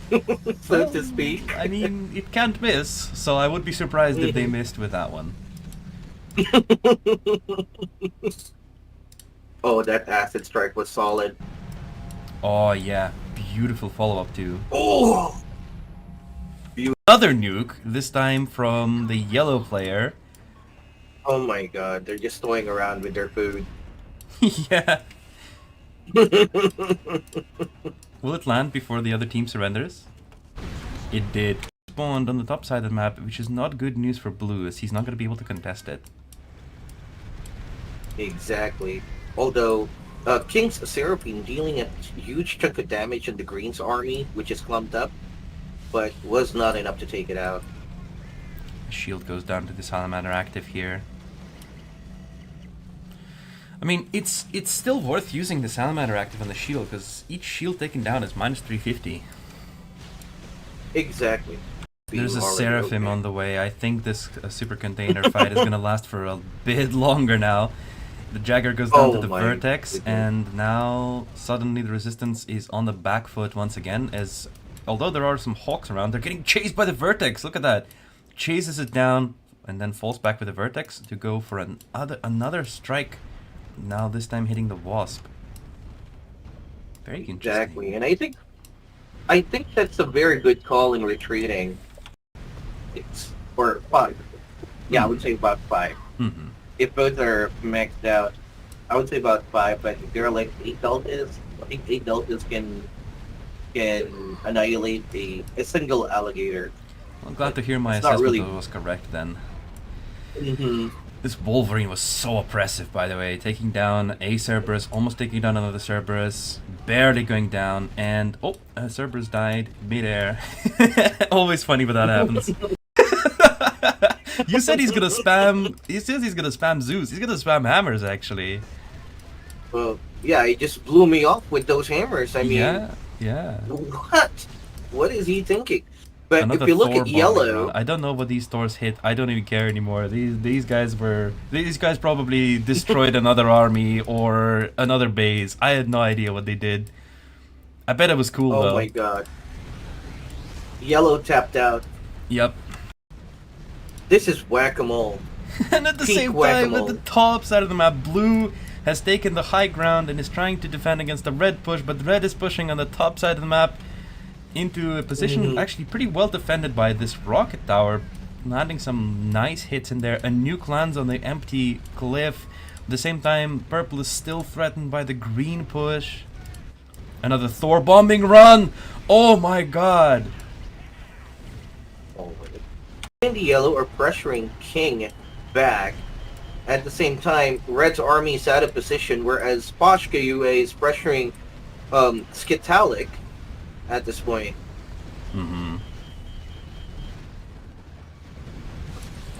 so to speak. I mean, it can't miss, so I would be surprised if they missed with that one. Oh, that acid strike was solid. Oh yeah, beautiful follow-up too. Oh! Another nuke, this time from the yellow player. Oh my god, they're just toying around with their food. Yeah. Will it land before the other team surrenders? It did. Spawned on the top side of the map, which is not good news for blue, as he's not going to be able to contest it. Exactly. Although, King's Seraphine dealing a huge chunk of damage on the Green's army, which is clumped up, but was not enough to take it out. The shield goes down to the Salamander active here. I mean, it's still worth using the Salamander active on the shield, because each shield taken down is minus 350. Exactly. There's a Already Seraphim okay. on the way. I think this super container fight is going to last for a bit longer now. The Jagger goes down to the my Vertex, goodness. and now suddenly the Resistance is on the back foot once again, as although there are some Hawks around, they're getting chased by the Vertex. Look at that. Chases it down, and then falls back with the Vertex to go for another strike. Now this time hitting the Wasp. Very interesting. Exactly, and I think that's a very good call in retreating. Or 5. Yeah, I would say about 5. Mm-hmm. If both are maxed out, I would say about 5, but if there are like 8 deltas, I think 8 deltas can annihilate a single alligator. I'm glad to hear my It's not assessment really- was correct then. Mm-hmm. This Wolverine was so oppressive, by the way, taking down a Cerberus, almost taking down another Cerberus, barely going down, and Cerberus died midair. Always funny when that happens. You said he's gonna spam. He says he's gonna spam Zeus. He's gonna spam hammers, actually. Well, yeah, he just blew me off with those hammers. I mean, yeah. what? What is he thinking? But Another if you look Thor at bombing yellow, run. I don't know what these Thors hit. I don't even care anymore. These guys probably destroyed another army or another base. I had no idea what they did. I bet it was cool oh though. my god, yellow tapped out. Yep. This is whack-a-mole. And at the Peak same time, whack-a-mole. at the top side of the map, blue has taken the high ground and is trying to defend against the red push, but red is pushing on the top side of the map into a position actually pretty well defended by this rocket tower, landing some nice hits in there. A nuke lands on the empty cliff. At the same time, purple is still threatened by the green push. Another Thor bombing run! Oh my god! And the yellow are pressuring King back. At the same time, Red's army is out of position, whereas Poshka UA is pressuring Skitalic at this point. Mm-hmm.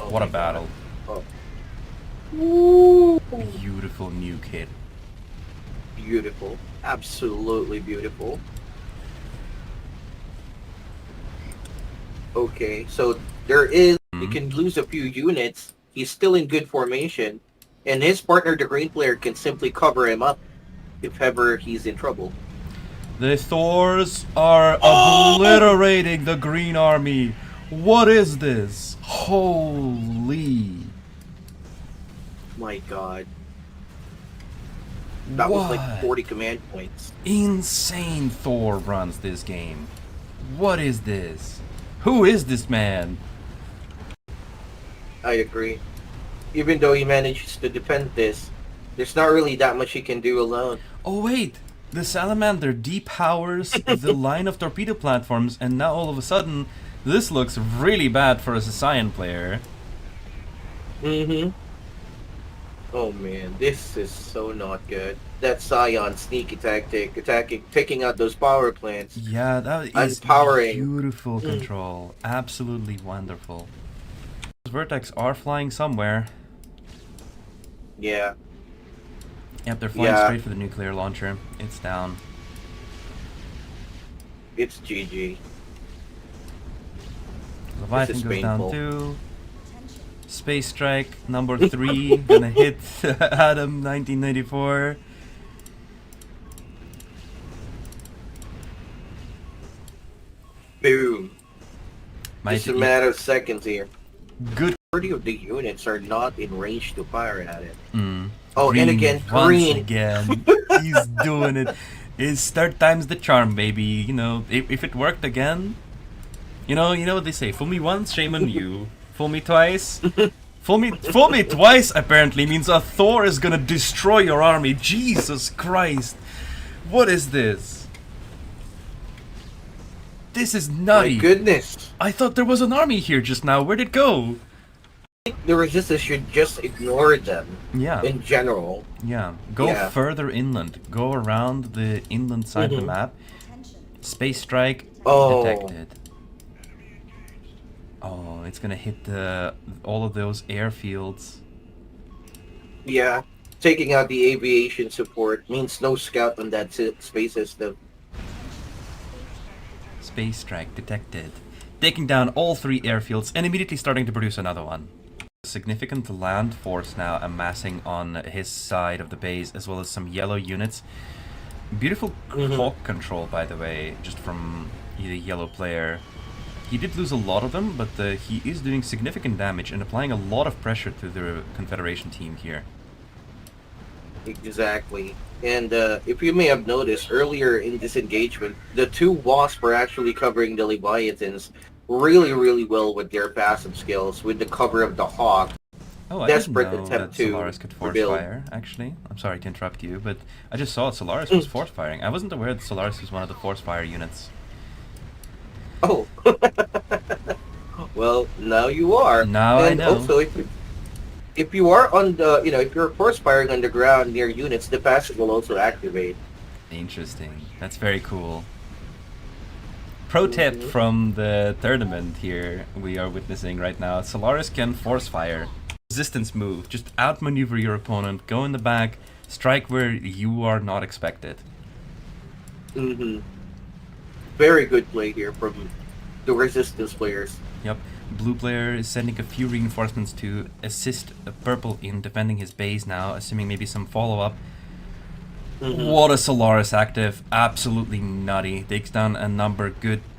Oh What a my battle. God. Oh. Beautiful nuke hit. Beautiful. Absolutely beautiful. Okay, so there is, he can lose a few units. He's still in good formation. And his partner, the green player, can simply cover him up if ever he's in trouble. The Thors are obliterating the green army. What is this? Holy. My god. That was like What? 40 command points. Insane Thor runs this game. What is this? Who is this man? I agree. Even though he manages to defend this, there's not really that much he can do alone. Oh wait, the Salamander depowers the line of torpedo platforms, and now all of a sudden, this looks really bad for a Sicilian player. Mm-hmm. Oh man, this is so not good. That Scion sneaky tactic, attacking, taking out those power plants, Yeah, that is unpowering. beautiful Mm, control. Absolutely wonderful. Those Vertex are flying somewhere. yeah, Yep, they're flying yeah, straight for the nuclear launcher. It's down. it's GG. This Leviathan is goes down painful. too. Space Strike number 3 gonna hit Adam 1994. Boom. Might Just a yeah, matter of seconds here. good. 30 of the units are not in range to fire at it. Mm. Oh, and Green again, once green. again. He's doing it. His third time's the charm, baby. You know, if it worked again, you know what they say. Fool me once, shame on you. Fool me twice. Fool me twice. Apparently means a Thor is gonna destroy your army. Jesus Christ! What is this? This is My nutty. goodness. I thought there was an army here just now. Where'd it go? The resistance should just ignore them Yeah. in general. Yeah, go Yeah. further inland. Go around the inland side of the map. Space strike Oh, detected. Oh, it's gonna hit all of those airfields. yeah. Taking out the aviation support means no scout on that space system. Space strike detected. Taking down all 3 airfields and immediately starting to produce another one. Significant land force now amassing on his side of the base, as well as some yellow units. Beautiful clock control, by the way, just from the yellow player. He did lose a lot of them, but he is doing significant damage and applying a lot of pressure to the Confederation team here. Exactly. And if you may have noticed earlier in this engagement, the two Wasps are actually covering the Leviathans really, really well with their passive skills, with the cover of the Hawk. Oh, I didn't Desperate know attempt that to Solaris could force rebuild. fire, actually. I'm sorry to interrupt you, but I just saw Solaris was force firing. I wasn't aware that Solaris was one of the force fire units. Oh. Well, now you are. Now I And know. also, if you are on the, if you're force firing on the ground near units, the passive will also activate. Interesting. That's very cool. Pro tip from the tournament here we are witnessing right now. Solaris can force fire. Resistance move. Just outmaneuver your opponent, go in the back, strike where you are not expected. Very good play here from the resistance players. Yep. Blue player is sending a few reinforcements to assist Purple in defending his base now, assuming maybe some follow-up. What a Solaris active. Absolutely nutty. Takes down a number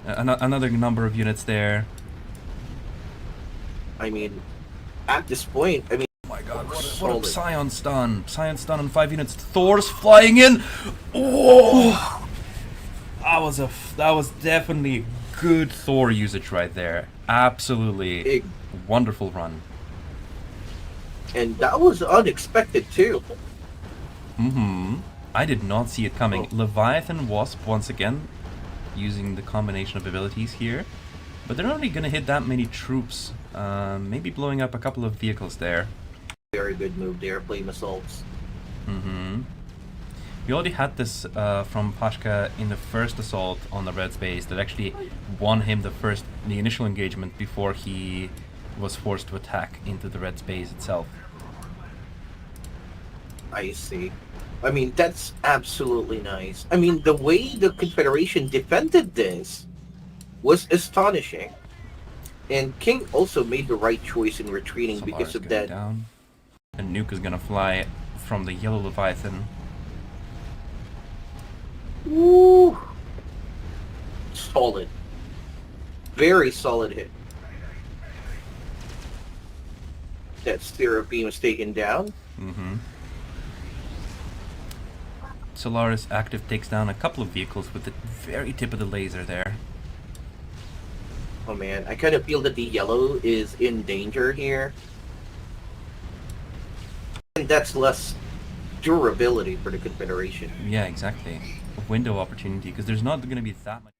another number of units there. I mean, at this point, I mean, Oh my god, what a solid. Scion stun. Scion stun on 5 units. Thor's flying in. Oh! That was definitely a good Thor usage right there. Absolutely Big. wonderful run. And that was unexpected too. I did not see it coming. Oh. Leviathan Wasp once again using the combination of abilities here. But they're not really gonna hit that many troops. Maybe blowing up a couple of vehicles there. Very good move there, flame assaults. We already had this from Pashka in the first assault on the Red's base that actually won him the initial engagement before he was forced to attack into the Red's base itself. I see. I mean, that's absolutely nice. I mean, the way the Confederation defended this was astonishing. And King also made the right choice in retreating Solaris because of going that. down. A nuke is gonna fly from the yellow Leviathan. Woo! Solid. Very solid hit. That Stirrup beam was taken down. Solaris active takes down a couple of vehicles with the very tip of the laser there. Oh man, I kind of feel that the yellow is in danger here. And that's less durability for the Confederation. Yeah, exactly. A window opportunity, because there's not going to be that much.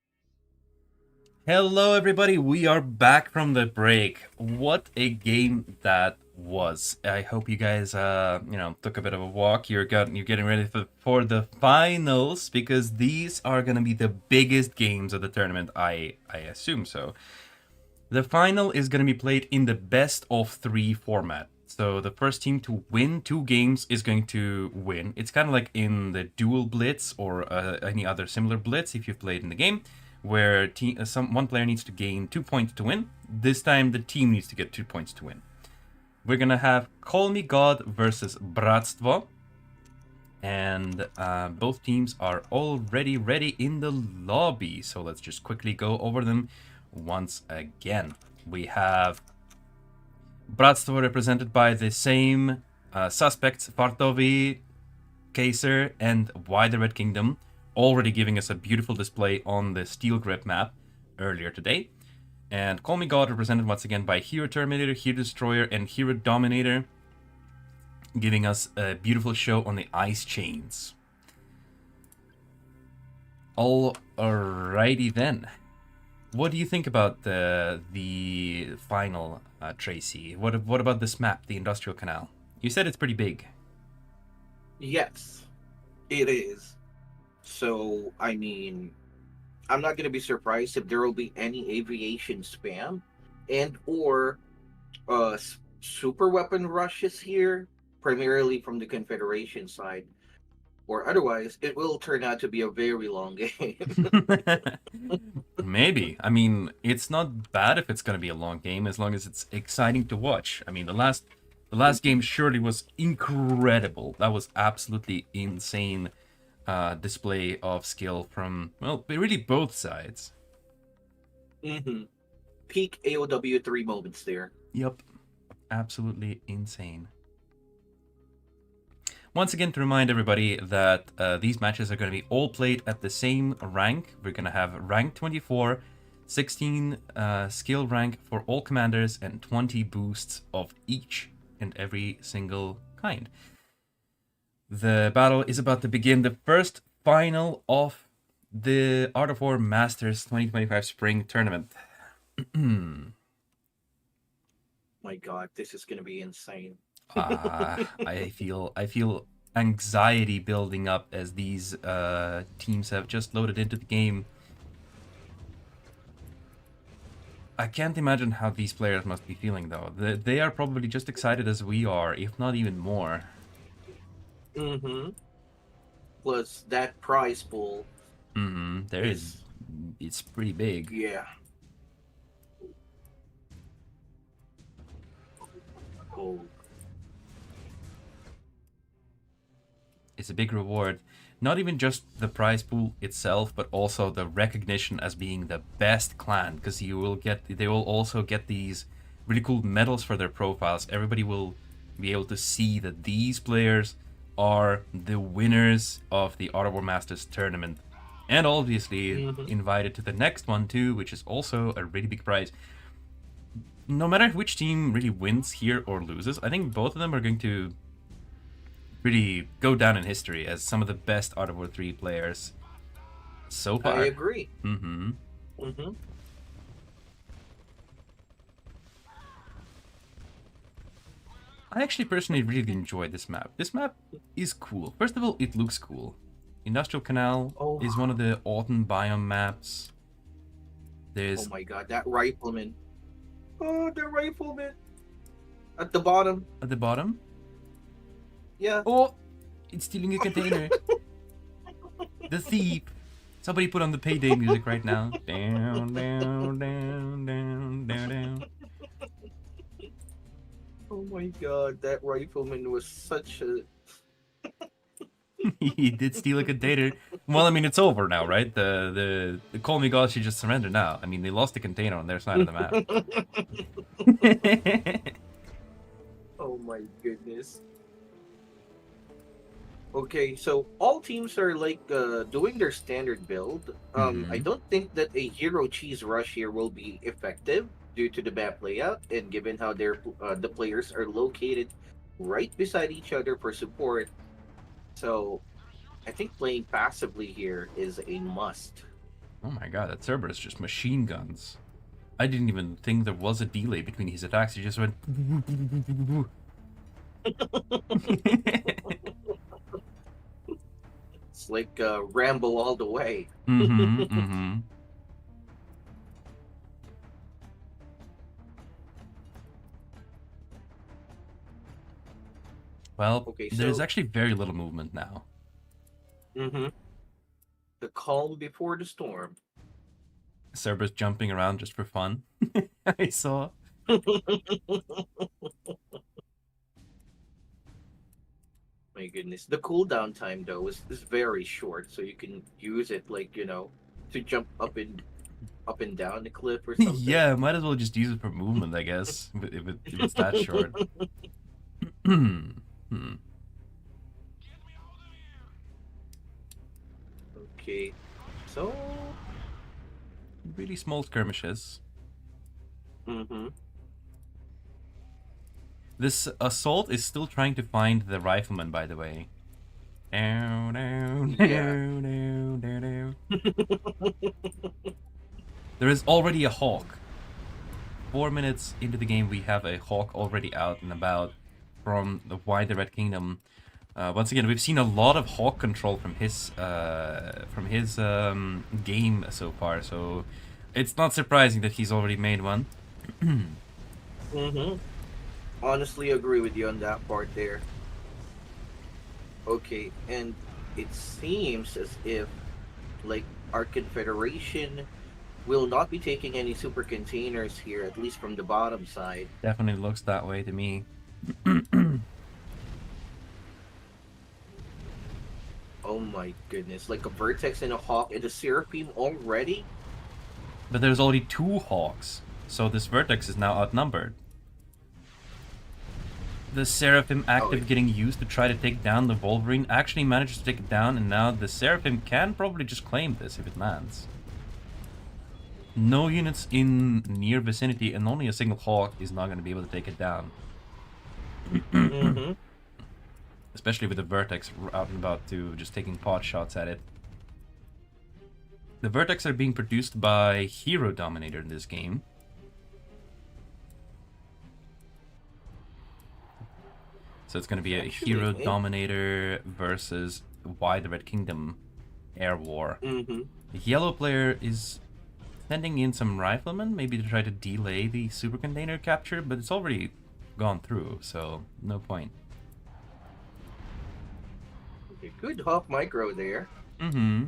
Hello everybody, we are back from the break. What a game that was. I hope you guys, took a bit of a walk. You're getting ready for the finals, because these are gonna be the biggest games of the tournament. I assume so. The final is gonna be played in the best of 3 format. So the first team to win 2 games is going to win. It's kind of like in the dual blitz or any other similar blitz if you've played in the game, where one player needs to gain 2 points to win. This time the team needs to get 2 points to win. We're gonna have Call Me God versus BRATSTVO, and both teams are already ready in the lobby. So let's just quickly go over them once again. We have BRATSTVO represented by the same suspects, Fartovi, Kaiser, and Why the Red Kingdom, already giving us a beautiful display on the Steel Grip map earlier today. And Call Me God represented once again by Hero Terminator, Hero Destroyer, and Hero Dominator, giving us a beautiful show on the Ice Chains. Alrighty then. What do you think about the final, Tracy? What about this map, the Industrial Canal? You said it's pretty big. Yes, it is. So, I mean, I'm not going to be surprised if there will be any aviation spam and or super weapon rushes here, primarily from the Confederation side. Or otherwise, it will turn out to be a very long game. Maybe. I mean, it's not bad if it's going to be a long game, as long as it's exciting to watch. I mean, the last game surely was incredible. That was absolutely insane display of skill from, well, really both sides. Mm-hmm. Peak AOW3 moments there. Yep. Absolutely insane. Once again, to remind everybody that these matches are going to be all played at the same rank. We're going to have rank 24, 16 skill rank for all commanders, and 20 boosts of each and every single kind. The battle is about to begin. The first final of the Art of War Masters 2025 Spring Tournament. My God, this is gonna be insane. I feel anxiety building up as these teams have just loaded into the game. I can't imagine how these players must be feeling, though. They are probably just excited as we are, if not even more. Mm-hmm. Plus that prize pool. Mm-hmm. It's pretty big. Yeah. Oh. It's a big reward. Not even just the prize pool itself, but also the recognition as being the best clan, because they will also get these really cool medals for their profiles. Everybody will be able to see that these players are the winners of the Art of War Masters tournament, and obviously invited to the next one too, which is also a really big prize. No matter which team really wins here or loses, I think both of them are going to really go down in history as some of the best Art of War 3 players so far. I agree. Mm-hmm. Mm-hmm. I actually personally really enjoyed this map. This map is cool. First of all, it looks cool. Industrial Canal is one of the autumn biome maps. There's... Oh my God, that rifleman. Oh, the rifleman. At the bottom. At the bottom? Yeah. Oh, it's stealing a container. The thief. Somebody put on the payday music right now. Down, down, down, down, down, down. Oh my God, that rifleman was such a... He did steal a container. Well, I mean, it's over now, right? The Call Me God should just surrender now. I mean, they lost the container on their side of the map. Oh my goodness. Okay, so all teams are like doing their standard build. I don't think that a hero cheese rush here will be effective due to the map layout, and given how the players are located right beside each other for support. So I think playing passively here is a must. Oh my God, that Cerberus just machine guns I didn't even think there was a delay between his attacks. He just went. It's like Rambo all the way. Mm-hmm. Mm-hmm. Well, Okay, there's so actually very little movement now. mm-hmm. The calm before the storm. Cerberus jumping around just for fun. I saw. My goodness. The cooldown time though is very short, so you can use it like, to jump up and down the cliff or something. Yeah, might as well just use it for movement, I guess, if it's that short. Hmm. Okay. So Really small skirmishes. mm-hmm. This assault is still trying to find the rifleman, by the way. Down, down, Yeah. down, down, down, down. There is already a hawk. 4 minutes into the game, we have a hawk already out and about from the Why the Red Kingdom. Once again, we've seen a lot of hawk control from his game so far, so it's not surprising that he's already made one. Mm-hmm. Honestly agree with you on that part there. Okay, and it seems as if like our Confederation will not be taking any super containers here, at least from the bottom side. Definitely looks that way to me. Oh my goodness, like a Vertex and a Hawk and a Seraphim already? But there's already 2 hawks, so this Vertex is now outnumbered. The Seraphim active getting used to try to take down the Wolverine actually manages to take it down, and now the Seraphim can probably just claim this if it lands. No units in near vicinity, and only a single hawk is not going to be able to take it down. Mm-hmm. Especially with the Vertex out and about to just taking pot shots at it. The Vertex are being produced by Hero Dominator in this game. So it's going to be a Hero Dominator versus Why the Red Kingdom Air War. Mm-hmm. The yellow player is sending in some riflemen, maybe to try to delay the super container capture, but it's already gone through, so no point. Okay, good Hawk micro there. Mm-hmm.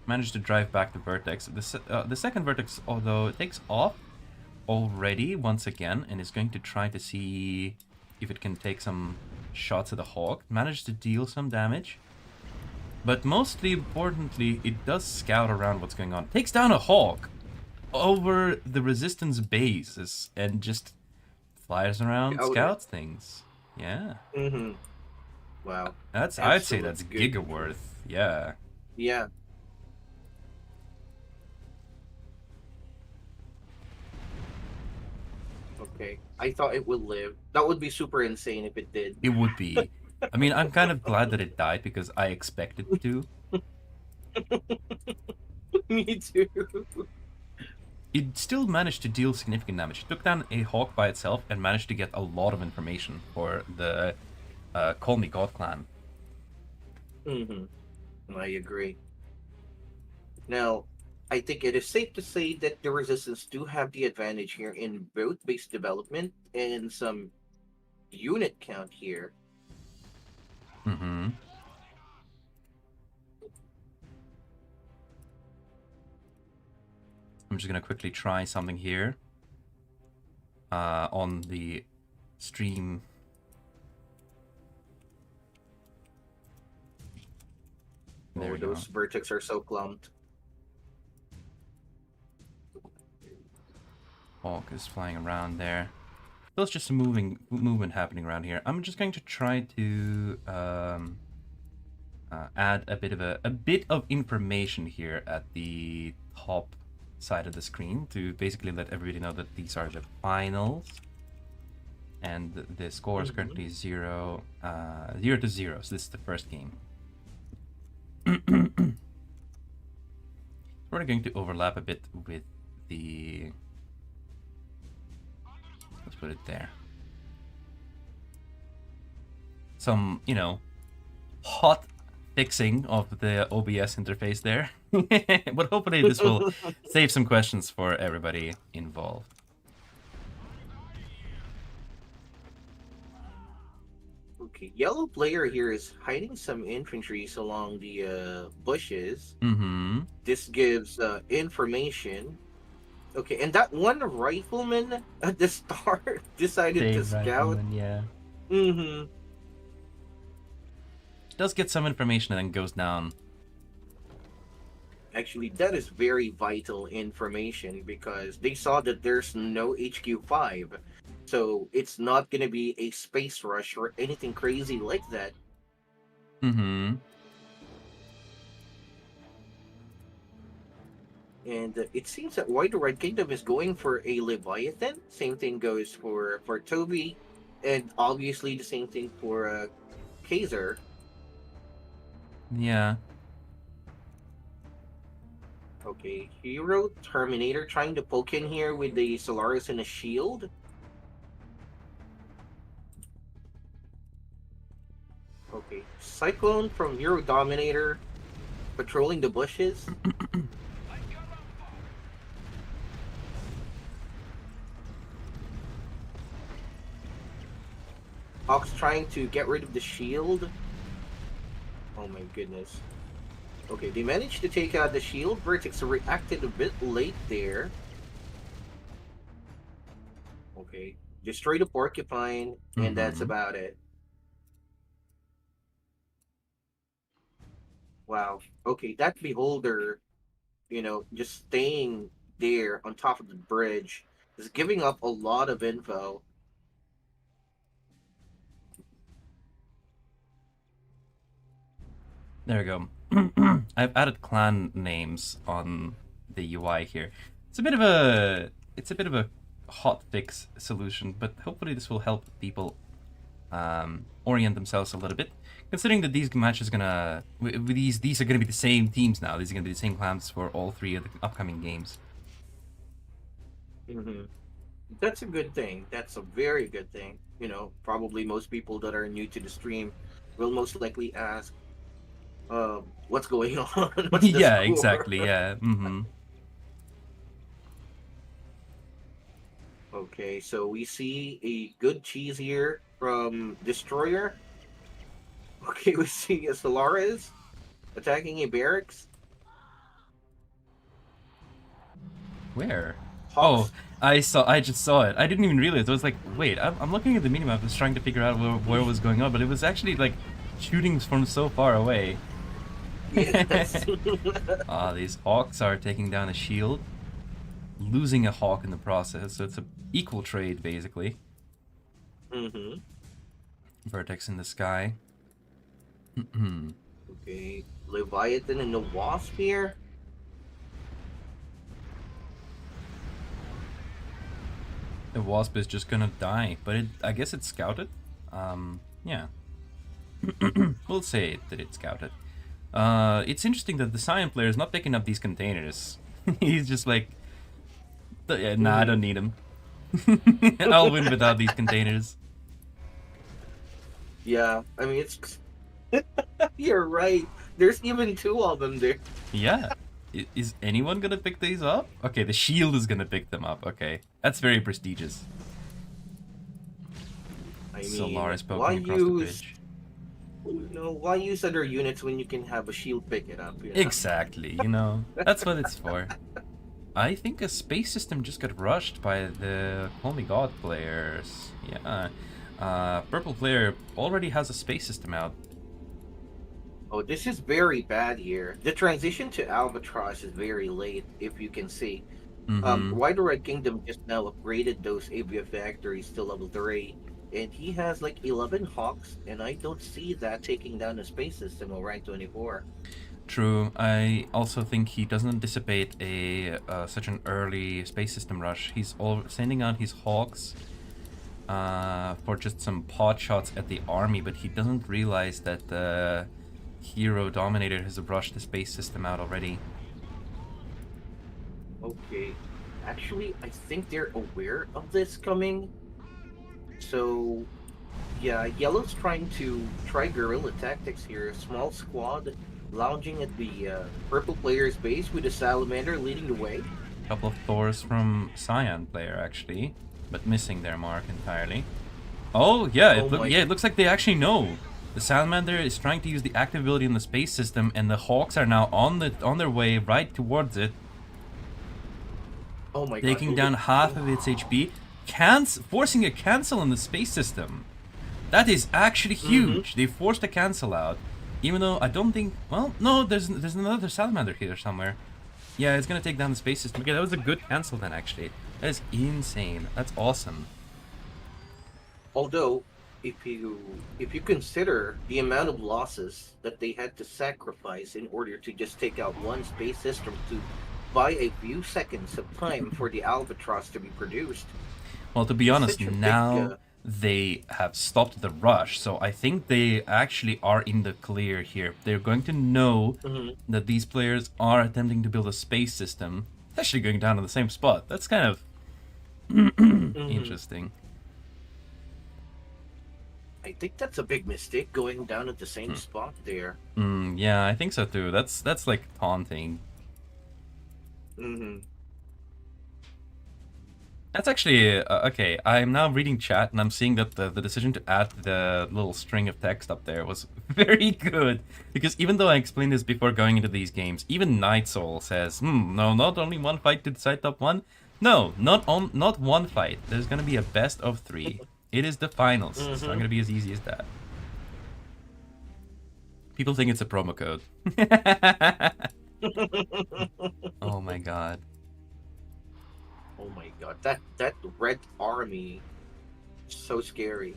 Managed to drive back the Vertex. The second Vertex, although it takes off already once again, and is going to try to see if it can take some shots at the Hawk. Managed to deal some damage. But mostly importantly, it does scout around what's going on. Takes down a Hawk over the Resistance bases and just flies around, scouts things. Yeah. Mm-hmm. Wow. I'd say that's giga worth. Yeah. Yeah. Okay. I thought it would live. That would be super insane if it did. It would be. I mean, I'm kind of glad that it died because I expected it to. Me too. It still managed to deal significant damage. It took down a Hawk by itself and managed to get a lot of information for the Call Me God clan. Mm-hmm. I agree. Now, I think it is safe to say that the Resistance do have the advantage here in both base development and some unit count here. Mm-hmm. I'm just gonna quickly try something here on the stream. There we those go. Vertex are so clumped. Hawk is flying around there. There's just some movement happening around here. I'm just going to try to add a bit of information here at the top side of the screen to basically let everybody know that these are the finals, and the score is currently 0-0. So this is the first game. We're going to overlap a bit with the Let's put it there. Some, you know, hot fixing of the OBS interface there. But hopefully this will save some questions for everybody involved. Okay, yellow player here is hiding some infantries along the bushes. Mm-hmm. This gives information. Okay, and that one rifleman at the start decided to Dave scout. Rifleman, yeah. Mm-hmm. Does get some information and then goes down. Actually, that is very vital information because they saw that there's no HQ5. So it's not going to be a space rush or anything crazy like that. Mm-hmm. And it seems that White Red Kingdom is going for a Leviathan. Same thing goes for Toby. And obviously the same thing for Kaiser. Yeah. Okay, Hero Terminator trying to poke in here with the Solaris and a shield. Okay, Cyclone from Hero Dominator patrolling the bushes. Hawk's trying to get rid of the shield. Oh my goodness. Okay, they managed to take out the shield. Vertex reacted a bit late there. Okay, destroy the porcupine, and that's about it. Wow. Okay, that beholder, you know, just staying there on top of the bridge is giving up a lot of info. There we go. I've added clan names on the UI here. It's a bit of a hot fix solution, but hopefully this will help people orient themselves a little bit. Considering that these matches gonna these are gonna be the same teams now. These are gonna be the same clans for all 3 of the upcoming games. Mm-hmm. That's a good thing. That's a very good thing. You know, probably most people that are new to the stream will most likely ask, what's going on? What's the Yeah, score? exactly. Yeah. Mm-hmm. Okay, so we see a good cheese here from Destroyer. Okay, we see a Solaris attacking a barracks. Where? Hawks. Oh, I just saw it. I didn't even realize. I was like, wait, I'm looking at the minimap. I was trying to figure out where was going on, but it was actually like shooting from so far away. Yes. These hawks are taking down a shield, losing a hawk in the process. So it's a equal trade basically. Mm-hmm. Vertex in the sky. Okay, Leviathan and the Wasp here. The wasp is just gonna die, but I guess it's scouted. Yeah. We'll say that it's scouted. It's interesting that the Scion player is not picking up these containers. He's just like, nah, I don't need them. I'll win without these containers. Yeah, I mean, it's... You're right. There's even 2 of them there. Yeah. Is anyone gonna pick these up? Okay, the shield is gonna pick them up. Okay, that's very prestigious. I mean, Solaris why poking across the use... bridge. You know, why use other units when you can have a shield pick it up? You know? Exactly, you know, that's what it's for. I think a space system just got rushed by the Call Me God players. Yeah. Purple player already has a space system out. Oh, this is very bad here. The transition to Albatross is very late, if you can see. White Red Kingdom just now upgraded those AVF factories to level 3, and he has like 11 Hawks, and I don't see that taking down the space system of rank 24. True. I also think he doesn't anticipate a such an early space system rush. He's sending out his Hawks for just some pot shots at the army, but he doesn't realize that the Hero Dominator has rushed the space system out already. Okay. Actually, I think they're aware of this coming. So yeah, Yellow's trying to try guerrilla tactics here. A small squad lounging at the purple player's base with a salamander leading the way. Couple of Thors from Cyan player actually, but missing their mark entirely. Oh yeah, Oh my! it looks like they actually know. The Salamander is trying to use the active ability in the space system, and the Hawks are now on their way right towards it, Oh my God! taking down half of its HP, forcing a cancel in the space system. That is actually huge. They forced a cancel out, even though I don't think. Well, no, there's another Salamander here somewhere. Yeah, it's gonna take down the space system. Okay, that was a good cancel then. Actually, that is insane. That's awesome. Although, if you consider the amount of losses that they had to sacrifice in order to just take out one space system to buy a few seconds of time for the Albatross to be produced, Well, to be it's honest, such a big. now they have stopped the rush, so I think they actually are in the clear here. They're going to know Mhm, that these players are attempting to build a space system, actually going down to the same spot. That's kind of mhm. interesting. I think that's a big mistake going down at the same spot there. Yeah, I think so too. That's like taunting. Hmm. That's actually okay. I'm now reading chat and I'm seeing that the decision to add the little string of text up there was very good, because even though I explained this before going into these games, even Night Soul says, no, not only one fight to decide top one. No, not one fight. There's gonna be a best of 3. It is the finals. It's not Hmm. gonna be as easy as that. People think it's a promo code. Oh my god. Oh my God! That red army, so scary.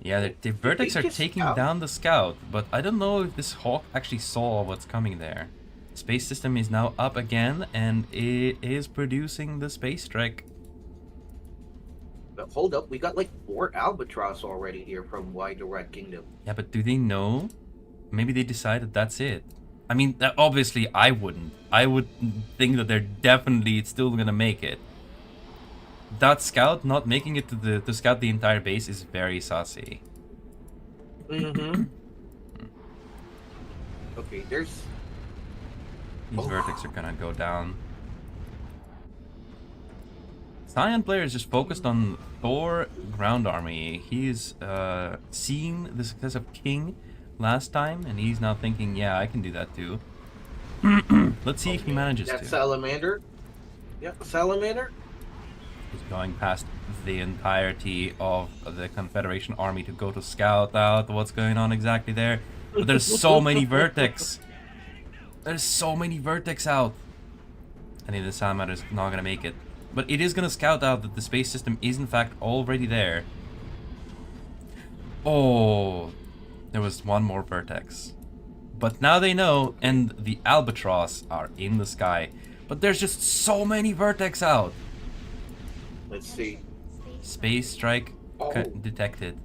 Yeah, Oh, the did they Vertex are just taking out? down the scout, but I don't know if this Hawk actually saw what's coming there. Space system is now up again, and it is producing the space strike. Hold up, we got like 4 Albatross already here from Why the Red Kingdom. Yeah, but do they know? Maybe they decided that's it. I mean, obviously I wouldn't. I would think that they're definitely still gonna make it. That scout not making it to scout the entire base is very saucy. Mm-hmm. Okay, there's. These Vertex Oh. are gonna go down. Cyan player is just focused on Thor ground army. He's seen the success of King last time, and he's now thinking, yeah, I can do that too. Let's see if he Okay, manages that to. salamander. Yep, salamander. He's going past the entirety of the Confederation army to go to scout out what's going on exactly there. But there's so many Vertex. There's so many Vertex out. I think the Salamander is not gonna make it. But it is gonna scout out that the space system is in fact already there. Oh, there was one more Vertex. But now they know, and the Albatross are in the sky. But there's just so many Vertex out. Let's see. Space strike Oh, detected.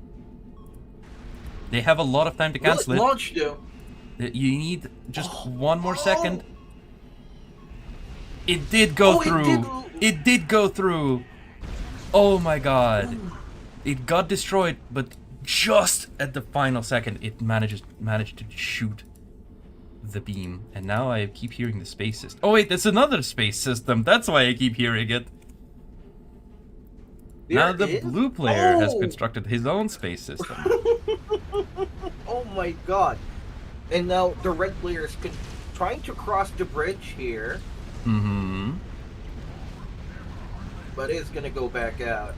They have a lot of time to will it cancel it. launch though? You need just Oh, one more second. oh, It did go oh! It did. through. It did go through. Oh my god. It got destroyed, but just at the final second it managed to shoot the beam. And now I keep hearing the space system. Oh wait, that's another space system. That's why I keep hearing it. Now There the is. blue player has Oh! constructed his own space system. Oh my God! And now the red player is trying to cross the bridge here, Mm-hmm. but is gonna go back out.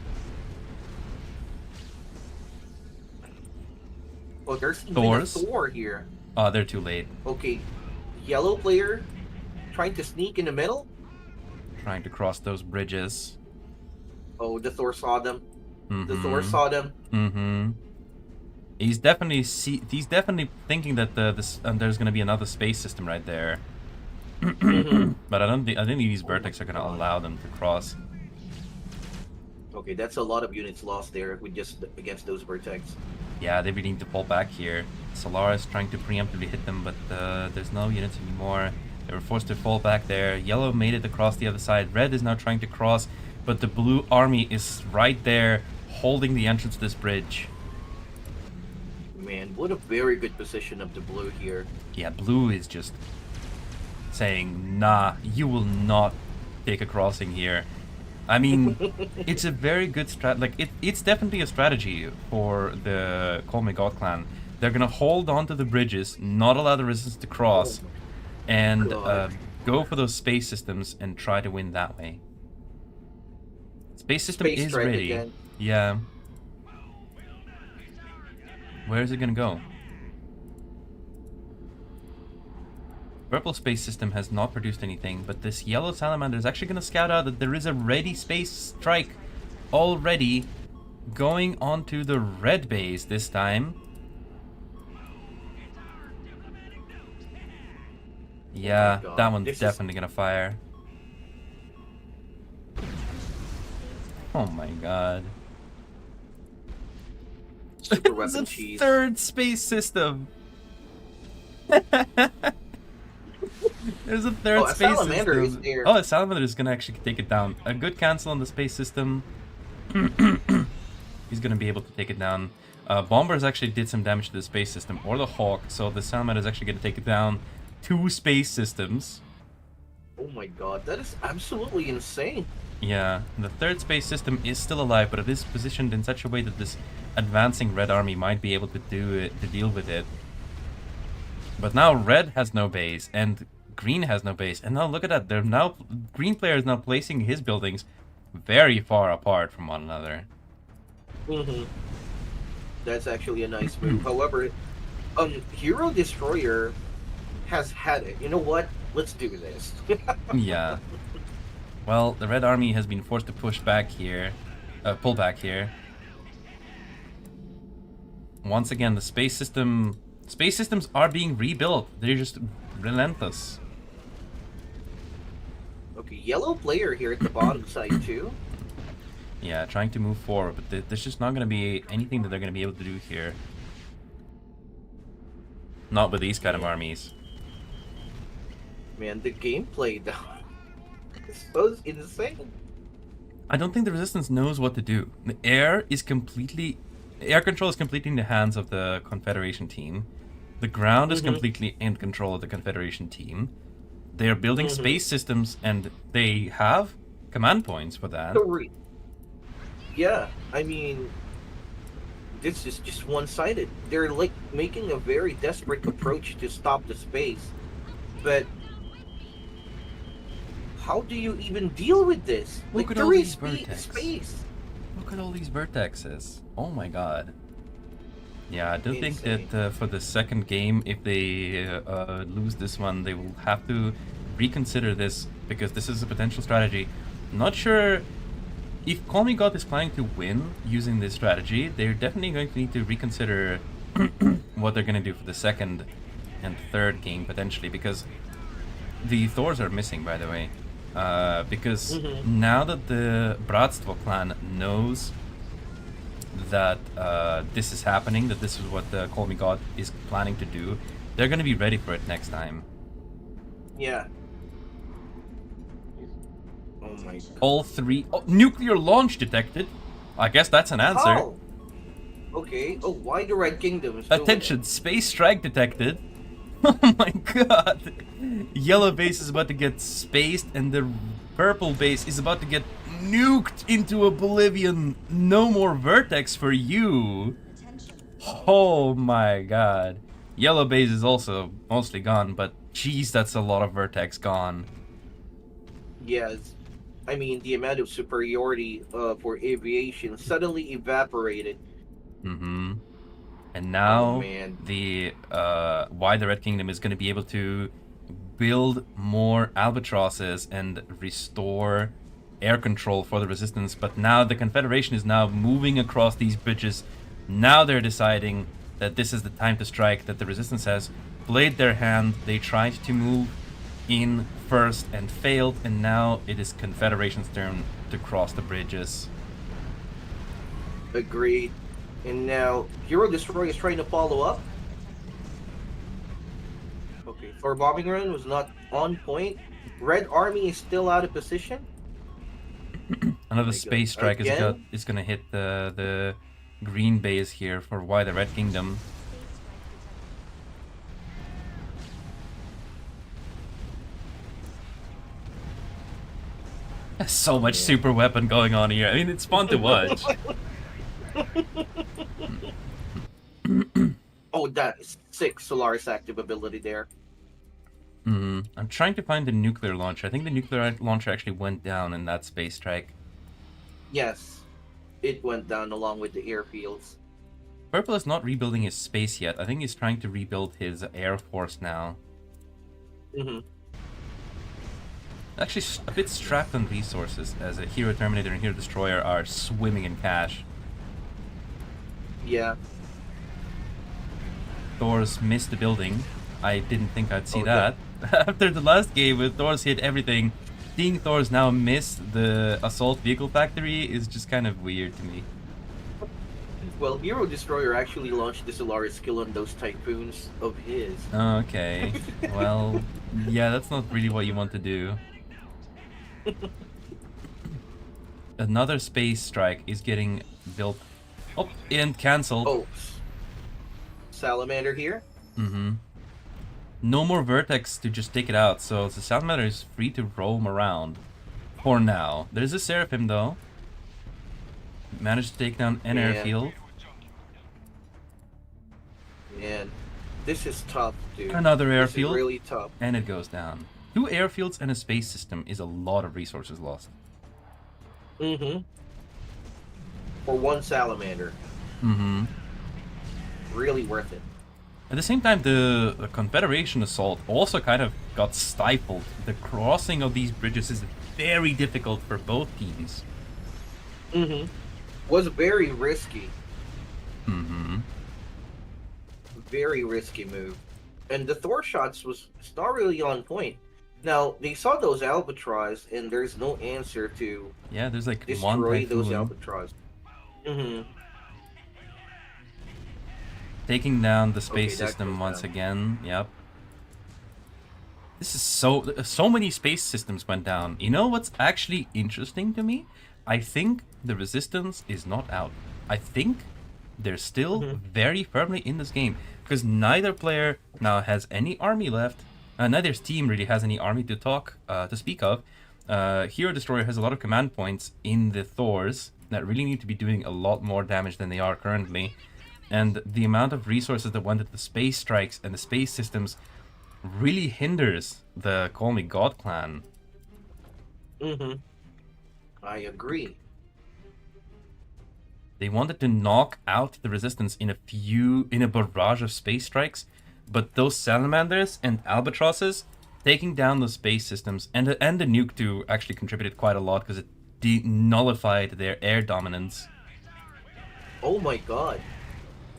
Oh, there's even a Thors. Thor here. Oh, they're too late. Okay, yellow player trying to sneak in the middle. Trying to cross those bridges. Oh, the Thor saw them. The Thor Mm-hmm. saw them. Mm-hmm. He's definitely thinking that there's gonna be another space system right there. Mhm. But I think these Vertex are gonna God. allow them to cross. Okay, that's a lot of units lost there with just against those vertex. Yeah, they really need to pull back here. Solara is trying to preemptively hit them, but there's no units anymore. They were forced to fall back there. Yellow made it across the other side. Red is now trying to cross, but the blue army is right there, holding the entrance to this bridge. Man, what a very good position of the blue here. Yeah, blue is just saying, nah, you will not take a crossing here. I mean, it's a very good strat. Like, it's definitely a strategy for the Call Me God clan. They're gonna hold on to the bridges, not allow the resistance to cross, and go for those space systems and try to win that way. Space system is ready. Again. Yeah. Where is it gonna go? Purple space system has not produced anything, but this yellow salamander is actually gonna scout out that there is a ready space strike already going onto the red base this time. Yeah, oh that one's definitely gonna fire. Oh my god. Super weapon It's a cheese. third space system. There's a third space salamander system. Is there. Oh, a salamander is gonna actually take it down. A good cancel on the space system. He's gonna be able to take it down. Bombers actually did some damage to the space system, or the Hawk, so the salamander is actually gonna take it down. 2 space systems. Oh my god, that is absolutely insane. Yeah, the third space system is still alive, but it is positioned in such a way that this advancing red army might be able to deal with it. But now red has no base and green has no base, and now look at that. They're now green player is now placing his buildings very far apart from one another. That's actually a nice move. However, Hero Destroyer has had it. You know what? Let's do this. Yeah. Well, the red army has been forced to push back here, pull back here. Once again, the space systems are being rebuilt. They're just relentless. Okay, yellow player here at the bottom side too. Yeah, trying to move forward, but there's just not going to be anything that they're going to be able to do here. Not with these kind of armies. Man, the gameplay though is so insane. I don't think the resistance knows what to do. The air control is completely in the hands of the Confederation team. The ground is completely in control of the Confederation team. They are building space systems, and they have command points for that. Yeah, I mean, this is just one-sided. They're like making a very desperate approach to stop the space, but how do you even deal with this? Look like at all these space. Look at all these vertexes. Oh my god. Yeah, I do think that for the second game, if they lose this one, they will have to reconsider this, because this is a potential strategy. Not sure if Call Me God is planning to win using this strategy. They're definitely going to need to reconsider what they're going to do for the second and third game, potentially, because the Thors are missing, by the way. Because now that the BRATSTVO clan knows that this is happening, that this is what the Call Me God is planning to do, they're going to be ready for it next time. Yeah. Oh my god. All 3... Oh, nuclear launch detected. I guess that's an answer. Oh. Okay. Oh, why the Red Kingdom? Attention, space strike detected. Oh my god. Yellow base is about to get spaced, and the purple base is about to get nuked into oblivion. No more vertex for you. Oh my god. Yellow base is also mostly gone, but geez, that's a lot of vertex gone. Yes. I mean, the amount of superiority for aviation suddenly evaporated. And now the why the Red Kingdom is going to be able to build more albatrosses and restore air control for the resistance. But now the Confederation is now moving across these bridges. Now they're deciding that this is the time to strike, that the resistance has played their hand. They tried to move in first and failed, and now it is Confederation's turn to cross the bridges. Agreed. And now Hero Destroyer is trying to follow up. Okay, Thor bombing run was not on point. Red Army is still out of position. Another my God. space strike Again? is gonna hit the green base here for why the Red Kingdom. So much super weapon going on here. I mean, it's fun to watch. Oh, that is sick Solaris active ability there. I'm trying to find the nuclear launcher. I think the nuclear launcher actually went down in that space strike. Yes, it went down along with the airfields. Purple is not rebuilding his space yet. I think he's trying to rebuild his air force now. Mm-hmm. Actually, a bit strapped on resources, as a Hero Terminator and Hero Destroyer are swimming in cash. Yeah. Thor's missed the building. I didn't think I'd see Oh, that. After the last game where Thor's hit everything, seeing Thor's now miss the assault vehicle factory is just kind of weird to me. Well, Hero Destroyer actually launched the Solaris skill on those typhoons of his. Okay. Well, yeah, that's not really what you want to do. Another space strike is getting built. Oh, and cancelled. Oh. Salamander here? Mm-hmm. No more vertex to just take it out, so the Salamander is free to roam around. For now. There's a Seraphim though. Managed to take down an airfield. Man, this is tough, dude. Another This is airfield. really tough. And it goes down. 2 airfields and a space system is a lot of resources lost. Mm-hmm. For one Salamander. Mm-hmm. Really worth it. At the same time, the Confederation assault also kind of got stifled. The crossing of these bridges is very difficult for both teams. Mm-hmm. Was very risky. Mm-hmm. Very risky move. And the Thor shots was not really on point. Now, they saw those Albatross, and there's no answer to Yeah, there's like one destroy those typhoon. Albatross. Mm-hmm. Taking down the space Okay, that system goes once down. again. Yep. This is so many space systems went down. You know what's actually interesting to me? I think the resistance is not out. I think they're still very firmly in this game because neither player now has any army left. Neither team really has any army to speak of. Hero Destroyer has a lot of command points in the Thors that really need to be doing a lot more damage than they are currently. And the amount of resources that went into the space strikes and the space systems really hinders the Call Me God clan. Mm-hmm. I agree. They wanted to knock out the resistance in a barrage of space strikes, but those salamanders and albatrosses taking down those space systems and the nuke too actually contributed quite a lot because it nullified their air dominance. Oh my god.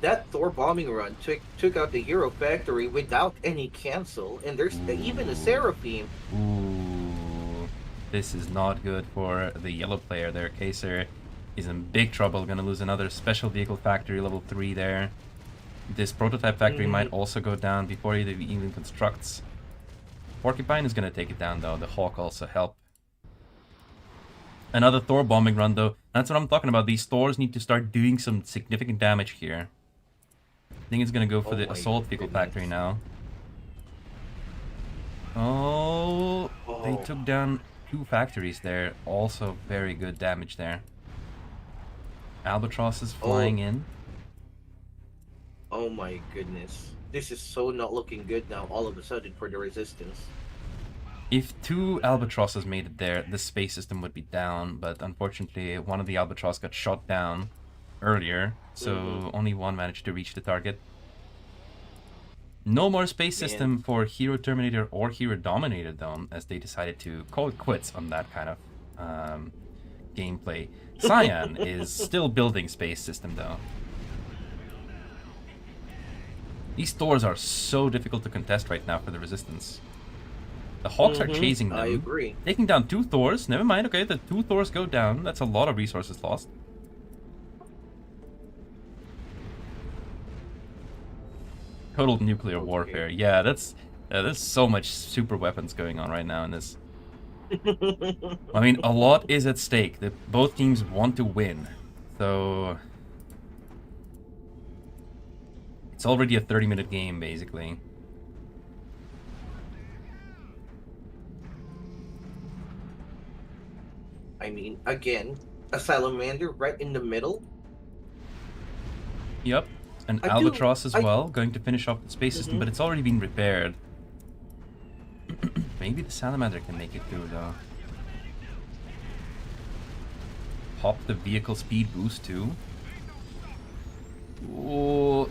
That Thor bombing run took out the Hero Factory without any cancel, and there's even a Seraphim. Ooh, this is not good for the yellow player there. Kaser is in big trouble, gonna lose another special vehicle factory level 3 there. This prototype factory might also go down before he even constructs. Porcupine is gonna take it down though, the Hawk also help. Another Thor bombing run though, that's what I'm talking about. These Thors need to start doing some significant damage here. I think it's gonna go for the assault vehicle factory now. Oh, they took down 2 factories there. Also very good damage there. Albatross is flying in. Oh my goodness. This is so not looking good now all of a sudden for the Resistance. If 2 Albatrosses made it there, the space system would be down, but unfortunately one of the Albatross got shot down earlier, so only one managed to reach the target. No more space system for Hero Terminator or Hero Dominator though, as they decided to call it quits on that kind of gameplay. Cyan is still building space system though. These Thors are so difficult to contest right now for the Resistance. The Hawks are chasing them. I agree. Taking down 2 Thors. Never mind, okay, the 2 Thors go down. That's a lot of resources lost. Total nuclear warfare. Yeah, that's there's so much super weapons going on right now in this. I mean, a lot is at stake. Both teams want to win. So it's already a 30-minute game, basically. I mean, again, a salamander right in the middle. Yep. An albatross as well, going to finish off the space system, but it's already been repaired. Maybe the salamander can make it through, though. Pop the vehicle speed boost, too. Oh,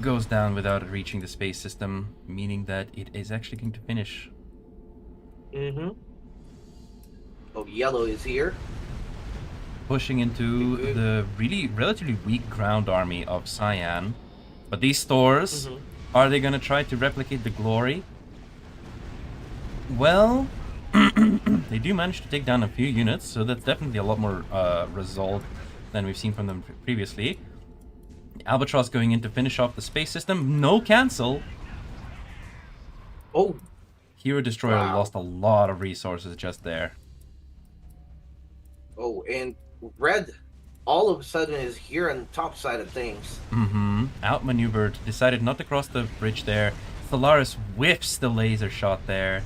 goes down without reaching the space system, meaning that it is actually going to finish. Oh, yellow is here. Pushing into the really relatively weak ground army of Cyan. But these stores, are they going to try to replicate the glory? Well, they do manage to take down a few units, so that's definitely a lot more result than we've seen from them previously. Albatross going in to finish off the space system. No cancel. Oh. Hero Destroyer lost a lot of resources just there. Oh, and red all of a sudden is here on the top side of things. Outmaneuvered. Decided not to cross the bridge there. Solaris whiffs the laser shot there.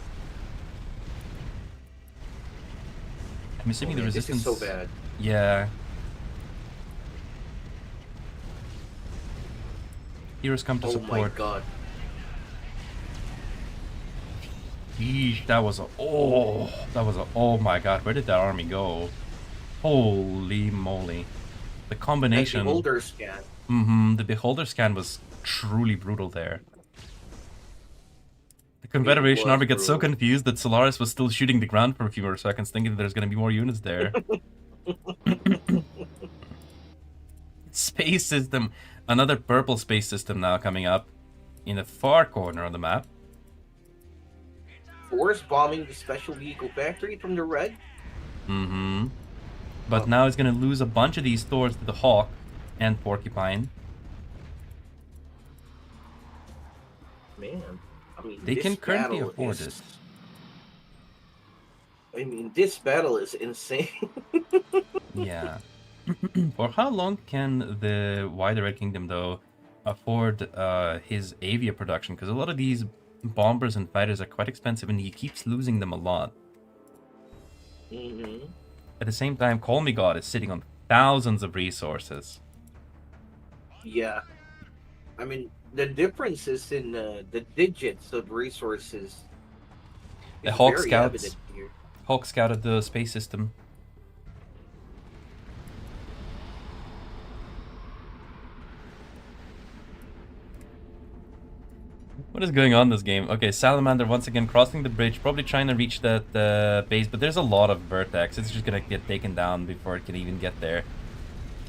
I'm assuming the resistance... This is so bad. Yeah. Heroes come to support. Oh my god. Eesh, that was a... Oh my god, where did that army go? Holy moly. The combination... The beholder scan. The beholder scan was truly brutal there. The Confederation army gets so confused that Solaris was still shooting the ground for a few more seconds, thinking that there's going to be more units there. Space system. Another purple space system now coming up in the far corner of the map. Force bombing the special vehicle factory from the red. But now he's going to lose a bunch of these stores to the Hawk and Porcupine. Man, I mean, they can currently afford it. I mean, this battle is insane. Yeah. For how long can the wider Red Kingdom, though, afford his Avia production? Because a lot of these bombers and fighters are quite expensive, and he keeps losing them a lot. At the same time, Call Me God is sitting on thousands of resources. Yeah. I mean, the difference is in the digits of resources. The Hawk Scouts. Hawk scouted the space system. What is going on in this game? Okay, Salamander once again crossing the bridge, probably trying to reach that base, but there's a lot of vertex. It's just gonna get taken down before it can even get there.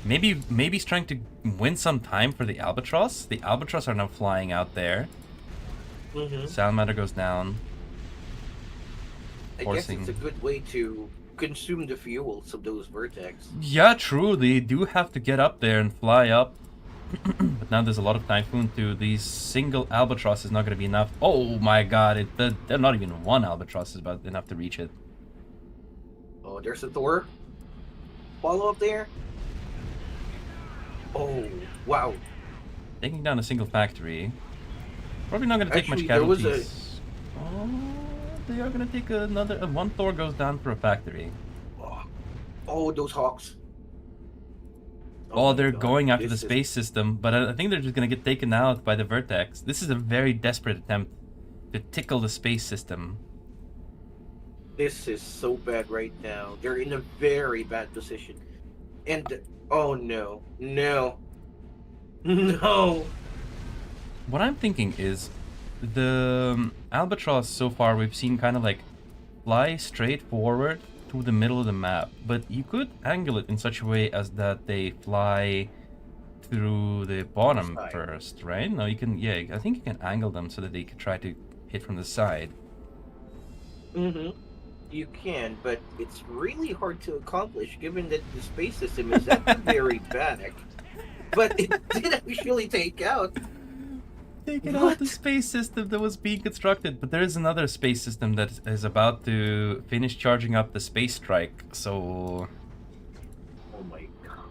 Maybe he's trying to win some time for the Albatross. The Albatross are now flying out there. Salamander goes down. I guess it's a good way to consume the fuels of those vertex. Yeah, true. They do have to get up there and fly up. But now there's a lot of Typhoon too. These single Albatross is not going to be enough. Oh my god, they're not even one Albatross is about enough to reach it. Oh, there's a Thor. Follow up there. Oh, wow. Taking down a single factory. Probably not going to take much casualties. Oh, they are going to take another... one Thor goes down for a factory. Oh, those Hawks. Oh, they're going after the space system, but I think they're just going to get taken out by the Vertex. This is a very desperate attempt to tickle the space system. This is so bad right now. They're in a very bad position. And, oh no, no, no. What I'm thinking is, the Albatross so far we've seen kind of like fly straight forward to the middle of the map, but you could angle it in such a way as that they fly through the bottom first, right? No, you can, yeah, I think you can angle them so that they can try to hit from the side. You can, but it's really hard to accomplish given that the space system is at the very back. But it did actually take out. taken out the What? space system that was being constructed, but there is another space system that is about to finish charging up the space strike, so... Oh my god.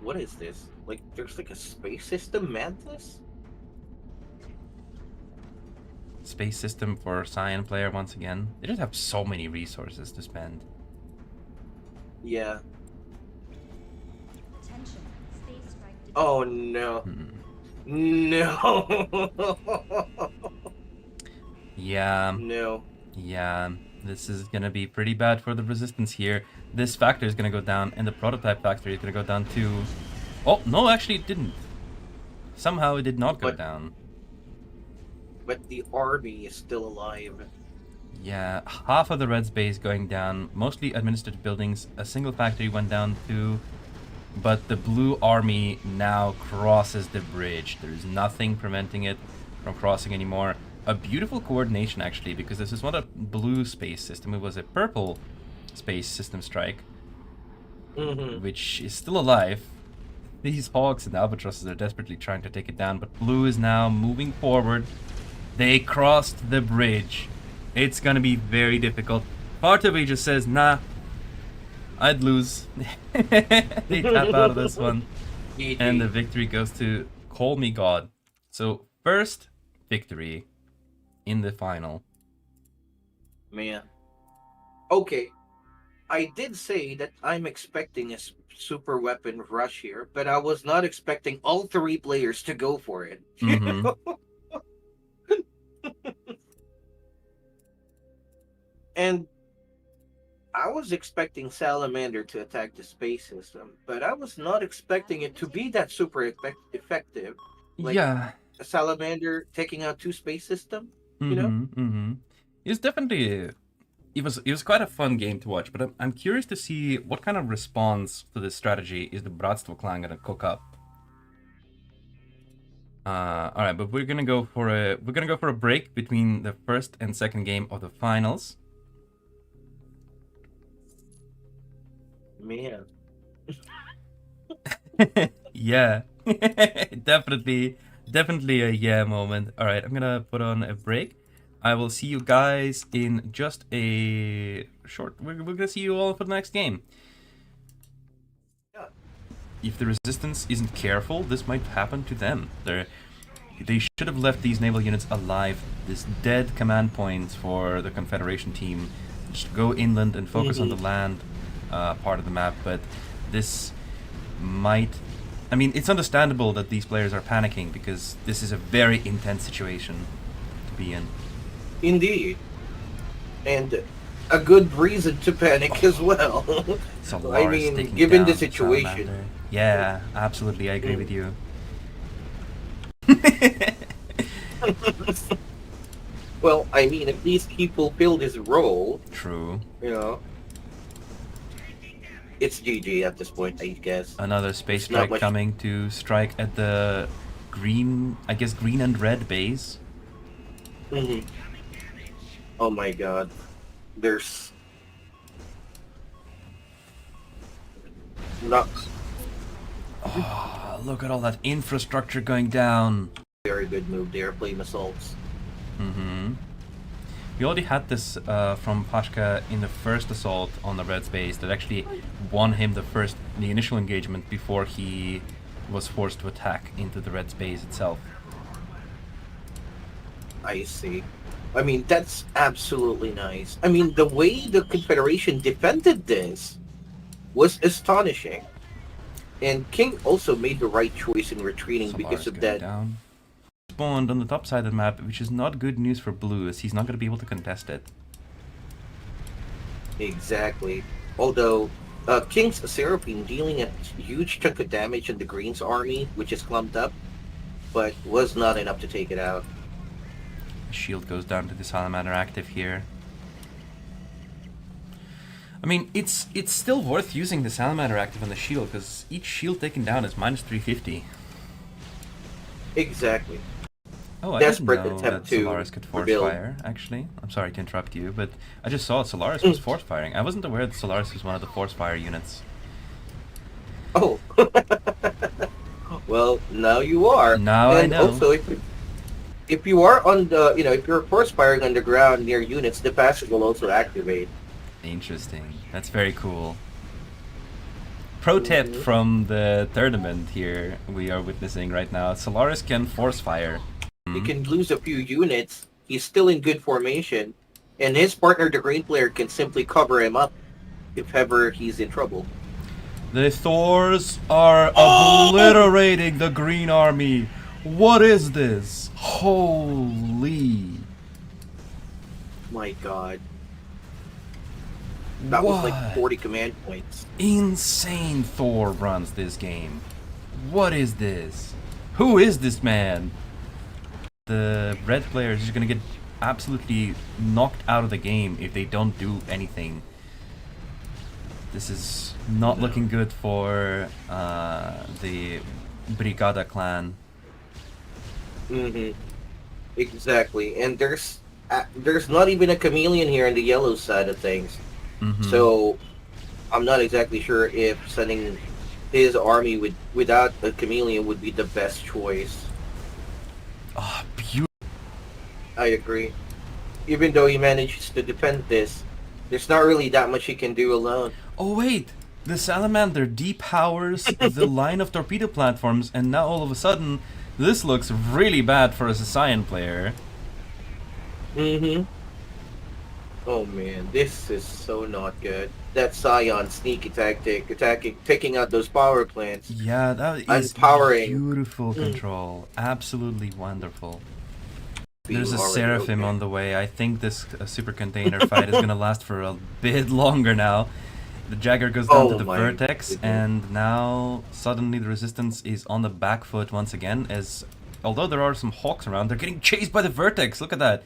What is this? Like, there's like a space system mantis? Space system for Cyan player once again. They just have so many resources to spend. Yeah. Attention, space strike detected. Oh no. Hmm. No. Yeah, No. yeah. This is gonna be pretty bad for the resistance here. This factory is gonna go down, and the prototype factory is gonna go down too. Oh, no, actually it didn't. Somehow it did not go down. But the army is still alive. Yeah, half of the Red's base going down, mostly administrative buildings. A single factory went down too, but the blue army now crosses the bridge. There's nothing preventing it from crossing anymore. A beautiful coordination actually, because this is not a blue space system, it was a purple space system strike, which is still alive. These hawks and albatrosses are desperately trying to take it down, but blue is now moving forward. They crossed the bridge. It's gonna be very difficult. Part of me just says, nah, I'd lose. They tap out of this one. And the victory goes to Call Me God. So, first victory in the final. Man. Okay. I did say that I'm expecting a super weapon rush here, but I was not expecting all three players to go for it. Mhm. And I was expecting Salamander to attack the space system, but I was not expecting it to be that super effective. Like, Yeah. a Salamander taking out two space system, you know? It's definitely... It was quite a fun game to watch, but I'm curious to see what kind of response to this strategy is the BRATSTVO clan gonna cook up. All right, but we're gonna go for a break between the first and second game of the finals. Man. Yeah, definitely a yeah moment. All right, I'm gonna put on a break. I will see you guys in just a short... We're gonna see you all for the next game. Yeah. If the resistance isn't careful, this might happen to them. They should have left these naval units alive. This dead command point for the Confederation team. Just go inland and focus on the land part of the map, but this might... I mean, it's understandable that these players are panicking because this is a very intense situation to be in. Indeed. And a good reason to panic as well. Solaris I mean, taking given down the situation. Salamander. Yeah, absolutely, I agree with you. Well, I mean, at least he fulfilled his role. True. You know, it's GG at this point, I guess. Another space It's not strike much- coming to strike at the green, I guess green and red base. Mhm. Oh my god. There's... Not Oh, look at all that infrastructure going down. very good move there, flame assaults. We already had this from Pashka in the first assault on the red base that actually won him the initial engagement before he was forced to attack into the red base itself. I see. I mean, that's absolutely nice. I mean, the way the Confederation defended this was astonishing. And King also made the right choice in retreating because Solaris of going that. down. Spawned on the top side of the map, which is not good news for blue, as he's not going to be able to contest it. Exactly. Although, King's Seraphine dealing a huge chunk of damage in the Green's army, which is clumped up, but was not enough to take it out. Shield goes down to the Salamander active here. I mean, it's still worth using the Salamander active on the shield, because each shield taken down is minus 350. Exactly. Oh, I Desperate didn't know attempt that to Solaris could force rebuild. fire, actually. I'm sorry to interrupt you, but I just saw Solaris was force firing. I wasn't aware that Solaris was one of the force fire units. Oh. Well, now you are. Now I and know. also, if you are on the, if you're force firing on the ground near units, the passive will also activate. Interesting. That's very cool. Pro tip Hmm. from the tournament here we are witnessing right now. Solaris can force fire. He can lose a few units. He's still in good formation, and his partner, the green player, can simply cover him up if ever he's in trouble. The Thors are obliterating the Green Army. What is this? Holy. My God, that was like What? 40 command points. Insane Thor runs this game. What is this? Who is this man? The red player is just gonna get absolutely knocked out of the game if they don't do anything. This is not looking good for the Brigada clan. Hmm. Exactly, and there's not even a chameleon here on the yellow side of things. So I'm not exactly sure if sending his army without a chameleon would be the best choice. Ah, beautiful. I agree. Even though he manages to defend this, there's not really that much he can do alone. Oh wait, the Salamander depowers the line of torpedo platforms, and now all of a sudden, this looks really bad for a Sicilian player. Mm-hmm. Oh man, this is so not good. That Scion sneaky tactic, taking out those power plants, Yeah, that is unpowering. beautiful control. Absolutely wonderful. There's a Already Seraphim okay. on the way. I think this super container fight is gonna last for a bit longer now. The Jagger goes down to Oh the my vertex, goodness. and now suddenly the resistance is on the back foot once again. As although there are some hawks around, they're getting chased by the vertex. Look at that,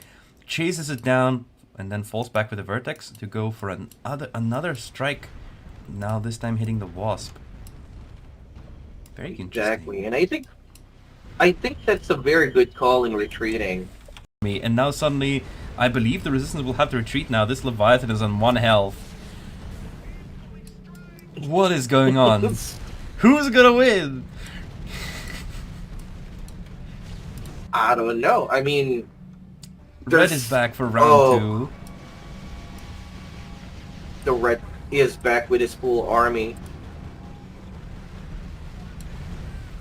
chases it down and then falls back with the vertex to go for another strike. Now this time hitting the wasp. Very interesting. Exactly, and I think that's a very good call in retreating. And now suddenly, I believe the resistance will have to retreat now. This Leviathan is on 1 health. What is going on? Who's gonna win? I don't know. I mean, Red is there's back for round oh, 2. the red is back with his full army.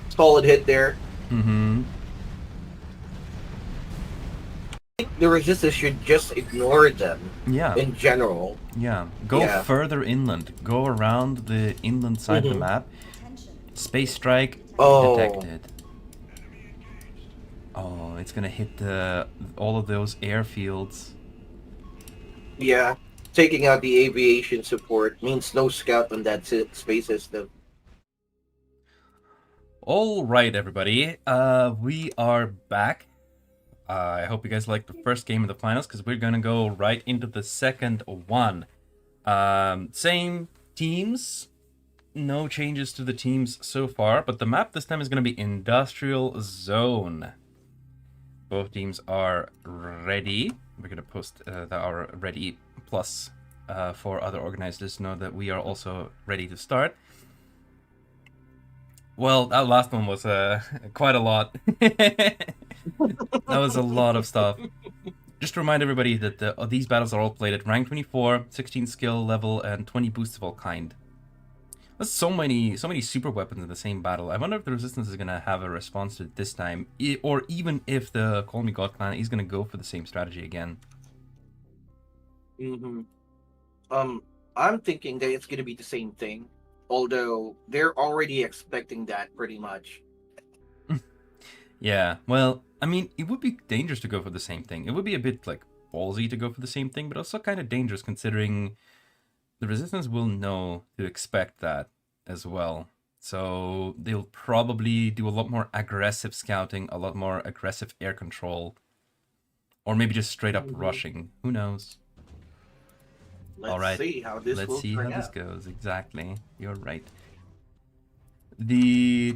Solid hit there. Mm-hmm. I think the resistance should just ignore them Yeah, in general. yeah. Go Yeah. further inland. Go around the inland side of the Hmm. map. Attention. Space strike Oh, detected. Oh, it's gonna hit all of those airfields. yeah. Taking out the aviation support means no scout on that space system. All right, everybody. We are back. I hope you guys liked the first game of the finals because we're gonna go right into the second one. Same teams, no changes to the teams so far, but the map this time is gonna be Industrial Zone. Both teams are ready. We're gonna post our ready plus for other organizers to know that we are also ready to start. Well, that last one was quite a lot. That was a lot of stuff. Just to remind everybody that these battles are all played at rank 24, 16 skill level, and 20 boosts of all kind. There's so many super weapons in the same battle. I wonder if the Resistance is gonna have a response to it this time, or even if the Call Me God clan is gonna go for the same strategy again. Hmm. I'm thinking that it's gonna be the same thing, although they're already expecting that pretty much. Yeah, well, I mean, it would be dangerous to go for the same thing. It would be a bit, like, ballsy to go for the same thing, but also kind of dangerous considering the Resistance will know to expect that as well. So they'll probably do a lot more aggressive scouting, a lot more aggressive air control, or maybe just straight up Mhm. rushing. Who knows? Let's All right, see how this let's will see turn how this out. goes. Exactly, you're right. The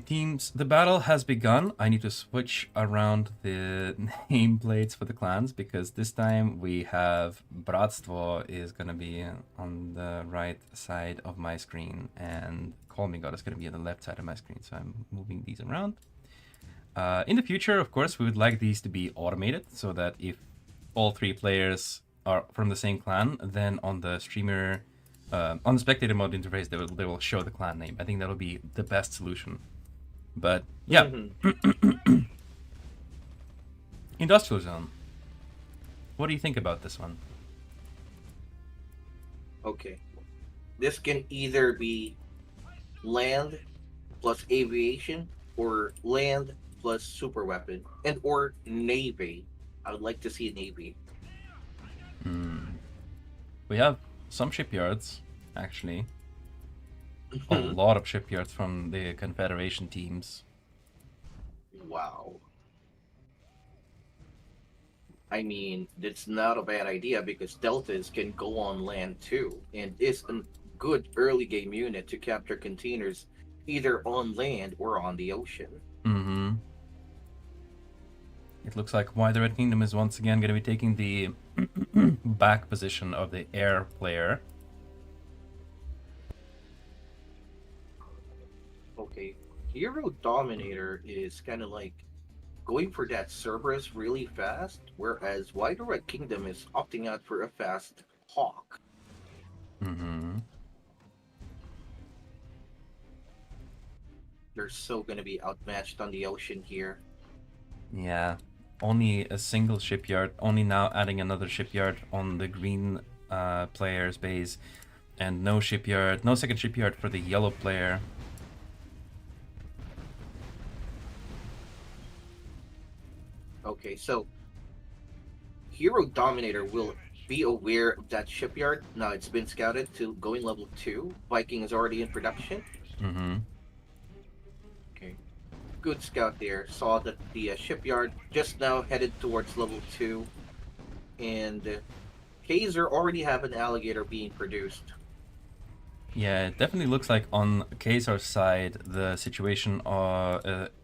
battle has begun. I need to switch around the nameplates for the clans because this time we have BRATSTVO is gonna be on the right side of my screen and Call Me God is gonna be on the left side of my screen. So I'm moving these around. In the future, of course, we would like these to be automated so that if all 3 players are from the same clan, then on the streamer, on the spectator mode interface, they will show the clan name. I think that'll be the best solution. But yeah, Industrial Zone. What do you think about this one? Okay. This can either be land plus aviation or land plus super weapon and or navy. I would like to see a navy. We have some shipyards, actually. A lot of shipyards from the Confederation teams. Wow. I mean, it's not a bad idea because deltas can go on land too, and is a good early game unit to capture containers either on land or on the ocean. Mm-hmm. It looks like Why the Red Kingdom is once again going to be taking the back position of the air player. Okay, Hero Dominator is kind of like going for that Cerberus really fast, whereas Why the Red Kingdom is opting out for a fast Hawk. Mm-hmm. They're so going to be outmatched on the ocean here. Yeah, only a single shipyard, only now adding another shipyard on the green player's base, and no shipyard, no second shipyard for the yellow player. Okay, so Hero Dominator will be aware of that shipyard. Now it's been scouted to going level 2. Viking is already in production. Mm-hmm. Okay, good scout there. Saw that the shipyard just now headed towards level 2. And Kaiser already have an alligator being produced. Yeah, it definitely looks like on Kazar's side, the situation,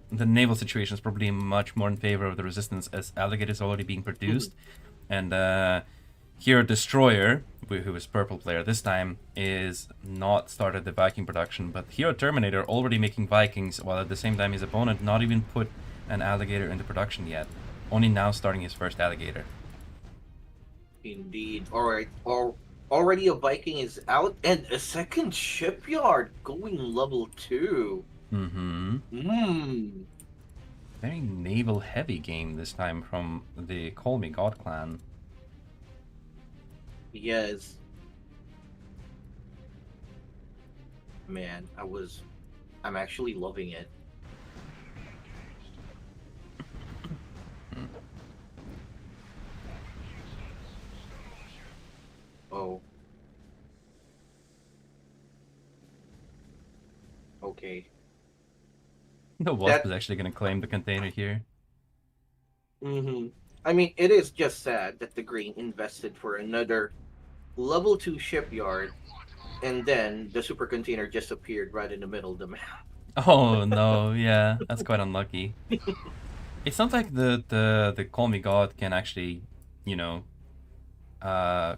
the naval situation is probably much more in favor of the resistance, as alligators already being produced, and here Destroyer, who is purple player this time, is not started the Viking production, but Hero Terminator already making Vikings, while at the same time his opponent not even put an alligator into production yet, only now starting his first alligator. Indeed. Alright, already a Viking is out, and a second shipyard going level 2. Mm-hmm. Very naval heavy game this time from the Call Me God clan. Yes. Man, I'm actually loving it. Oh. Okay. The Wasp is actually going to claim the container here. I mean, it is just sad that the Green invested for another level 2 shipyard, and then the super container just appeared right in the middle of the map. Oh no, yeah, that's quite unlucky. It's not like the Call Me God can actually, you know,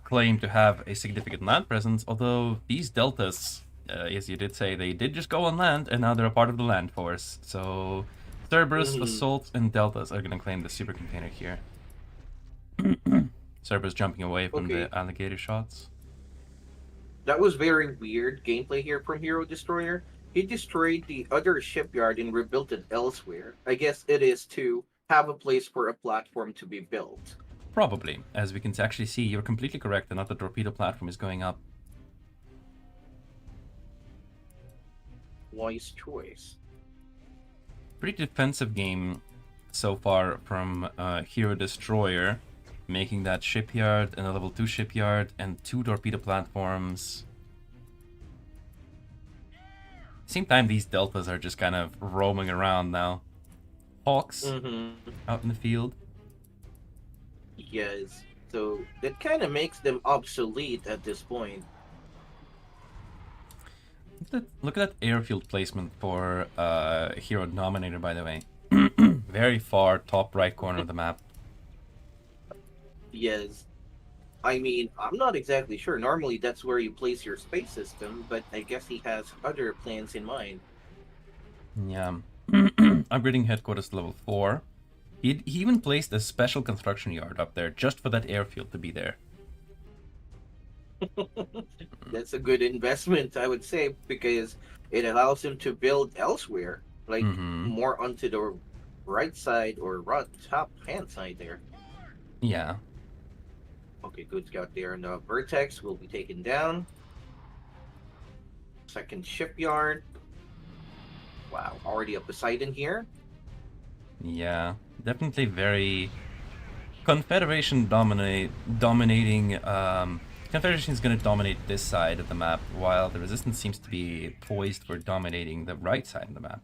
claim to have a significant land presence, although these deltas, as you did say, they did just go on land, and now they're a part of the land force. So Cerberus, Assault, and Deltas are going to claim the super container here. Cerberus jumping away from the alligator shots. That was very weird gameplay here from Hero Destroyer. He destroyed the other shipyard and rebuilt it elsewhere. I guess it is to have a place for a platform to be built. Probably. As we can actually see, you're completely correct. Another torpedo platform is going up. Wise choice. Pretty defensive game so far from Hero Destroyer, making that shipyard and a level 2 shipyard and 2 torpedo platforms. Same time, these deltas are just kind of roaming around now. Hawks out in the field. Yes, so that kind of makes them obsolete at this point. Look at that airfield placement for Hero Dominator, by the way. Very far top right corner of the map. Yes. I mean, I'm not exactly sure. Normally that's where you place your space system, but I guess he has other plans in mind. Yeah. Upgrading headquarters to level 4. He even placed a special construction yard up there just for that airfield to be there. That's a good investment, I would say, because it allows him to build elsewhere, like more onto the right side or right top hand side there. Yeah. Okay, good scout there. And the vertex will be taken down. Second shipyard. Wow, already a Poseidon here. Yeah, definitely very Confederation dominating. Confederation is going to dominate this side of the map, while the Resistance seems to be poised for dominating the right side of the map.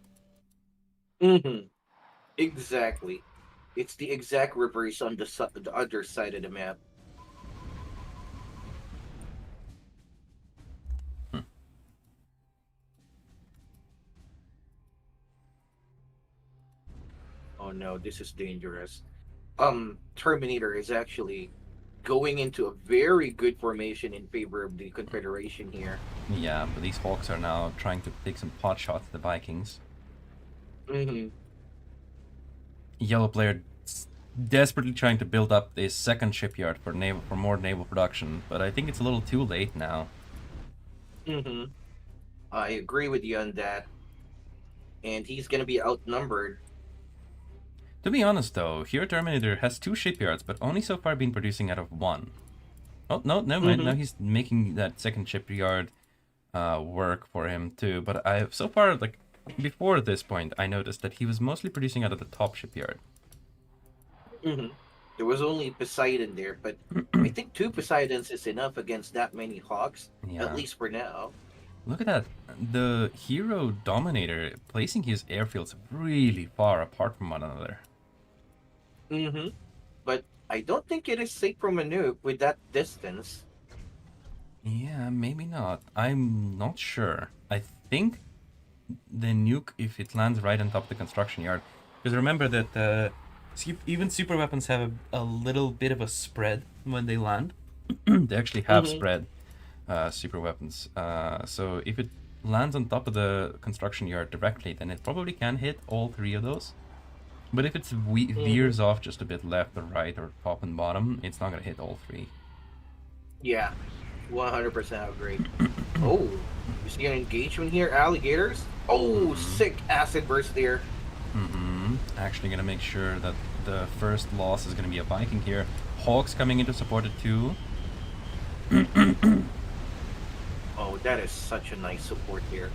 Exactly. It's the exact reverse on the other side of the map. Oh no, this is dangerous. Terminator is actually going into a very good formation in favor of the Confederation here. Yeah, but these Hawks are now trying to take some pot shots at the Vikings. Yellow player desperately trying to build up a second shipyard for more naval production, but I think it's a little too late now. I agree with you on that. And he's going to be outnumbered. To be honest though, Hero Terminator has 2 shipyards, but only so far been producing out of 1. Oh, no, never mind. Now he's making that second shipyard work for him too. But so far, like, before this point, I noticed that he was mostly producing out of the top shipyard. There was only Poseidon there, but I think 2 Poseidons is enough against that many Hawks, at least for now. Look at that. The Hero Dominator placing his airfields really far apart from one another. But I don't think it is safe from a nuke with that distance. Yeah, maybe not. I'm not sure. I think the nuke, if it lands right on top of the construction yard, because remember that even super weapons have a little bit of a spread when they land. They actually have spread, super weapons. So if it lands on top of the construction yard directly, then it probably can hit all 3 of those. But if it veers off just a bit left or right or top and bottom, it's not going to hit all 3. Yeah, 100% agree. Oh, you see an engagement here? Alligators? Oh, sick acid burst there. Actually going to make sure that the first loss is going to be a Viking here. Hawks coming in to support it too. Oh, that is such a nice support here.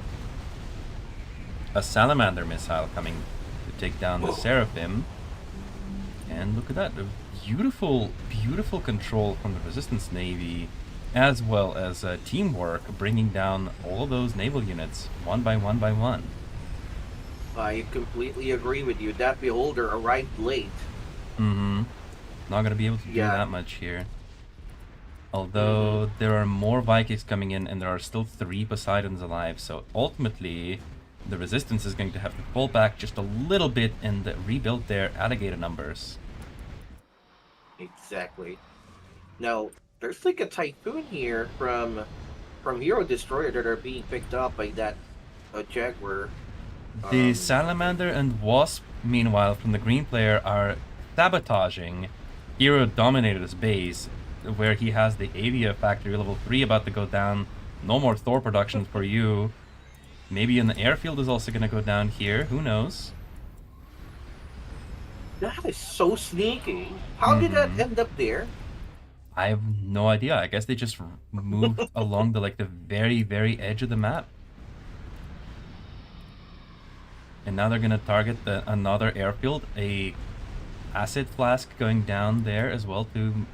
A salamander missile coming to take down the Seraphim. And look at that. A beautiful, beautiful control from the Resistance Navy, as well as teamwork, bringing down all of those naval units one by one by one. I completely agree with you. That beholder arrived late. Not going to be able to do that much here. Although there are more Vikings coming in and there are still 3 Poseidons alive, so ultimately the Resistance is going to have to pull back just a little bit and rebuild their alligator numbers. Exactly. Now, there's like a Typhoon here from Hero Destroyer that are being picked up by that Jaguar. The Salamander and Wasp, meanwhile, from the green player, are sabotaging Hero Dominator's base, where he has the Avia factory level 3 about to go down. No more Thor production for you. Maybe an airfield is also going to go down here. Who knows? That is so sneaky. How did that end up there? I have no idea. I guess they just moved along the very, very edge of the map. And now they're going to target another airfield, a acid flask going down there as well to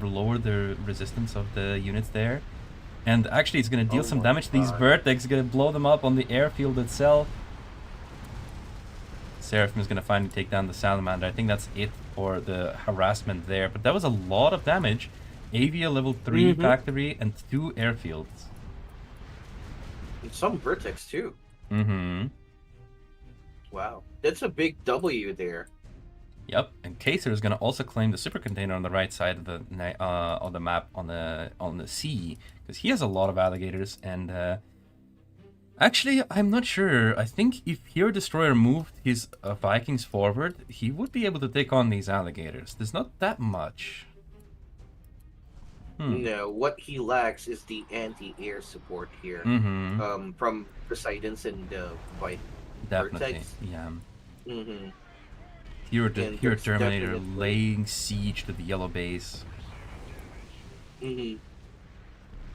lower the resistance of the units there. And actually it's going to deal some damage to these vertex, going to blow them up on the airfield itself. Seraphim is going to finally take down the Salamander. I think that's it for the harassment there. But that was a lot of damage. Avia level 3 factory and 2 airfields. And some vertex too. Wow. That's a big W there. Yep, and Kaser is going to also claim the super container on the right side of the map on the sea, because he has a lot of alligators, and Actually, I'm not sure. I think if Hero Destroyer moved his Vikings forward, he would be able to take on these alligators. There's not that much. No, what he lacks is the anti-air support here. Mm-hmm. From Poseidon's and Definitely. Vertex. Yeah. Mm-hmm. And Hero that's Terminator definitely. laying siege to the yellow base. Mm-hmm.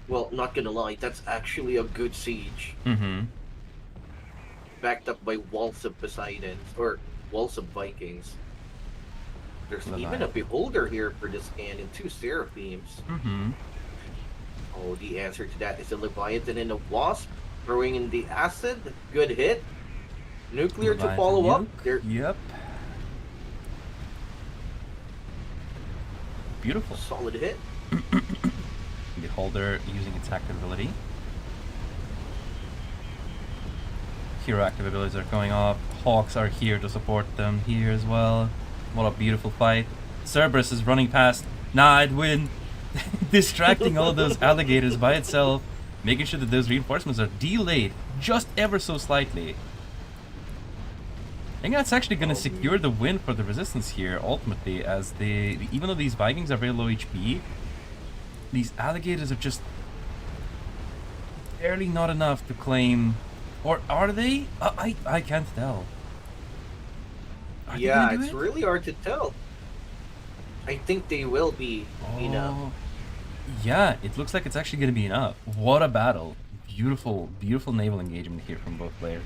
Well, not gonna lie, that's actually a good siege, Mm-hmm. backed up by walls of Poseidons or walls of Vikings. There's even a Leviathan. beholder here for this scan and two seraphims. Mm-hmm. Oh, the answer to that is a Leviathan and a Wasp throwing in the acid. Good hit. Nuclear to Leviathan follow up. nuke. They're Yep. Beautiful. solid hit. Beholder using its active ability. Hero active abilities are going off. Hawks are here to support them here as well. What a beautiful fight. Cerberus is running past. Nah, I'd win. Distracting all those alligators by itself. Making sure that those reinforcements are delayed just ever so slightly. I think that's actually going to secure the win for the resistance here, ultimately, as even though these Vikings are very low HP, these alligators are just barely not enough to claim. Or are they? I can't tell. Are they Yeah, gonna do it's it? really hard to tell. I think they will be enough. Oh, yeah, it looks like it's actually going to be enough. What a battle. Beautiful, beautiful naval engagement here from both players.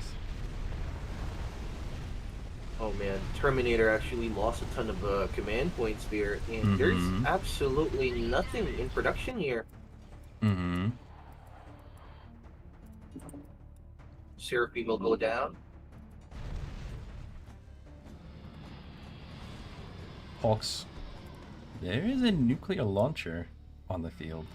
Oh man, Terminator actually lost a ton of command points there, and there's Mm-hmm. absolutely nothing in production here. Mm-hmm. Seraphim will go down. Hawks. There is a nuclear launcher on the field.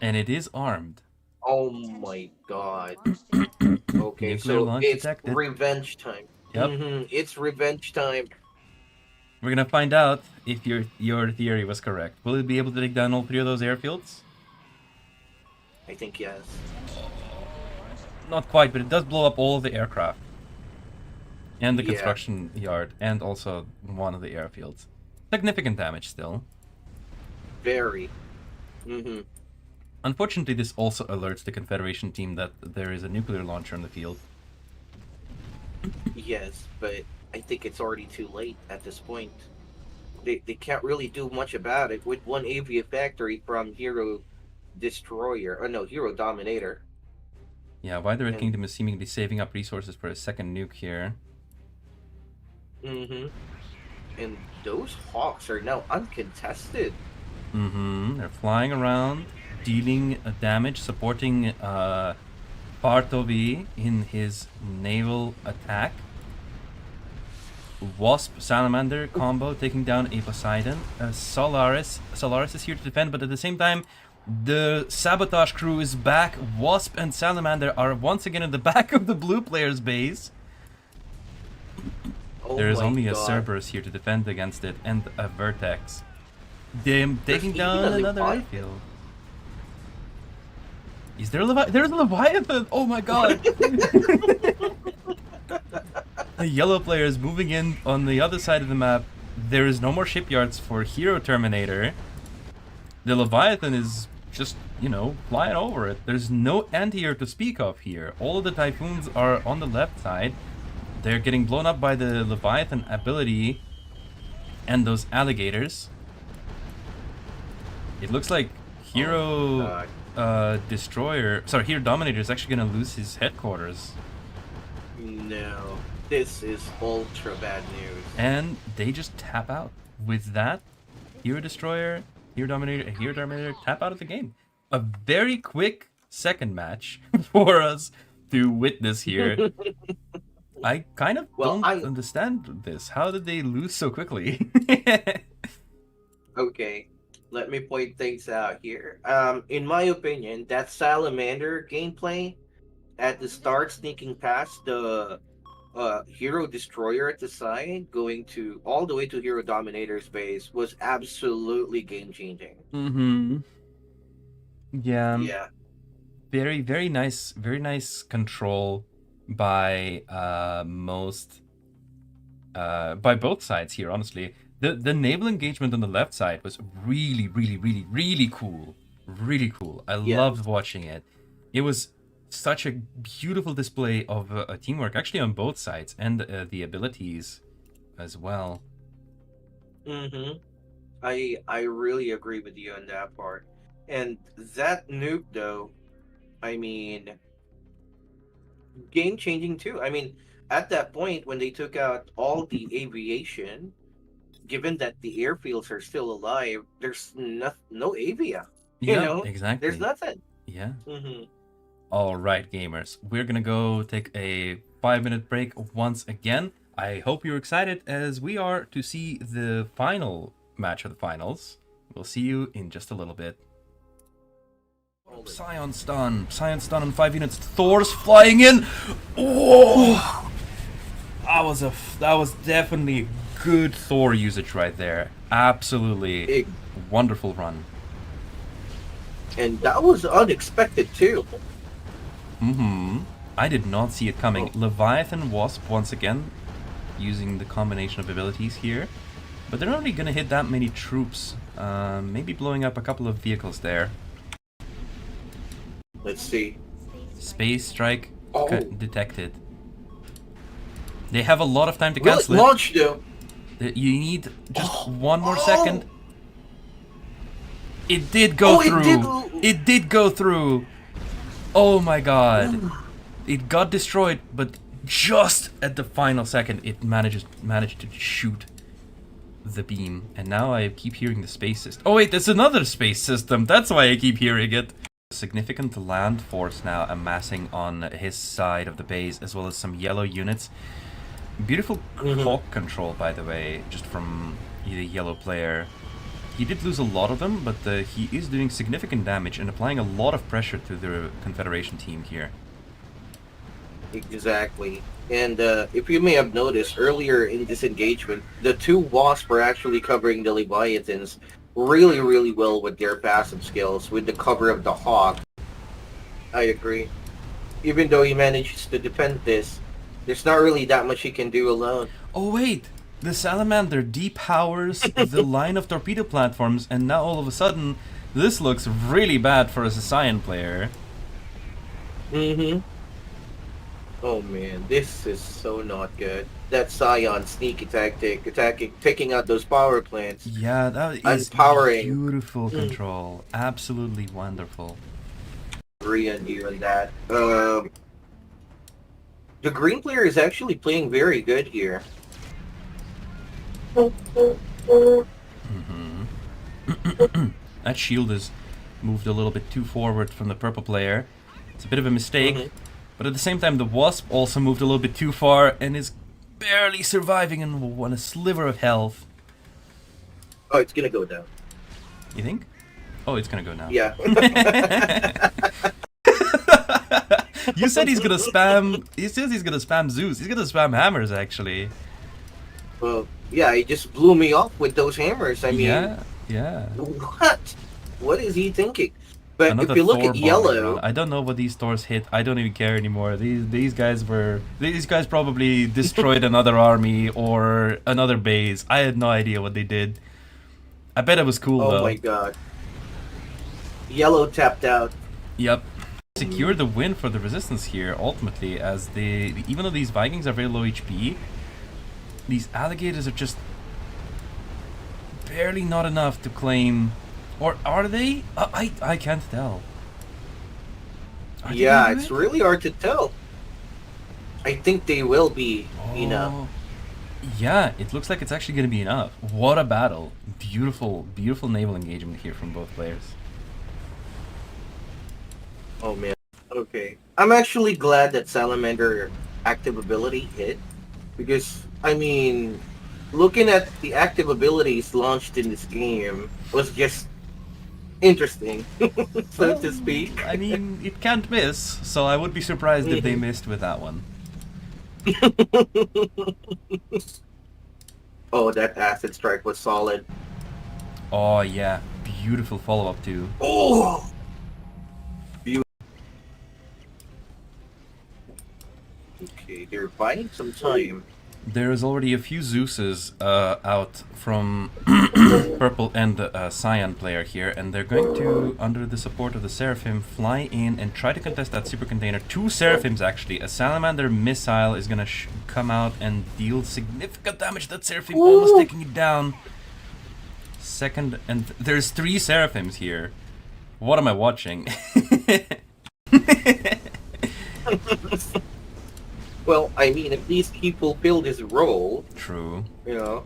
And it is armed. Oh my god. Launch detected. Okay, Nuclear so launch it's detected. revenge time. Yep. It's revenge time. We're gonna find out if your theory was correct. Will it be able to take down all three of those airfields? I think yes. Not quite, but it does blow up all of the aircraft. And the Yeah. construction yard, and also one of the airfields. Significant damage still. Very. Mm-hmm. Unfortunately, this also alerts the Confederation team that there is a nuclear launcher in the field. Yes, but I think it's already too late at this point. They can't really do much about it with one avia factory from Hero Destroyer. Oh no, Hero Dominator. Yeah, why the Red And Kingdom is seemingly saving up resources for a second nuke here. mm-hmm. And those hawks are now uncontested. Mm-hmm. They're flying around, dealing damage, supporting Partovi in his naval attack. Wasp Salamander combo taking down a Poseidon. Solaris is here to defend, but at the same time, the sabotage crew is back. Wasp and Salamander are once again in the back of the blue player's base. Oh There is my only a god. Cerberus here to defend against it, and a Vertex. Them taking even down a another Leviathan. airfield. Is there a Leviathan? There's a Leviathan! Oh my god! The yellow player is moving in on the other side of the map. There is no more shipyards for Hero Terminator. The Leviathan is just, flying over it. There's no anti-air to speak of here. All of the Typhoons are on the left side. They're getting blown up by the Leviathan ability and those alligators. It looks like Hero Hero Dominator is actually going to lose his headquarters. No. This is ultra bad news. And they just tap out. With that, Hero Dominator tap out of the game. A very quick second match for us to witness here. I kind of Well, don't understand this. How did they lose so quickly? Okay, let me point things out here. In my opinion, that Salamander gameplay at the start, sneaking past the Hero Destroyer at the side, going to all the way to Hero Dominator's base, was absolutely game changing. Mm-hmm. Yeah. Yeah, very nice control by by both sides here. Honestly, the naval engagement on the left side was really cool. Really cool. I loved watching it. It was such a beautiful display of teamwork, actually, on both sides, and the abilities as well. Mm-hmm. I really agree with you on that part. And that nuke, though, I mean, game changing too. I mean, at that point when they took out all the aviation, given that the airfields are still alive, there's no avia. You Yeah, know, exactly. there's nothing. Yeah. Mm-hmm. All right, gamers. We're gonna go take a 5-minute break once again. I hope you're excited as we are to see the final match of the finals. We'll see you in just a little bit. Scion stun in 5 units. Thor's flying in. Oh, that was definitely good Thor usage right there. Absolutely wonderful run. And that was unexpected too. I did not see it coming. Leviathan Wasp once again using the combination of abilities here, but they're not really gonna hit that many troops. Maybe blowing up a couple of vehicles there. Let's see. Space strike detected. They have a lot of time to Will it cancel it. launch though? You need just one more second. It did go through. It did go through. Oh my god. It got destroyed, but just at the final second it managed to shoot the beam. And now I keep hearing the space system. Oh wait, there's another space system. That's why I keep hearing it. Significant land force now amassing on his side of the base, as well as some yellow units. Beautiful clock control, by the way, just from the yellow player. He did lose a lot of them, but he is doing significant damage and applying a lot of pressure to the Confederation team here. Exactly. And if you may have noticed, earlier in this engagement, the two Wasps were actually covering the Leviathans really well with their passive skills, with the cover of the Hawk. I agree. Even though he manages to defend this, there's not really that much he can do alone. Oh wait! The Salamander depowers the line of torpedo platforms, and now all of a sudden, this looks really bad for a Scion player. Oh man, this is so not good. That Scion sneaky tactic, taking out those power plants. Yeah, that is beautiful control. Absolutely wonderful. Agree on you on that. The green player is actually playing very good here. That shield is moved a little bit too forward from the purple player. It's a bit of a mistake. But at the same time, the Wasp also moved a little bit too far and is barely surviving on a sliver of health. Oh, it's gonna go down. You think? Oh, it's gonna go now. Yeah. You said he's gonna spam. He says he's gonna spam Zeus. He's gonna spam hammers, actually. Well, yeah, he just blew me off with those hammers. I mean, yeah. What is he thinking? But Another if you look Thor at yellow, I don't know what these Thors hit. I don't even care anymore. These guys probably destroyed another army or another base. I had no idea what they did. I bet it was cool though. Oh my god. Yellow tapped out. Yep. Secure the win for the resistance here ultimately, as even though these Vikings are very low HP, these alligators are just barely not enough to claim. Or are they? I can't tell. Yeah, it's really hard to tell. I think they will be enough. Yeah, it looks like it's actually going to be enough. What a battle. Beautiful naval engagement here from both players. Oh man. Okay. I'm actually glad that Salamander active ability hit. Because, I mean, looking at the active abilities launched in this game was just interesting, so to speak. I mean, it can't miss, so I would be surprised if they missed with that one. Oh, that acid strike was solid. Oh yeah, beautiful follow-up too. Oh! They're buying some time. There's already a few Zeuses out from Purple and Cyan player here, and they're going to, under the support of the Seraphim, fly in and try to contest that super container. 2 Seraphims actually. A Salamander missile is gonna come out and deal significant damage. That Seraphim almost taking it down. Second, and there's 3 Seraphims here. What am I watching? Well, I mean, at least he fulfilled his role. True. You know,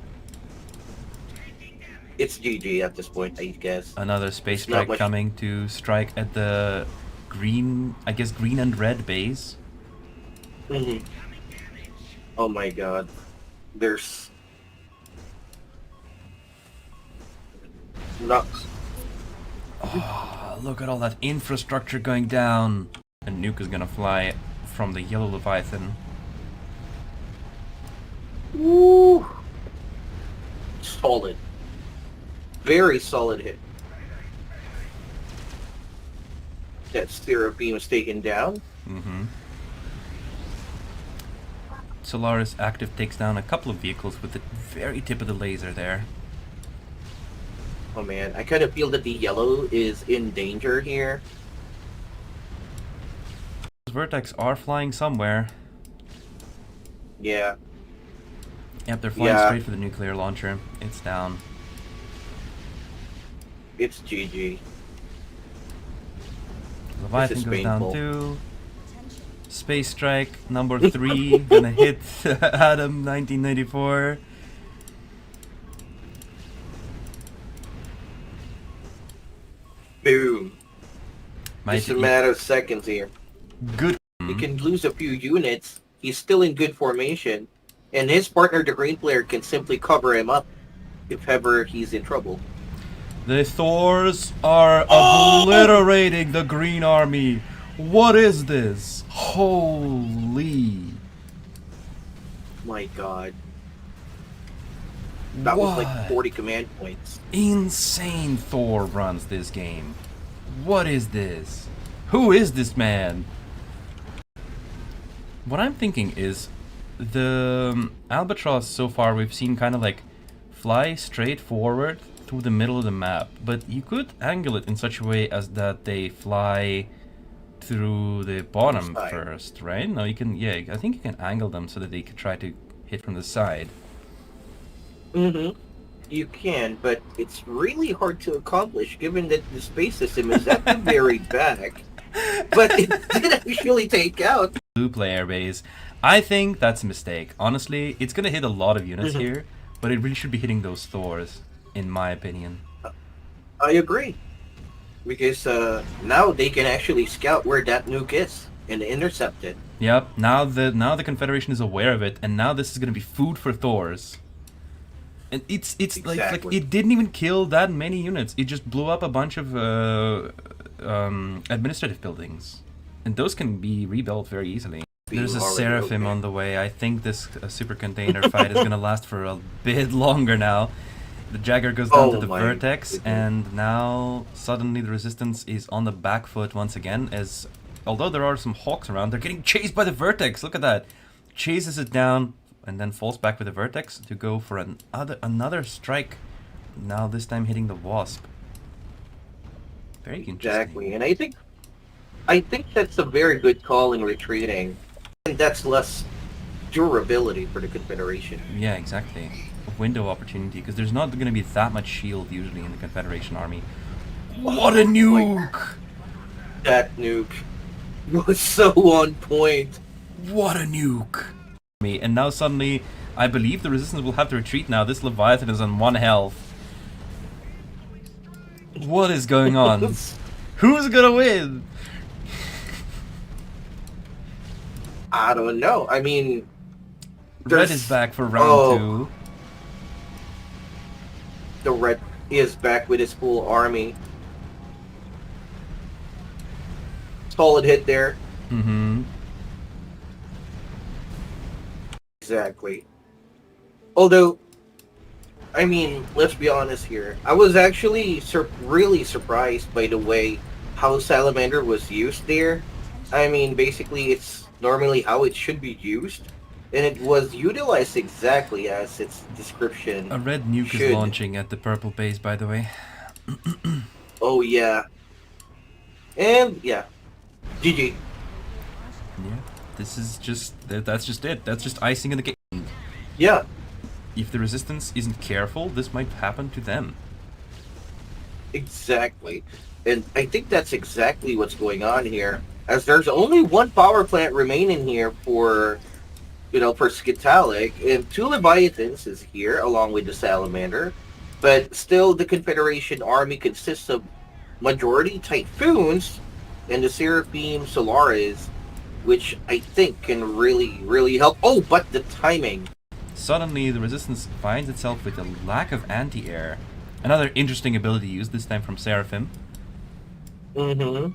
it's GG at this point, I guess. Another space It's not strike much- coming to strike at the green, I guess green and red base. Mhm. Oh my god. There's... Not... Oh, look at all that infrastructure going down. A nuke is gonna fly from the yellow Leviathan. Woo! Solid. Very solid hit. That Sierra beam is taken down. Mm-hmm. Solaris active takes down a couple of vehicles with the very tip of the laser there. Oh man, I kind of feel that the yellow is in danger here. Those Vertex are flying somewhere. Yeah. Yep, they're flying Yeah. straight for the nuclear launcher. It's down. It's GG. Leviathan is goes painful. down too. Space Strike number 3 gonna hit Adam 1994. Boom. Might Just a matter of seconds here. good. He can lose a few units. He's still in good formation. And his partner, the green player, can simply cover him up if ever he's in trouble. The Thors are obliterating the Green Army. What is this? Holy. My god. That was like 40 command points. Insane Thor runs this game. What is this? Who is this man? What I'm thinking is the Albatross so far we've seen kind of like fly straight forward through the middle of the map, but you could angle it in such a way as that they fly through the bottom Side. first, right? No, you can, yeah, I think you can angle them so that they could try to hit from the side. Mm-hmm. You can, but it's really hard to accomplish given that the space system is at the very back. But it did actually take out. Blue player base. I think that's a mistake. Honestly, it's gonna hit a lot of units Mhm. here, but it really should be hitting those Thors, in my opinion. I agree. Because now they can actually scout where that nuke is and intercept it. Yep. Now the Confederation is aware of it, and now this is gonna be food for Thors. And it's like Exactly. it didn't even kill that many units. It just blew up a bunch of administrative buildings, and those can be rebuilt very easily. There's a Already Seraphim okay. on the way. I think this super container fight is gonna last for a bit longer now. The Jagger goes down to Oh the my Vertex, goodness. and now suddenly the Resistance is on the back foot once again. As although there are some Hawks around, they're getting chased by the Vertex. Look at that, chases it down and then falls back with the Vertex to go for another strike. Now this time hitting the Wasp. Very interesting. Exactly. And I think that's a very good call in retreating. And that's less durability for the Confederation. Yeah, exactly. A window opportunity, because there's not going to be that much shield usually in the Confederation army. What a nuke! That nuke was so on point. What a nuke! And now suddenly, I believe the Resistance will have to retreat now. This Leviathan is on 1 health. What is going on? Who's gonna win? I don't know. I mean, Red there's- is back for round Oh. 2. the red is back with his full army. Solid hit there. Mm-hmm. Exactly. Although, I mean, let's be honest here. I was actually really surprised by the way how Salamander was used there. I mean, basically, it's normally how it should be used. and it was utilized exactly as its description A red nuke is should. launching at the purple base, by the way. Oh yeah, and yeah, GG. Yeah, this is just that's just it. That's just icing in the cake. Yeah, If the resistance isn't careful, this might happen to them. exactly. And I think that's exactly what's going on here. As there's only one power plant remaining here for, for Skitalic, and two Leviathans is here along with the Salamander. But still, the Confederation army consists of majority Typhoons and the Seraphim Solaris, which I think can really, really help. Oh, but the timing. Suddenly, the resistance finds itself with a lack of anti-air. Another interesting ability used, this time from Seraphim. Mm-hmm.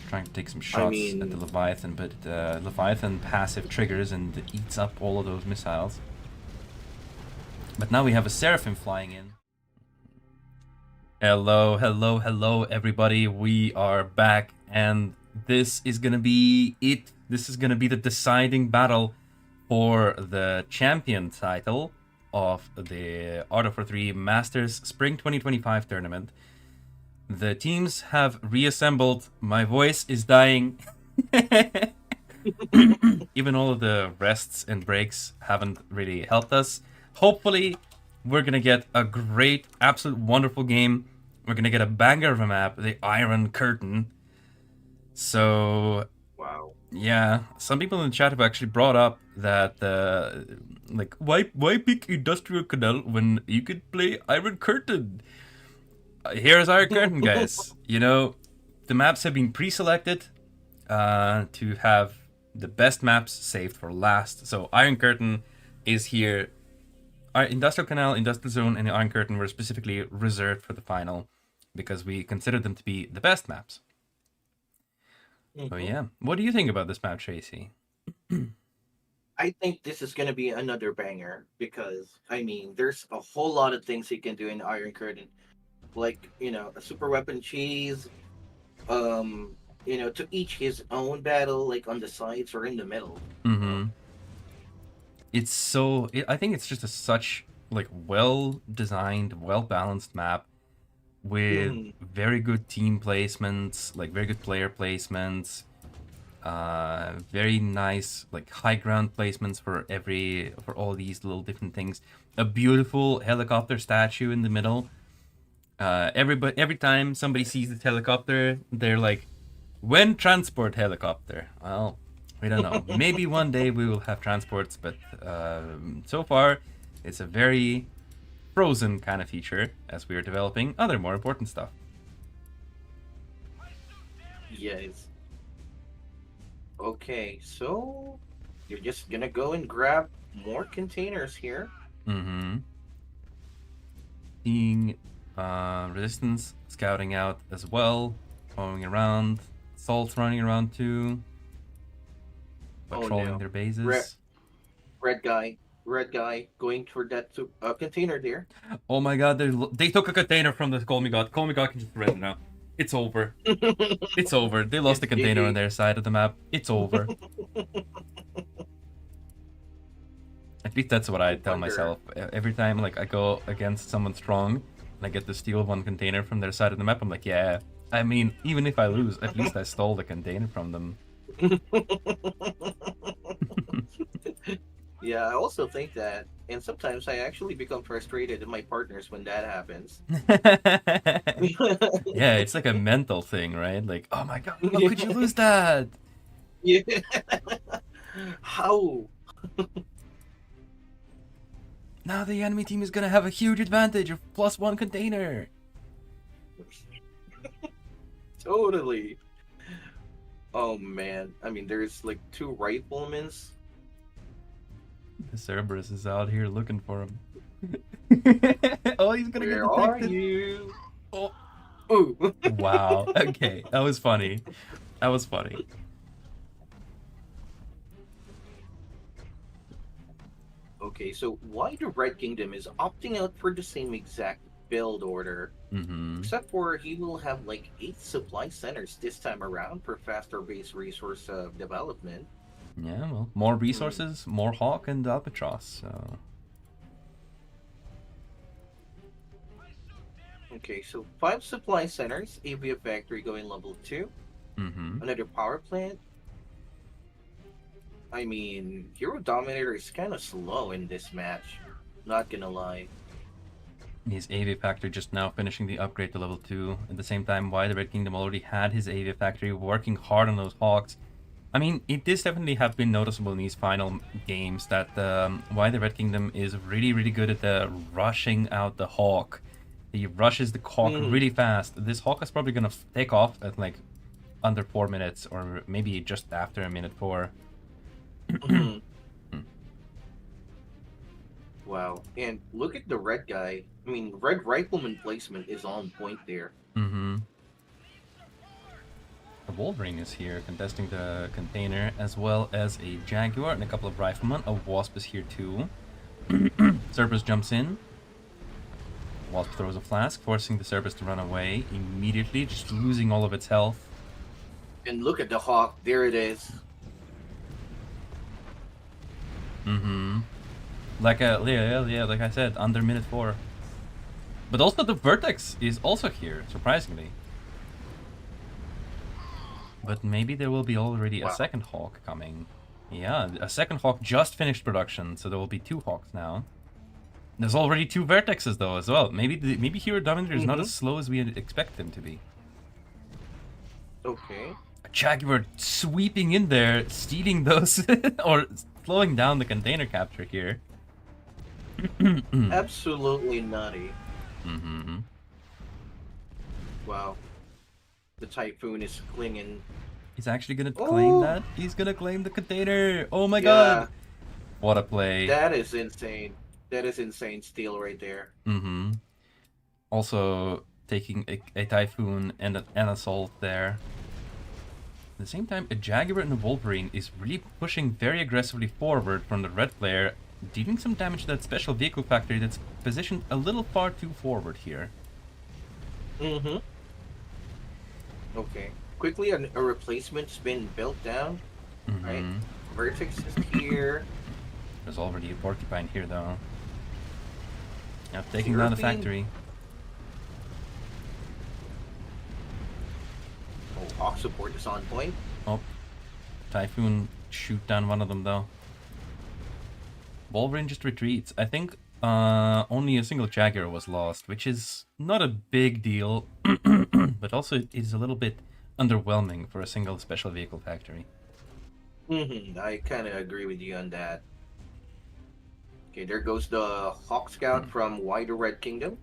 Trying to take some shots at the Leviathan, but Leviathan passive triggers and it eats up all of those missiles. But now we have a Seraphim flying in. Hello, hello, hello, everybody. We are back, and this is gonna be it. This is gonna be the deciding battle for the champion title of the Art of War 3 Masters Spring 2025 tournament. The teams have reassembled. My voice is dying. Even all of the rests and breaks haven't really helped us. Hopefully, we're gonna get a great, absolute wonderful game. We're gonna get a banger of a map, the Iron Curtain. So, Wow. yeah, some people in the chat have actually brought up that, like, why pick Industrial Canal when you could play Iron Curtain? Here's Iron Curtain, guys. You know, the maps have been pre-selected to have the best maps saved for last. So Iron Curtain is here. Our Industrial Canal, Industrial Zone, and the Iron Curtain were specifically reserved for the final because we considered them to be the best maps. Mm-hmm. So yeah, what do you think about this map, Tracy? I think this is going to be another banger because, there's a whole lot of things you can do in Iron Curtain. Like, a super weapon cheese, to each his own battle, like on the sides or in the middle. Mm-hmm. It's so... I think it's just such, like, well-designed, well-balanced map with very good team placements, like, very good player placements, very nice, like, high ground placements for all these little different things. A beautiful helicopter statue in the middle. Every time somebody sees this helicopter, they're like, when transport helicopter? Well, we don't know. Maybe one day we will have transports, but so far it's a very frozen kind of feature as we are developing other more important stuff. Yes. Okay, so you're just gonna go and grab more containers here. Mm-hmm. Seeing Resistance scouting out as well, following around. Salt's running around too, patrolling their bases. Red guy going for that container there. Oh my god, they took a container from the Call Me God. Call Me God can just surrender now. It's over. It's over. They lost the container on their side of the map. It's over. At least that's what I tell myself. Every time like I go against someone strong and I get to steal one container from their side of the map, I'm like, yeah. I mean, even if I lose, at least I stole the container from them. Yeah, I also think that, and sometimes I actually become frustrated in my partners when that happens. Yeah, it's like a mental thing, right? Like, oh my god, how could you lose that? Yeah. How? Now the enemy team is gonna have a huge advantage of +1 container. Totally. Oh man, there's like 2 riflemen's. The Cerberus is out here looking for him. Oh, he's gonna get detected. Where are you? Oh. Ooh. Wow. Okay, that was funny. That was funny. Okay, so why the Red Kingdom is opting out for the same exact build order, except for he will have like 8 supply centers this time around for faster base resource development. Yeah, well, more resources, more Hawk and Albatross, so... Okay, so 5 supply centers, AV factory going level 2, Mm-hmm. another power plant. I mean, Hero Dominator is kind of slow in this match. Not gonna lie. His AV factory just now finishing the upgrade to level 2. At the same time, Why the Red Kingdom already had his AV factory working hard on those Hawks. I mean, it does definitely have been noticeable in these final games that Why the Red Kingdom is really, really good at rushing out the Hawk. He rushes the Hawk really fast. This Hawk is probably going to take off at like under 4 minutes or maybe just after a minute 4. Wow. And look at the red guy. I mean, red rifleman placement is on point there. Mm-hmm. A Wolverine is here contesting the container, as well as a Jaguar and a couple of riflemen. A Wasp is here too. Cerberus jumps in. Wasp throws a flask, forcing the Cerberus to run away immediately, just losing all of its health. And look at the Hawk. There it is. Mm-hmm. Like like I said, under minute 4. But also the Vertex is also here, surprisingly. But maybe there will be already a second Hawk coming. Yeah, a second Hawk just finished production, so there will be 2 Hawks now. There's already 2 Vertexes though as well. Maybe Hero Dominator is not as slow as we expect him to be. Okay. A Jaguar sweeping in there, stealing those, or slowing down the container capture here. Absolutely nutty. Mm-hmm. Wow. The Typhoon is clinging. He's actually gonna claim that? He's gonna claim the container! Oh my god! What a play. That is insane. That is insane steal right there. Mm-hmm. Also taking a Typhoon and an Assault there. At the same time, a Jaguar and a Wolverine is really pushing very aggressively forward from the red player, dealing some damage to that special vehicle factory that's positioned a little far too forward here. Mm-hmm. Okay. Quickly, a replacement's been built down. Mm-hmm. Right. Vertex is here. There's already a Porcupine here, though. Now taking down the factory. Oh, Hawk support is on point. Oh, Typhoon shoot down one of them, though. Wolverine just retreats. I think only a single Jaguar was lost, which is not a big deal, but also it is a little bit underwhelming for a single special vehicle factory. I kind of agree with you on that. Okay, there goes the Hawk Scout from Wider Red Kingdom.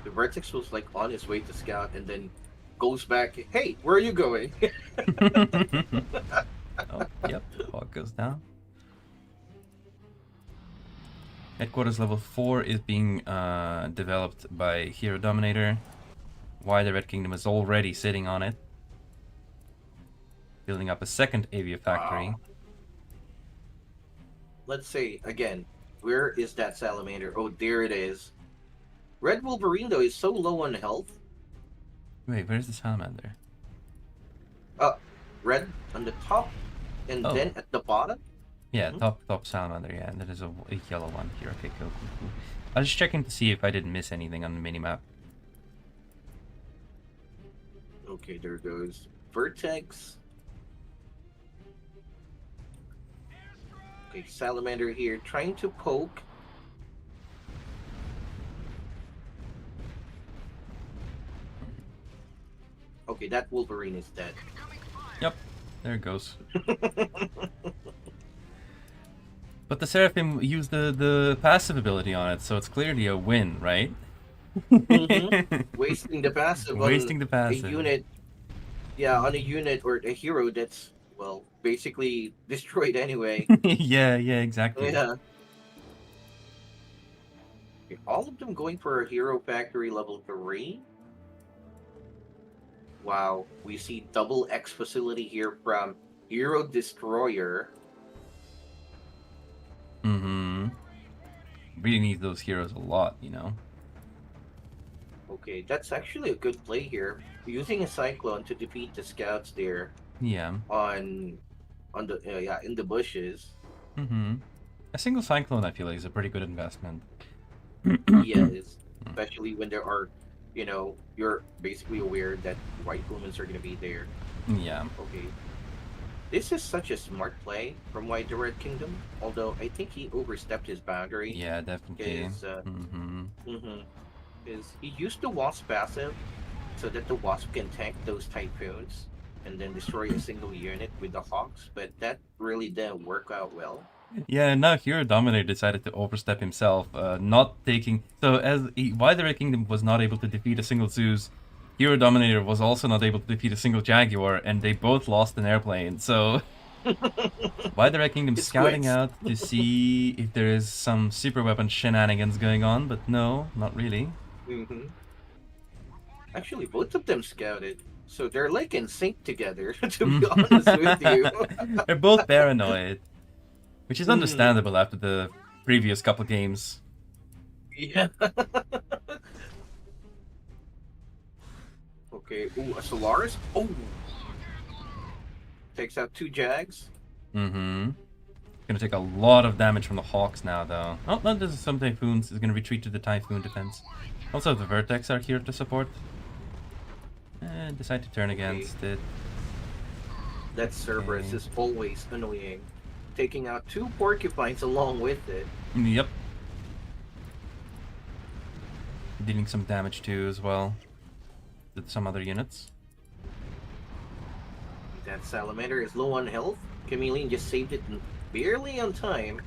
The Vertex was like on his way to scout and then goes back. Hey, where are you going? Oh, yep, Hawk goes down. Headquarters level 4 is being developed by Hero Dominator. Why the Red Kingdom is already sitting on it. Building up a second Avia factory. Wow. Let's see, again, where is that salamander? Oh, there it is. Red Wolverine, though, is so low on health. Wait, where's the salamander? Red on the top, and then at the bottom? Yeah, top salamander, yeah, and there's a yellow one here. Okay, cool. I was just checking to see if I didn't miss anything on the minimap. Okay, there goes Vertex. Okay, salamander here, trying to poke. Okay, that Wolverine is dead. Yep, there it goes. But the Seraphim used the passive ability on it, so it's clearly a win, right? Wasting the passive Wasting the passive. A unit. Yeah, on a unit or a hero that's, well, basically destroyed anyway. yeah, exactly. Yeah. Okay, all of them going for a hero factory level 3. Wow, we see double X facility here from Hero Destroyer. Mm-hmm. Really need those heroes a lot, you know. Okay, that's actually a good play here. Using a cyclone to defeat the scouts there Yeah. on the yeah, in the bushes. Mm-hmm. A single cyclone, I feel like, is a pretty good investment. Yes, especially when there are, you're basically aware that white humans are going to be there. Yeah. Okay, this is such a smart play from White the Red Kingdom. Although I think he overstepped his boundary Yeah, definitely. because Mm-hmm. mhm, he used the Wasp passive so that the Wasp can tank those Typhoons and then destroy a single unit with the Hawks. But that really didn't work out well. Yeah, and now Hero Dominator decided to overstep himself, not taking... So, why the Red Kingdom was not able to defeat a single Zeus, Hero Dominator was also not able to defeat a single Jaguar, and they both lost an airplane, so... Why the Red Kingdom It's scouting quits. out to see if there is some super weapon shenanigans going on, but no, not really. hmm Actually, both of them scouted, so they're like in sync together. To be honest with you. They're both paranoid, which is Hmm. understandable after the previous couple games. Yeah. Okay. Ooh, a Solaris. Oh, takes out two Jags. Mm-hmm. Gonna take a lot of damage from the Hawks now, though. Oh, no, there's some Typhoons. Is gonna retreat to the Typhoon defense. Also, the Vertex are here to support. And decide to turn Okay. against it. That Cerberus Okay. is always annoying, taking out two Porcupines along with it. Yep. Dealing some damage too, as well. With some other units. That Salamander is low on health. Chameleon just saved it barely on time.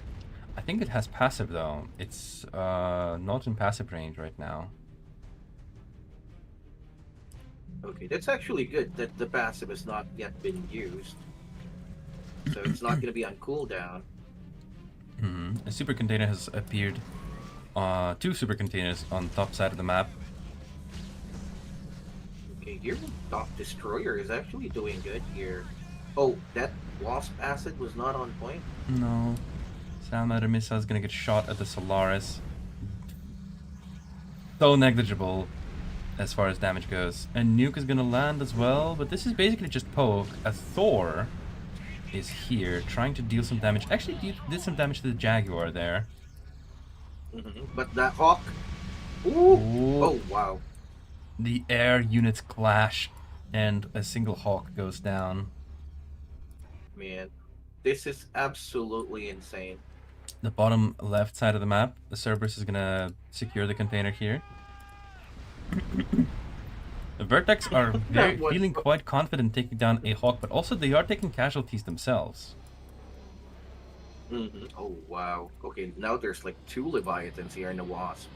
I think it has passive, though. It's not in passive range right now. Okay, that's actually good that the passive has not yet been used. So it's not going to be on cooldown. A super container has appeared. Two super containers on top side of the map. Okay, here Doc Destroyer is actually doing good here. Oh, that Wasp Acid was not on point. No. Salamander missile is gonna get shot at the Solaris. So negligible as far as damage goes. And Nuke is gonna land as well, but this is basically just poke. A Thor is here trying to deal some damage. Actually, did some damage to the Jaguar there. But that Hawk. Ooh! Ooh. Oh, wow. The air units clash, and a single Hawk goes down. Man, this is absolutely insane. The bottom left side of the map, the Cerberus is gonna secure the container here. The Vertex are That one. feeling quite confident taking down a Hawk, but also they are taking casualties themselves. Oh, wow. Okay, now there's like two Leviathans here in the Wasp.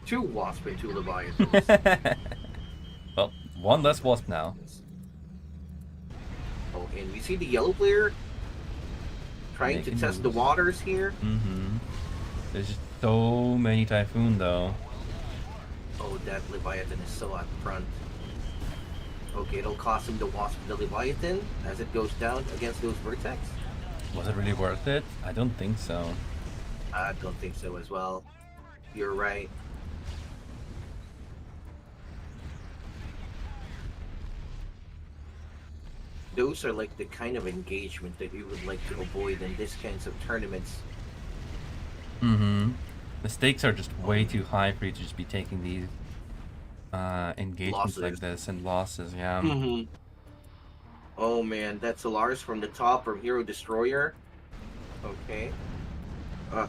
Two Wasp and two Leviathans. Well, one less Wasp now. Oh, and we see the yellow player trying to Making test the moves. waters here. There's just so many Typhoon, though. Oh, that Leviathan is so out front. Okay, it'll cost him the Wasp the Leviathan as it goes down against those Vertex. Was it really worth it? I don't think so. I don't think so as well. You're right. Those are like the kind of engagement that you would like to avoid in this kinds of tournaments. The stakes are just way Oh, too high for you to just be taking these engagements like losses. this and losses, yeah. Oh man, that's Solaris from the top from Hero Destroyer. Okay. Uh,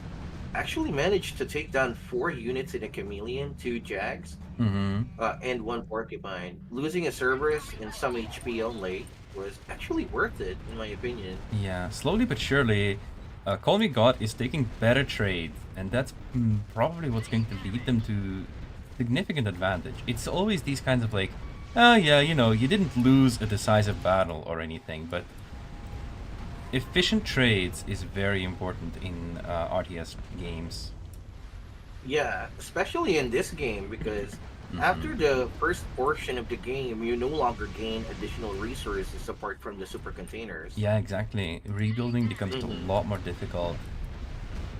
actually managed to take down 4 units in a Chameleon, 2 Jags, and 1 Porcupine. Losing a Cerberus and some HP only was actually worth it, in my opinion. Yeah, slowly but surely, Call Me God is taking better trades, and that's probably what's going to lead them to significant advantage. It's always these kinds of like, oh yeah, you know, you didn't lose a decisive battle or anything, but efficient trades is very important in RTS games. Yeah, especially in this game because after the first portion of the game, you no longer gain additional resources apart from the super containers. Yeah, exactly. Rebuilding becomes a hmm lot more difficult.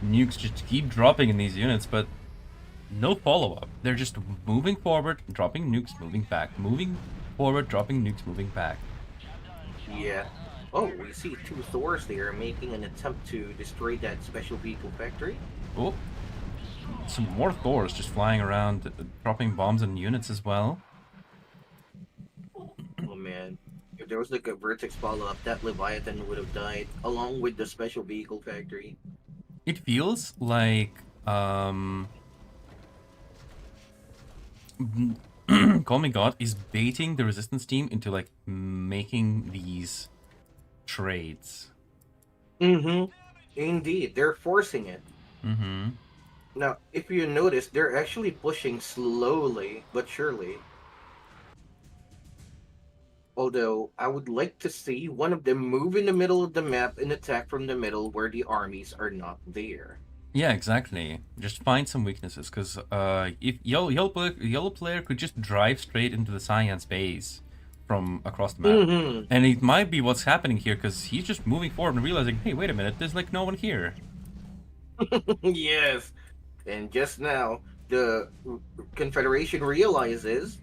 Nukes just keep dropping in these units, but no follow-up. They're just moving forward, dropping nukes, moving back, moving forward, dropping nukes, moving back. Yeah. Oh, we see two Thors there making an attempt to destroy that special vehicle factory. Oh, some more Thors just flying around, dropping bombs on units as well. Oh man. If there was like a vertex follow-up, that Leviathan would have died, along with the special vehicle factory. It feels like Call Me God is baiting the resistance team into like making these trades. Mm-hmm. Indeed, they're forcing it. Mm-hmm. Now, if you notice, they're actually pushing slowly but surely. Although, I would like to see one of them move in the middle of the map and attack from the middle where the armies are not there. Yeah, exactly. Just find some weaknesses, because if yellow player could just drive straight into the Cyan's base from across the map. Mm-hmm. And it might be what's happening here, because he's just moving forward and realizing, hey, wait a minute, there's like no one here. Yes. And just now, the Confederation realizes,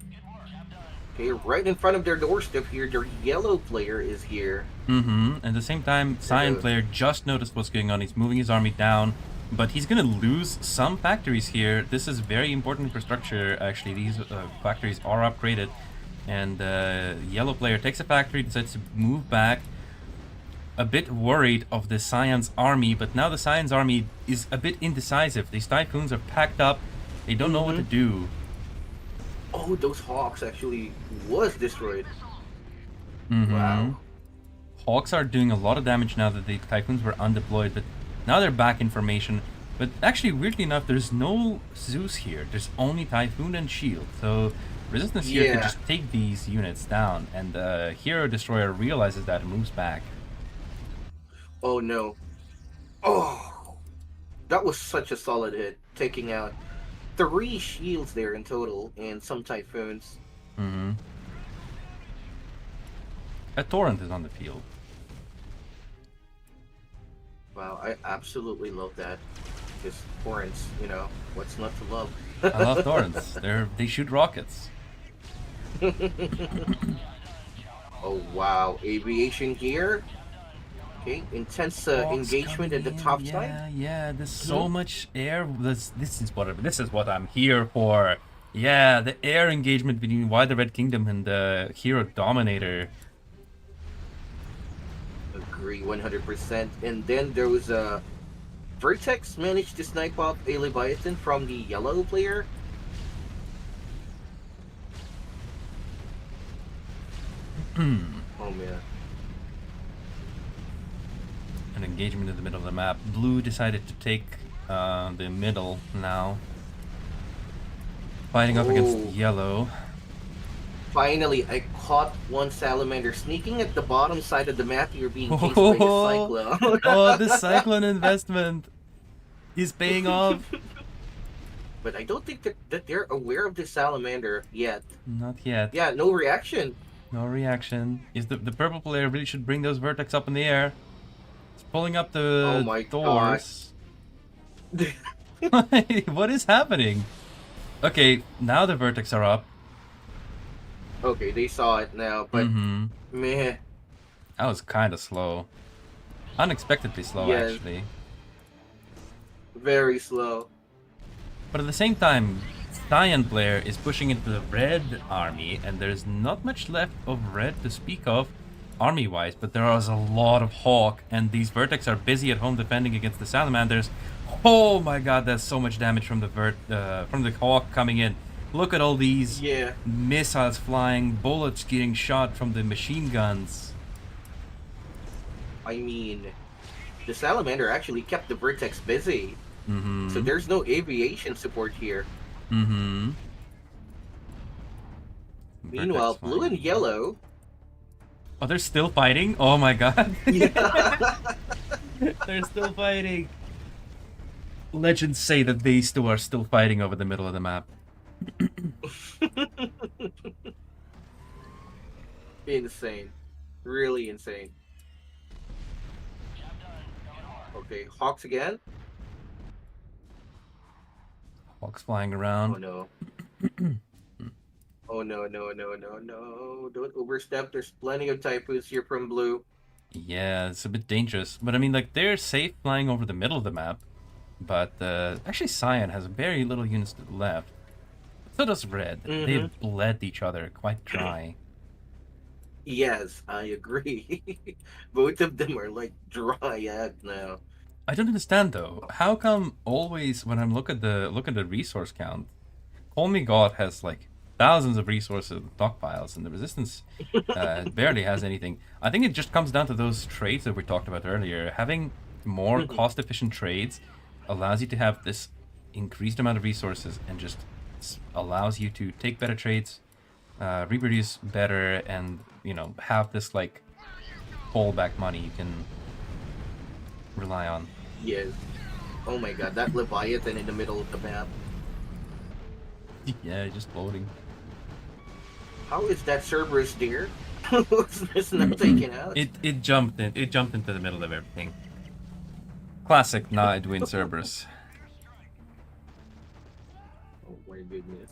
okay, right in front of their doorstep here, their yellow player is here. Mm-hmm. At the same time, Cyan player just noticed what's going on. He's moving his army down, but he's gonna lose some factories here. This is very important infrastructure, actually. These factories are upgraded. And yellow player takes a factory, decides to move back. A bit worried of the Cyan's army, but now the Cyan's army is a bit indecisive. These Typhoons are packed up. They don't know what to do. Oh, those Hawks actually was destroyed. Mm-hmm. Wow. Hawks are doing a lot of damage now that the Typhoons were undeployed, but now they're back in formation. But actually, weirdly enough, there's no Zeus here. There's only Typhoon and Shield. So Resistance here could just take these units down, and the Hero Destroyer realizes that and moves back. Oh no. Oh, that was such a solid hit, taking out 3 shields there in total and some Typhoons. Mm-hmm. A Torrent is on the field. Wow, I absolutely love that. Because Torrents, you know, what's not to love? I love Torrents. They shoot rockets. Oh wow, aviation here. Okay, intense engagement at the top side. Yeah, there's so much air. This is what I'm here for. Yeah, the air engagement between Why the Red Kingdom and the Hero Dominator. Agree 100%. And then there was a Vertex managed to snipe off a Leviathan from the yellow player. Oh man. An engagement in the middle of the map. Blue decided to take the middle now. Fighting up against yellow. Finally, I caught one salamander sneaking at the bottom side of the map. You're being chased by a cyclone. Oh, this cyclone investment is paying off. But I don't think that they're aware of the salamander yet. Not yet. Yeah, no reaction. No reaction. Is the purple player really should bring those vertex up in the air. It's pulling up the doors. What is happening? Okay, now the vertex are up. Okay, they saw it now, but meh. That was kind of slow. Unexpectedly slow, actually. Very slow. But at the same time, Cyan player is pushing into the red army, and there's not much left of red to speak of, army-wise, but there is a lot of Hawk, and these Vertex are busy at home defending against the Salamanders. Oh my god, that's so much damage from the Hawk coming in. Look at all these missiles flying, bullets getting shot from the machine guns. I mean, the Salamander actually kept the Vertex busy. So there's no aviation support here. Meanwhile, blue and yellow. Oh, they're still fighting? Oh my god. Yeah. They're still fighting. Legends say that these two are still fighting over the middle of the map. Insane. Really insane. Okay, Hawks again. Hawks flying Oh around. no. Oh no, no, no, no, no. Don't overstep. There's plenty of typhoons here from blue. Yeah, it's a bit dangerous. But I mean, like, they're safe flying over the middle of the map. But actually, Cyan has very little units to the left. So does Red. They've bled each other quite dry. Yes, I agree. Both of them are like dry out now. I don't understand though. How come always when I'm look at the resource count, Call Me God has like thousands of resources and stockpiles, and the Resistance barely has anything. I think it just comes down to those trades that we talked about earlier. Having more cost-efficient trades allows you to have this increased amount of resources, and just allows you to take better trades, reproduce better, and have this like fallback money you can rely on. Yes. Oh my god, that Leviathan in the middle of the map. Yeah, just floating. How is that Cerberus deer? It's not taken out. It jumped in. It jumped into the middle of everything. Classic Nightwind Cerberus. Oh my goodness.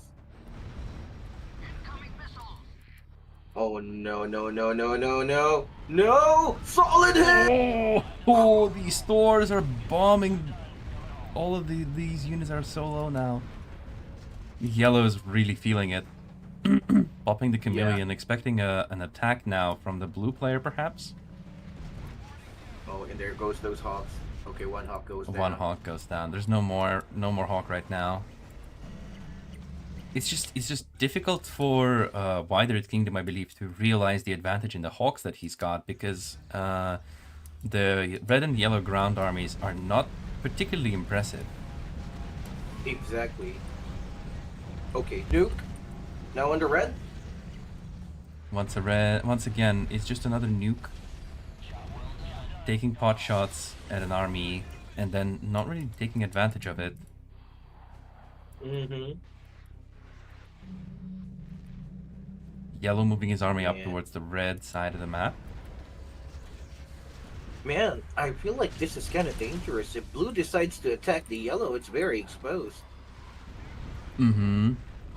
Oh no, no, no, no, no, no. No! Solid hit! Oh, these Thors are bombing. All of these units are so low now. Yellow is really feeling it. Popping the Chameleon, expecting an attack now from the blue player, perhaps? Oh, and there goes those hawks. Okay, one hawk goes down. One hawk goes down. There's no more hawk right now. It's just difficult for Wider Kingdom, I believe, to realize the advantage in the hawks that he's got, because the red and yellow ground armies are not particularly impressive. Exactly. Okay, nuke. Now under red. Once again, it's just another nuke. Taking pot shots at an army and then not really taking advantage of it. Yellow moving his army up towards the red side of the map. Man, I feel like this is kind of dangerous. If blue decides to attack the yellow, it's very exposed.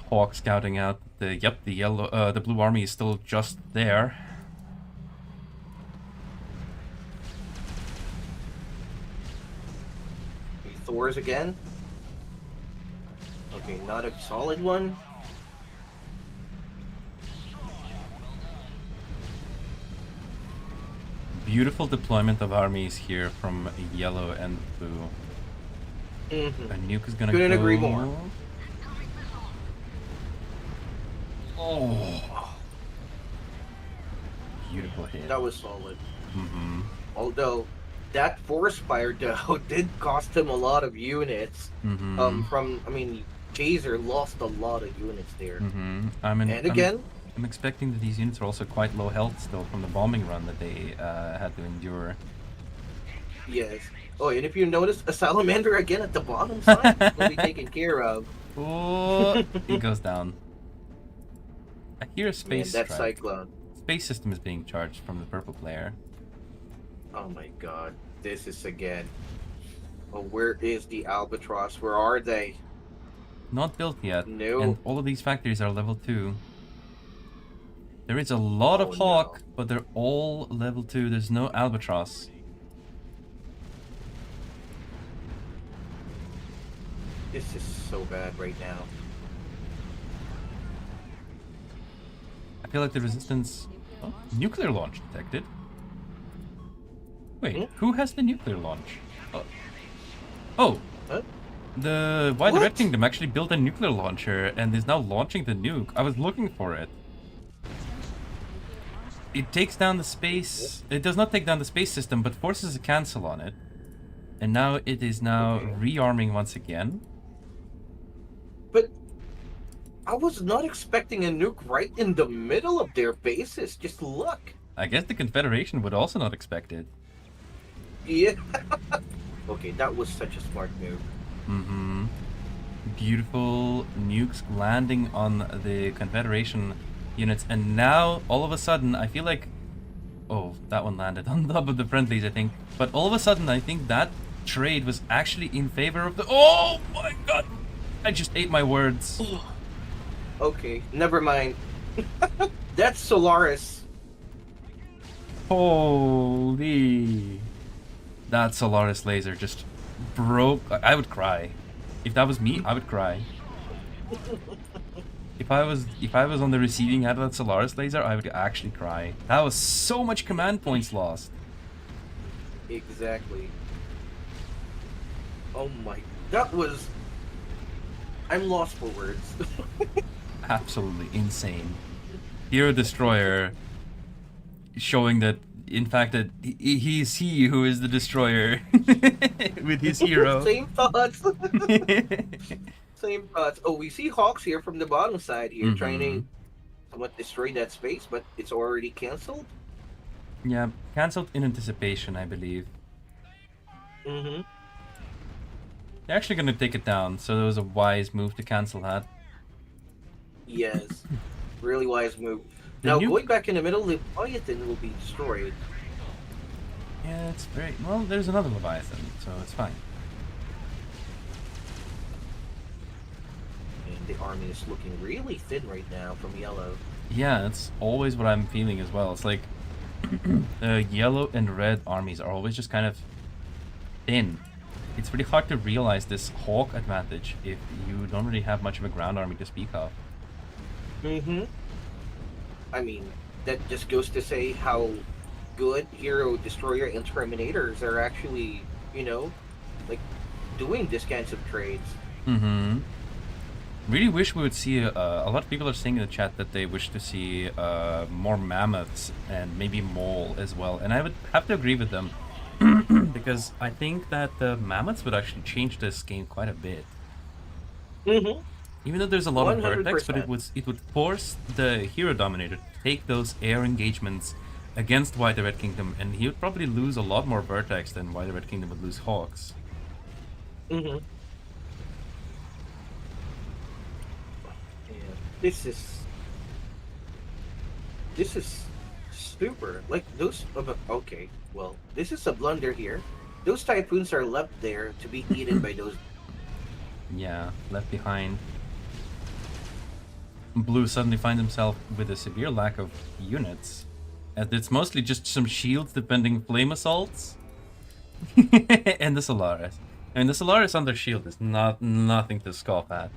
Hawk scouting out the blue army is still just there. Thors again. Okay, not a solid one. Beautiful deployment of armies here from yellow and blue. A nuke is gonna Couldn't go. agree more. Oh, beautiful hit. That was solid. Although that forest fire though did cost him a lot of units. Chaser lost a lot of units there. I'm expecting that these units are also quite low health still from the bombing run that they had to endure. Yes. Oh, and if you notice, a salamander again at the bottom side will be taken care of. Oh, he goes down. I hear a space that strike. cyclone. Space system is being charged from the purple player. Oh my god, this is again. Oh, where is the albatross? Where are they? Not built yet. No. And all of these factories are level 2. There is a lot of Hawk, but they're all level 2. There's no albatross. This is so bad right now. I feel like the resistance... Oh, nuclear launch detected. Wait, who has the nuclear launch? Oh! Huh? The Wider Red Kingdom actually built a nuclear launcher and is now launching the nuke. I was looking for it. It takes down the space... It does not take down the space system, but forces a cancel on it. And now it is rearming once again. But I was not expecting a nuke right in the middle of their bases. Just look. I guess the Confederation would also not expect it. Yeah. Okay, that was such a smart move. Beautiful nukes landing on the Confederation units, and now all of a sudden I feel like... Oh, that one landed on top of the friendlies, I think. But all of a sudden I think that trade was actually in favor of the... Oh my god! I just ate my words. Okay, never mind. That's Solaris. Holy. That Solaris laser just broke. I would cry. If that was me, I would cry. If I was on the receiving end of that Solaris laser, I would actually cry. That was so much command points lost. Exactly. Oh my, that was... I'm lost for words. Absolutely insane. Hero Destroyer showing that, in fact, that he's he who is the destroyer with his hero. Same thoughts. Same thoughts. Oh, we see Hawks here from the bottom side here, trying to somewhat destroy that space, but it's already cancelled. Yeah, cancelled in anticipation, I believe. Mm-hmm. They're actually gonna take it down, so it was a wise move to cancel that. Yes. Really wise move. The Now, nuke- going back in the middle, Leviathan will be destroyed. Yeah, it's very well. There's another Leviathan, so it's fine. And the army is looking really thin right now from yellow. Yeah, that's always what I'm feeling as well. It's like yellow and red armies are always just kind of thin. It's really hard to realize this Hawk advantage if you don't really have much of a ground army to speak of. Mm-hmm. I mean, that just goes to say how good Hero, Destroyer, and Terminators are actually, you know, like, doing these kinds of trades. Mm-hmm. Really wish we would see, a lot of people are saying in the chat that they wish to see more mammoths and maybe mole as well. And I would have to agree with them. Because I think that the mammoths would actually change this game quite a bit. Mm-hmm. Even though there's a lot of vertex, but 100%. it would force the Hero Dominator to take those air engagements against White the Red Kingdom, and he would probably lose a lot more vertex than White the Red Kingdom would lose Hawks. Mm-hmm. Yeah. This is super. Like, those... Okay, well, this is a blunder here. Those Typhoons are left there to be eaten by those... Yeah, left behind. Blue suddenly finds himself with a severe lack of units. And it's mostly just some shields defending flame assaults. And the Solaris. I mean, the Solaris on their shield is nothing to scoff at.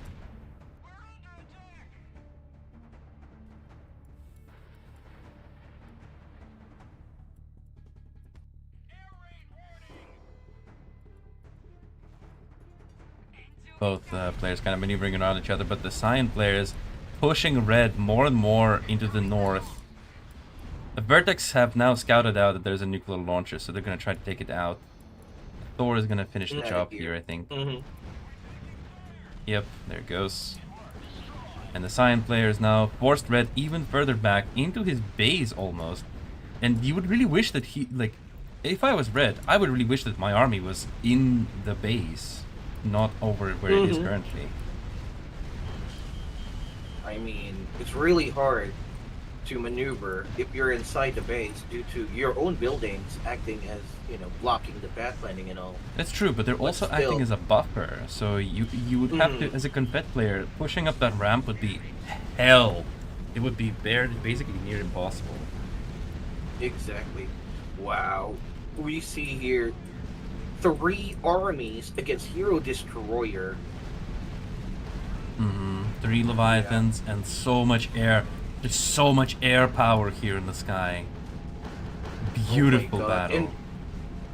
Both players kind of maneuvering around each other, but the Cyan players pushing red more and more into the north. The Vertex have now scouted out that there's a nuclear launcher, so they're going to try to take it out. Thor is going to finish the job here, I think. Mm-hmm. Yep, there it goes. And the Cyan player is now forced red even further back into his base almost. And you would really wish that he, like, if I was red, I would really wish that my army was in the base, not over where it is currently. I mean, it's really hard to maneuver if you're inside the base due to your own buildings acting as, you know, blocking the pathfinding and all. That's true, but they're also still... acting as a buffer, so you would have to, as a Confed player, pushing up that ramp would be hell. It would be basically near impossible. Exactly. Wow. We see here 3 armies against Hero Destroyer. 3 Leviathans and so much air. There's so much air power here in the sky. Beautiful battle. And,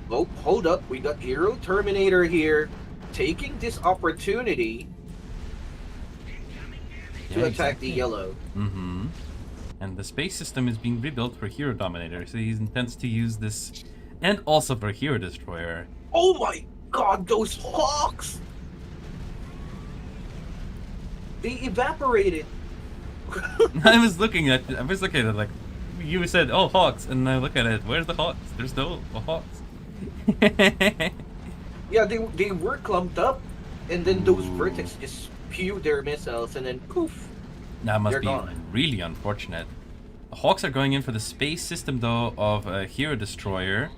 oh, hold up. We got Hero Terminator here taking this opportunity to attack the yellow. And the space system is being rebuilt for Hero Dominator, so he intends to use this, and also for Hero Destroyer. Oh my god, those hawks! They evaporated. I was looking at it like, you said, oh, Hawks, and I look at it, where's the Hawks? There's no Hawks. Yeah, they were clumped up, and then those Vertex just spew their missiles, and then poof. That must They're be gone. really unfortunate. The Hawks are going in for the space system, though, of a Hero Destroyer.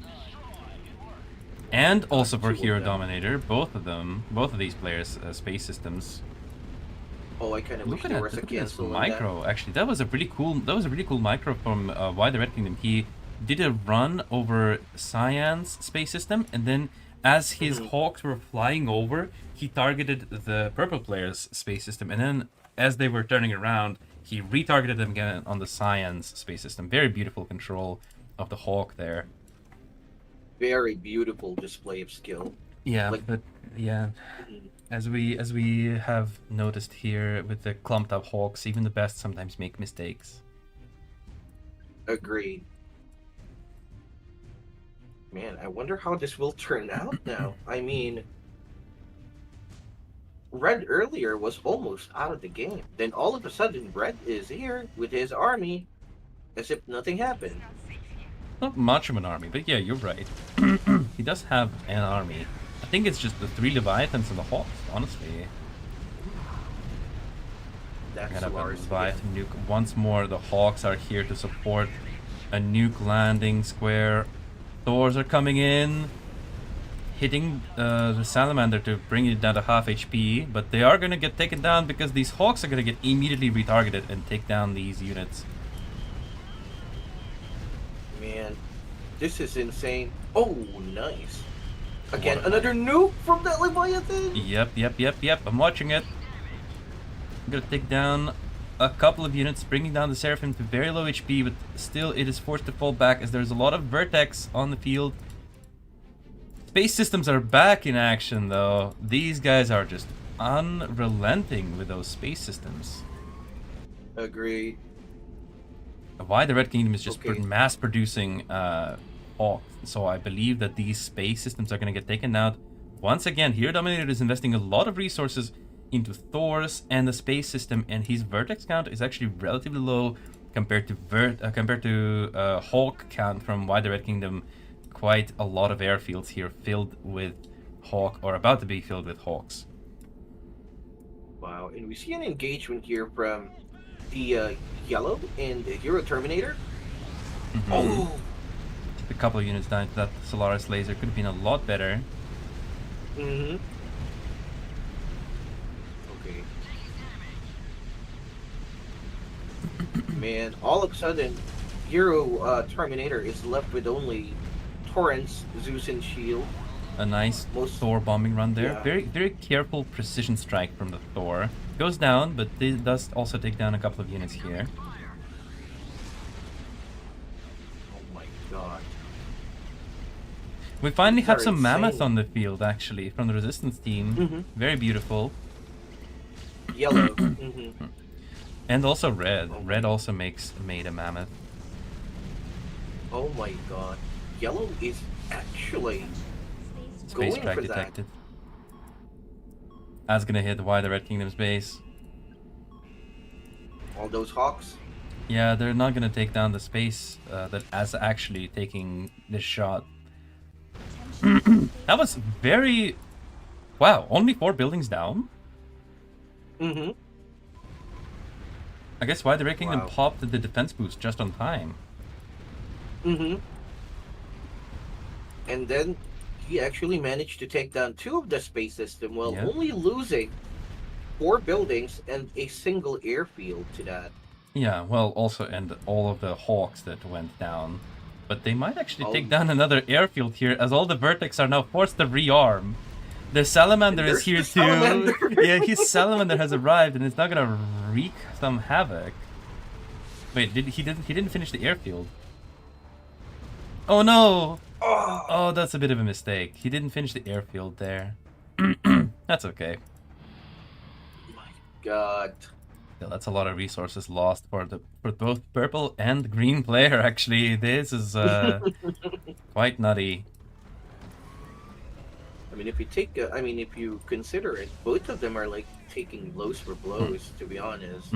And also for Hero Dominator, both of these players' space systems. Oh, I kind of wish Look at there that! was a Look at this cancel on that. micro. Actually, that was a really cool. That was a really cool micro from Why the Red Kingdom. He did a run over Cyan's space system, and then as his hawks were flying over, he targeted the purple player's space system, and then as they were turning around, he retargeted them again on the Cyan's space system. Very beautiful control of the hawk there. Very beautiful display of skill. Yeah, Like- but yeah. Mhm. As we have noticed here with the clumped up hawks, even the best sometimes make mistakes. Agreed. Man, I wonder how this will turn out now. I mean, Red earlier was almost out of the game. Then all of a sudden, Red is here with his army as if nothing happened. Not much of an army, but yeah, you're right. He does have an army. I think it's just the 3 Leviathans and the Hawks, honestly. That's Gonna have a Lars. Leviathan nuke. Once more, the Hawks are here to support a nuke landing square. Thors are coming in, hitting the Salamander to bring it down to half HP, but they are gonna get taken down because these Hawks are gonna get immediately retargeted and take down these units. Man, this is insane. Oh, nice. Again, another nuke from that Leviathan? Yep. I'm watching it. I'm gonna take down a couple of units, bringing down the Seraphim to very low HP, but still it is forced to fall back as there's a lot of Vertex on the field. Space systems are back in action though. These guys are just unrelenting with those space systems. Agreed. Why the Red Kingdom is just Okay. mass producing Hawks. So I believe that these space systems are going to get taken out. Once again, Hero Dominator is investing a lot of resources into Thors and the space system, and his Vertex count is actually relatively low compared to Hawk count from Why the Red Kingdom. Quite a lot of airfields here filled with Hawk, or about to be filled with Hawks. Wow, and we see an engagement here from the Yellow and the Hero Terminator. Oh! A couple of units down to that Solaris laser could have been a lot better. Mm-hmm. Okay. Man, all of a sudden, Hero Terminator is left with only Torrents, Zeus, and Shield. A nice Most- Thor bombing run there. Yeah. Very careful precision strike from the Thor. Goes down, but it does also take down a couple of units here. Oh my god. We finally have These are some Mammoth insane. on the field, actually, from the Resistance team. Mhm. Very beautiful. Yellow. Mm-hmm. And also Red. Oh Red my- also made a Mammoth. Oh my god. Yellow is actually Space going strike for that. detected. That's gonna hit Why the Red Kingdom's base. all those hawks. Yeah, they're not gonna take down the space that as actually taking this shot. That was very... Wow, only 4 buildings down? Mm-hmm. I guess Why the Red Kingdom Wow. popped the defense boost just on time. Mm-hmm. And then he actually managed to take down 2 of the space system while Yeah. only losing 4 buildings and a single airfield to that. Yeah, well, also, and all of the Hawks that went down. But they might actually Oh. take down another airfield here, as all the Vertex are now forced to rearm. The Salamander And is here there's too. the Salamander. Yeah, his Salamander has arrived, and it's not gonna wreak some havoc. Wait, he didn't finish the airfield. Oh no! Oh, Oh, that's a bit of a mistake. He didn't finish the airfield there. That's okay. my god. Yeah, that's a lot of resources lost for both purple and green player. Actually, this is quite nutty. I mean, if you consider it, both of them are like taking blows for blows, to be honest.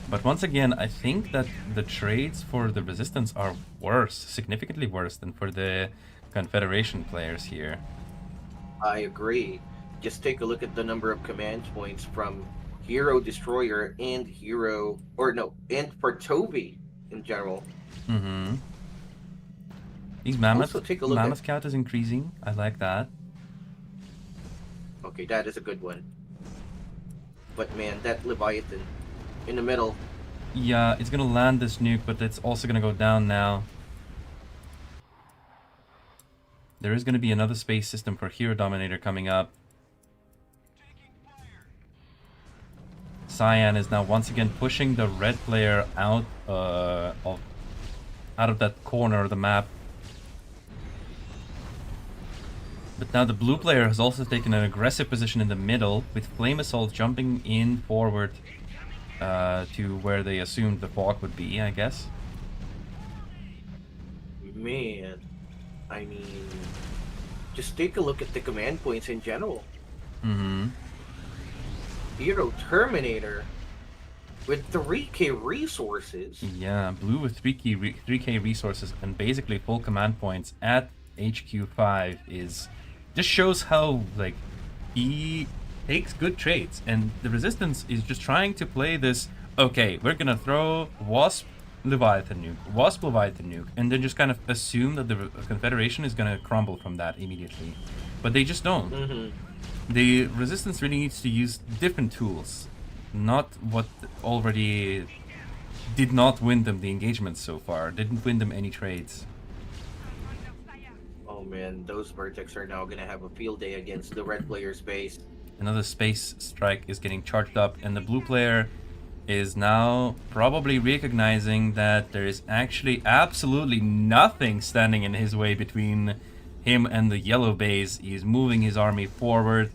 But once again, I think that the trades for the Resistance are worse, significantly worse than for the Confederation players here. I agree. Just take a look at the number of command points from Hero Destroyer and and for Toby in general. These mammoth Also, take a look at- mammoth count is increasing. I like that. Okay, that is a good one. But man, that Leviathan in the middle. Yeah, it's gonna land this nuke, but it's also gonna go down now. There is gonna be another space system for Hero Dominator coming up. Cyan is now once again pushing the red player out of that corner of the map. But now the blue player has also taken an aggressive position in the middle, with Flame Assault jumping in forward to where they assumed the fog would be, I guess. Man, I mean, just take a look at the command points in general. Mm-hmm. Hero Terminator with 3k resources. Yeah, blue with 3k resources and basically full command points at HQ5 is just shows how like he takes good trades, and the resistance is just trying to play this. Okay, we're gonna throw Wasp Leviathan nuke, and then just kind of assume that the Confederation is gonna crumble from that immediately, but they just don't. Mm-hmm. The resistance really needs to use different tools, not what already did not win them the engagement so far, didn't win them any trades. Oh man, those Vertex are now gonna have a field day against the red player's base. Another space strike is getting charged up, and the blue player is now probably recognizing that there is actually absolutely nothing standing in his way between him and the yellow base. He's moving his army forward,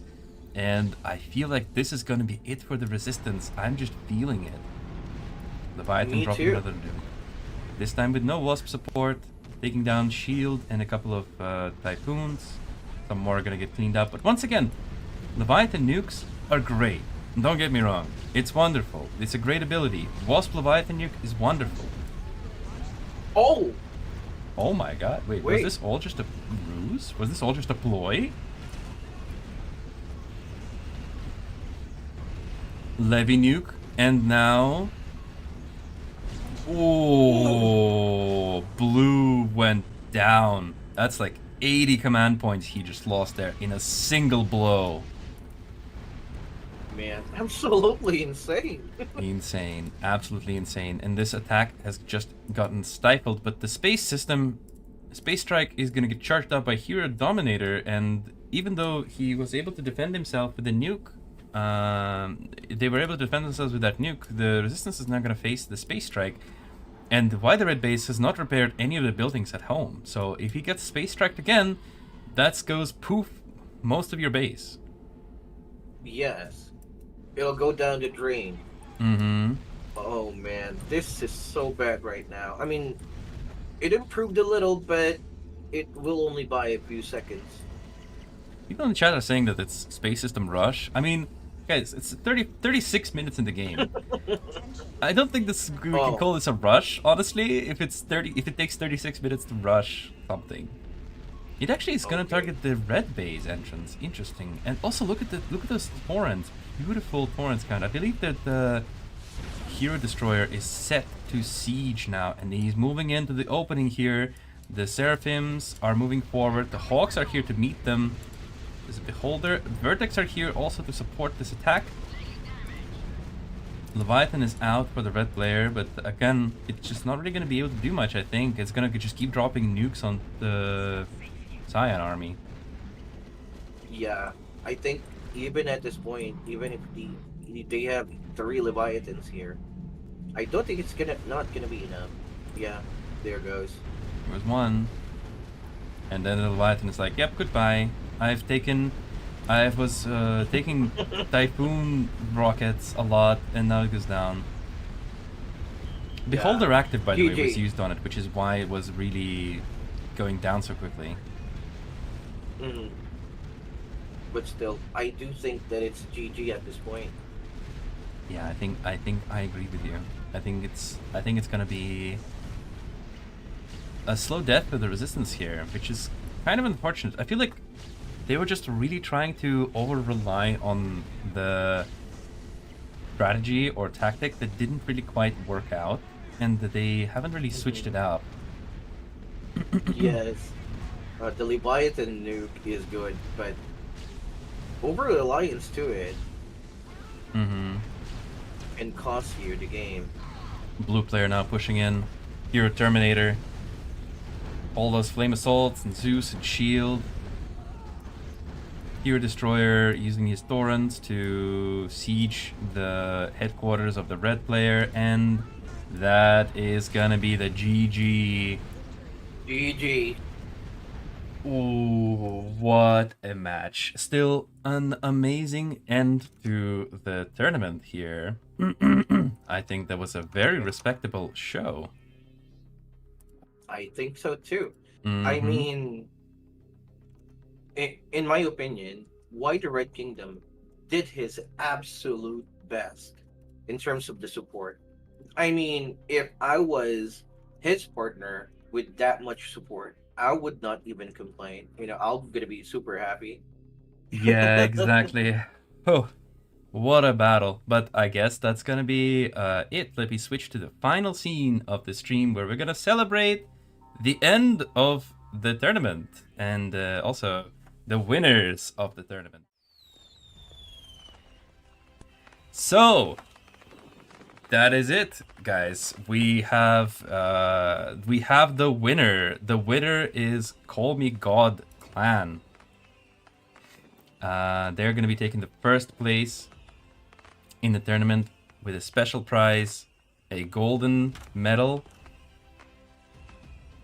and I feel like this is going to be it for the resistance. I'm just feeling it. Leviathan Me dropping too. another nuke. This time with no Wasp support, taking down Shield and a couple of Typhoons. Some more are going to get cleaned up, but once again, Leviathan nukes are great. Don't get me wrong. It's wonderful. It's a great ability. Wasp Leviathan nuke is wonderful. Oh! Oh my god. Wait, was this all just a ruse? Was this all just a ploy? Levy nuke, and now... Oh, blue went down. That's like 80 command points he just lost there in a single blow. Man, absolutely insane. Insane, absolutely insane. And this attack has just gotten stifled, but the space system, Space Strike is going to get charged up by Hero Dominator, and even though he was able to defend himself with the nuke, they were able to defend themselves with that nuke, the resistance is now going to face the Space Strike, and why the red base has not repaired any of the buildings at home. So if he gets Space Striked again, that goes poof most of your base. Yes. It'll go down the drain. Mm-hmm. Oh man, this is so bad right now. I mean, it improved a little, but it will only buy a few seconds. People in the chat are saying that it's Space System Rush. I mean, guys, it's 36 minutes in the game. I don't think this we can call this a rush, honestly. If it takes 36 minutes to rush something. It actually is gonna target the red base entrance. Interesting. And also look at those torrents. Beautiful torrents count. I believe that the Hero Destroyer is set to siege now, and he's moving into the opening here. The Seraphims are moving forward. The Hawks are here to meet them. There's a Beholder. Vertex are here also to support this attack. Leviathan is out for the red player, but again, it's just not really going to be able to do much, I think. It's going to just keep dropping nukes on the Cyan army. Yeah, I think even at this point, even if they have 3 Leviathans here, I don't think it's not gonna be enough. Yeah, there goes. There was one. And then the Leviathan is like, yep, goodbye. I was taking Typhoon rockets a lot, and now it goes down. Beholder active, by the way, was used on it, which is why it was really going down so quickly. Mm-hmm. But still, I do think that it's GG at this point. Yeah, I think I agree with you. I think it's gonna be a slow death for the resistance here, which is kind of unfortunate. I feel like they were just really trying to over-rely on the strategy or tactic that didn't really quite work out, and that they haven't really switched it up. Yes. The Leviathan nuke is good, but over-reliance to it Mm-hmm. and cost you the game. Blue player now pushing in. Hero Terminator. All those flame assaults and Zeus and shield. Hero Destroyer using his torrents to siege the headquarters of the red player, and that is gonna be the GG. GG. Ooh, what a match. Still an amazing end to the tournament here. I think that was a very respectable show. I think so too. I Mhm. mean, in my opinion, White the Red Kingdom did his absolute best in terms of the support. I mean, if I was his partner with that much support, I would not even complain. I'm gonna be super happy. Yeah, exactly. Oh, what a battle. But I guess that's gonna be it. Let me switch to the final scene of the stream where we're gonna celebrate the end of the tournament and also the winners of the tournament. So, that is it, guys. We have the winner. The winner is Call Me God Clan. They're gonna be taking the first place in the tournament with a special prize, a golden medal,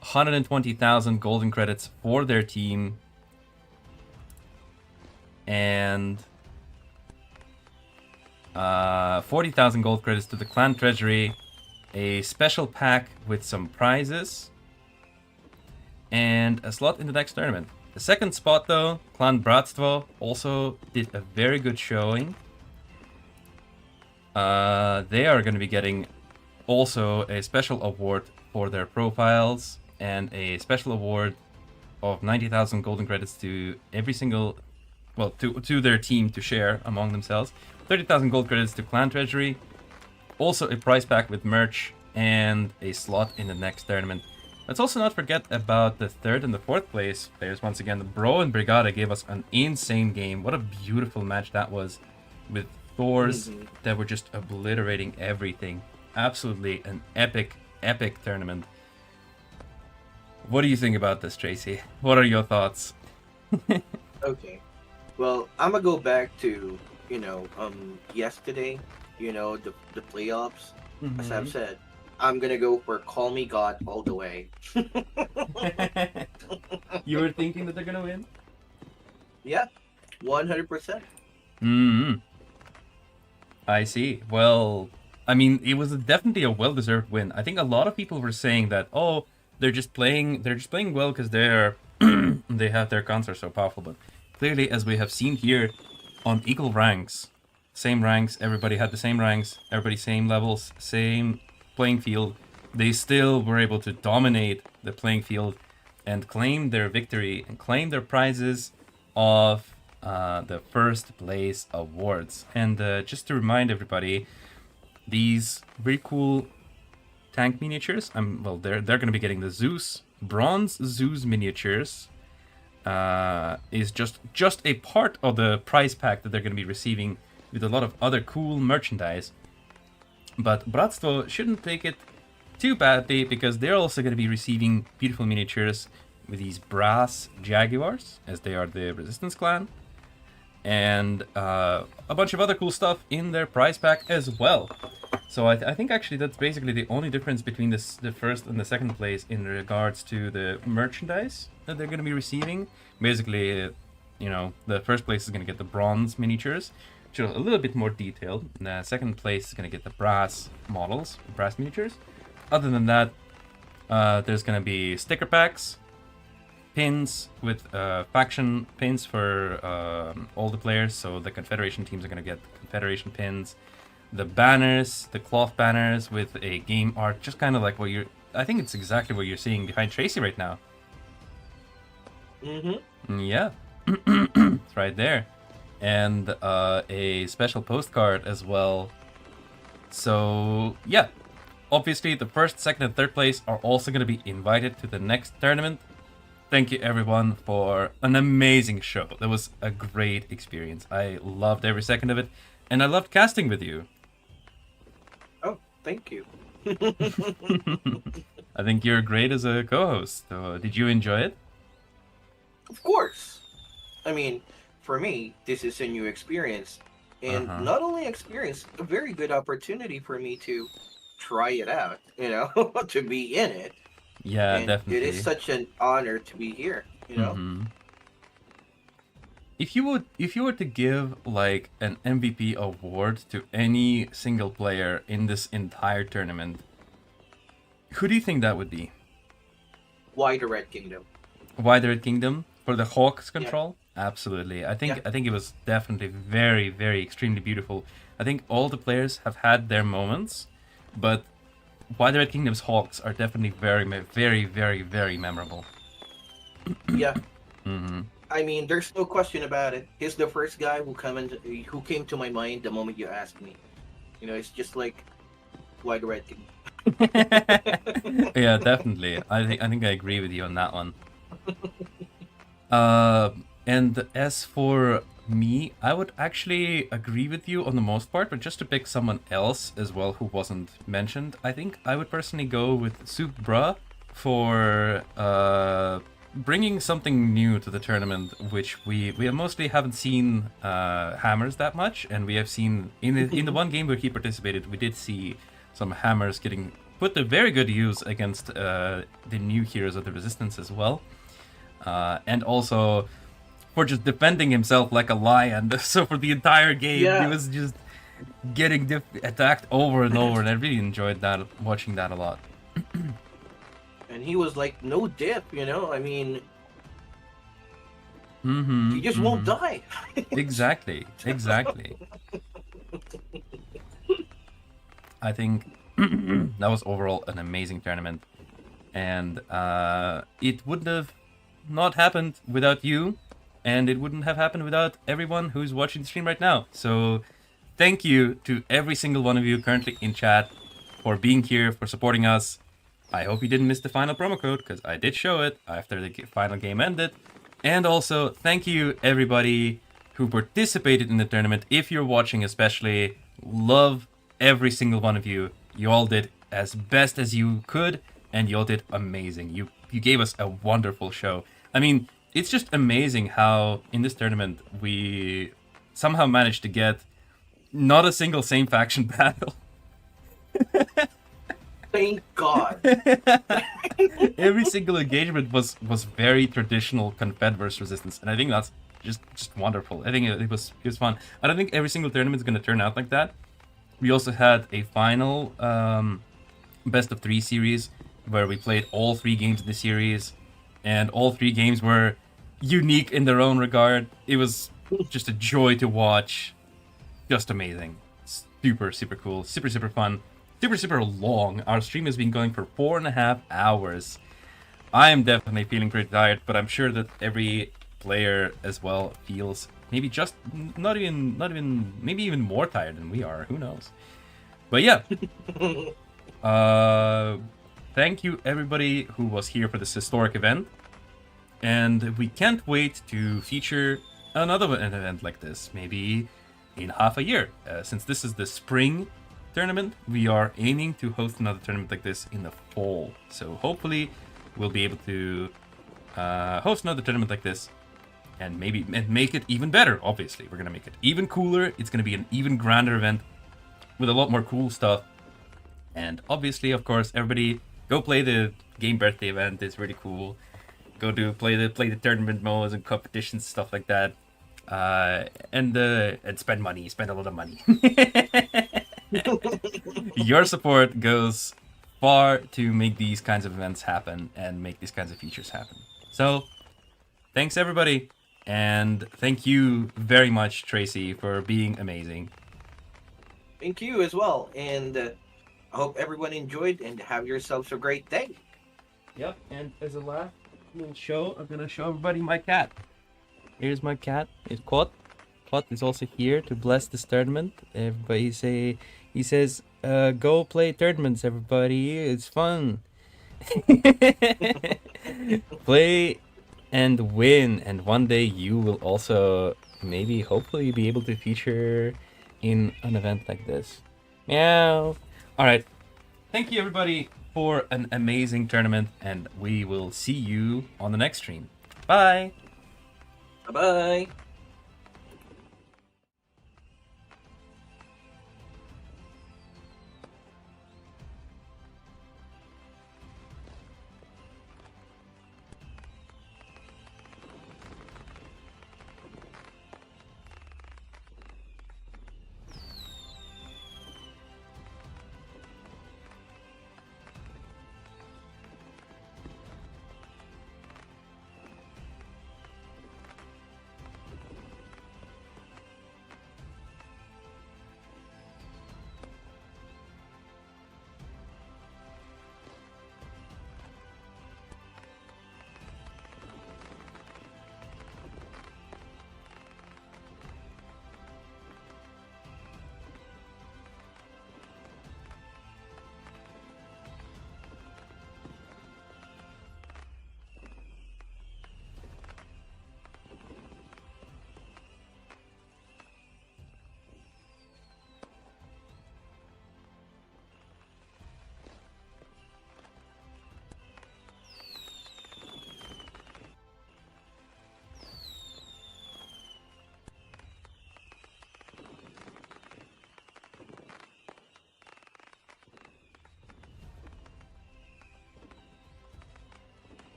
120,000 golden credits for their team, and 40,000 gold credits to the clan treasury, a special pack with some prizes, and a slot in the next tournament. The second spot, though, Clan BRATSTVO also did a very good showing. They are going to be getting also a special award for their profiles and a special award of 90,000 golden credits to every single, well, to their team to share among themselves. 30,000 gold credits to clan treasury, also a prize pack with merch, and a slot in the next tournament. Let's also not forget about the third and the fourth place players. Once again, the Bro and Brigada gave us an insane game. What a beautiful match that was, with Thors that were just obliterating everything. Absolutely an epic tournament. What do you think about this, Tracy? What are your thoughts? Okay. Well, I'm gonna go back to yesterday. The playoffs. As I've said, I'm gonna go for Call Me God all the way. You were thinking that they're gonna win? Yeah, 100%. I see. Well, I mean, it was definitely a well-deserved win. I think a lot of people were saying that, oh, they're just playing well because they're they have their guns are so powerful. But clearly, as we have seen here, on equal ranks, same ranks, everybody had the same ranks, everybody same levels, same playing field, they still were able to dominate the playing field and claim their victory and claim their prizes of the first place awards. And just to remind everybody, these very cool tank miniatures, they're going to be getting the Zeus bronze Zeus miniatures. Is just a part of the prize pack that they're going to be receiving with a lot of other cool merchandise. But BRATSTVO shouldn't take it too badly, because they're also going to be receiving beautiful miniatures with these brass jaguars, as they are the resistance clan, and a bunch of other cool stuff in their prize pack as well. So I think actually that's basically the only difference between the first and the second place in regards to the merchandise that they're going to be receiving. Basically, the first place is going to get the bronze miniatures, which are a little bit more detailed. And the second place is going to get the brass models, brass miniatures. Other than that, there's going to be sticker packs, pins with faction pins for all the players. So the Confederation teams are going to get Confederation pins. The banners, the cloth banners with a game art, just kind of like what I think it's exactly what you're seeing behind Tracy right now. Yeah, it's right there. And a special postcard as well. So yeah, obviously the first, second, and third place are also going to be invited to the next tournament. Thank you everyone for an amazing show. That was a great experience. I loved every second of it. and I loved casting with you. Oh, thank you. I think you're great as a co-host. So, did you enjoy it? Of course. I mean, for me, this is a new experience. And Uh-huh. not only experience, a very good opportunity for me to try it out, to be in it. Yeah, And it is definitely. such an honor to be here. Mm-hmm. If you were to give like an MVP award to any single player in this entire tournament, who do you think that would be? Why the Red Kingdom? Why the Red Kingdom for the Hawks Yeah, control? Absolutely. yeah, I think it was definitely very, very extremely beautiful. I think all the players have had their moments, but why the Red Kingdom's Hawks are definitely very, very, very memorable. yeah. Mm-hmm. I mean, there's no question about it. He's the first guy who came to my mind the moment you asked me. It's just like, why the Red Kingdom? Yeah, definitely. I think I agree with you on that one. Uh, and as for me, I would actually agree with you on the most part, but just to pick someone else as well who wasn't mentioned, I think I would personally go with Subra for bringing something new to the tournament, which we mostly haven't seen hammers that much, and we have seen in the one game where he participated, we did see some hammers getting put to very good use against the new heroes of the Resistance as well. And also for just defending himself like a lion. So for the entire game, he Yeah, was just getting attacked over and over, and I really enjoyed that, watching that a lot. and he was like, no dip. I mean, Mm-hmm. he just won't Mm-hmm. die. Exactly. Exactly. I think that was overall an amazing tournament, and it wouldn't have not happened without you, and it wouldn't have happened without everyone who's watching the stream right now. So thank you to every single one of you currently in chat for being here, for supporting us. I hope you didn't miss the final promo code, because I did show it after the final game ended. And also, thank you everybody who participated in the tournament. If you're watching especially, love every single one of you. You all did as best as you could, and you all did amazing. You gave us a wonderful show. I mean, it's just amazing how in this tournament we somehow managed to get not a single same faction battle. Thank God. Every single engagement was very traditional Confederate resistance, and I think that's just wonderful. I think it was fun. I don't think every single tournament is going to turn out like that. We also had a final best of 3 series where we played all 3 games of the series, and all 3 games were unique in their own regard. It was just a joy to watch. Just amazing. Super, super cool. Super, super fun. Super, super long. Our stream has been going for 4.5 hours. I am definitely feeling pretty tired, but I'm sure that every player as well feels maybe just not even maybe even more tired than we are. Who knows? But yeah. Thank you everybody who was here for this historic event, and we can't wait to feature another event like this, maybe in half a year. Since this is the spring tournament, we are aiming to host another tournament like this in the fall. So hopefully we'll be able to host another tournament like this and make it even better. Obviously, we're gonna make it even cooler. It's gonna be an even grander event with a lot more cool stuff. And obviously, of course, everybody go play the game birthday event. It's really cool. Go to play the tournament modes and competitions, stuff like that. And spend money. Spend a lot of money. Your support goes far to make these kinds of events happen and make these kinds of features happen. So, thanks everybody, and thank you very much, Tracy, for being amazing. Thank you as well. And I hope everyone enjoyed and have yourselves a great day. Yep, and as a last little show, I'm gonna show everybody my cat. Here's my cat. It's Quat. Quat is also here to bless this tournament. Everybody he says, go play tournaments, everybody. It's fun. Play and win, and one day you will also maybe hopefully be able to feature in an event like this. Meow. All right. Thank you, everybody, for an amazing tournament, and we will see you on the next stream. Bye. Bye bye.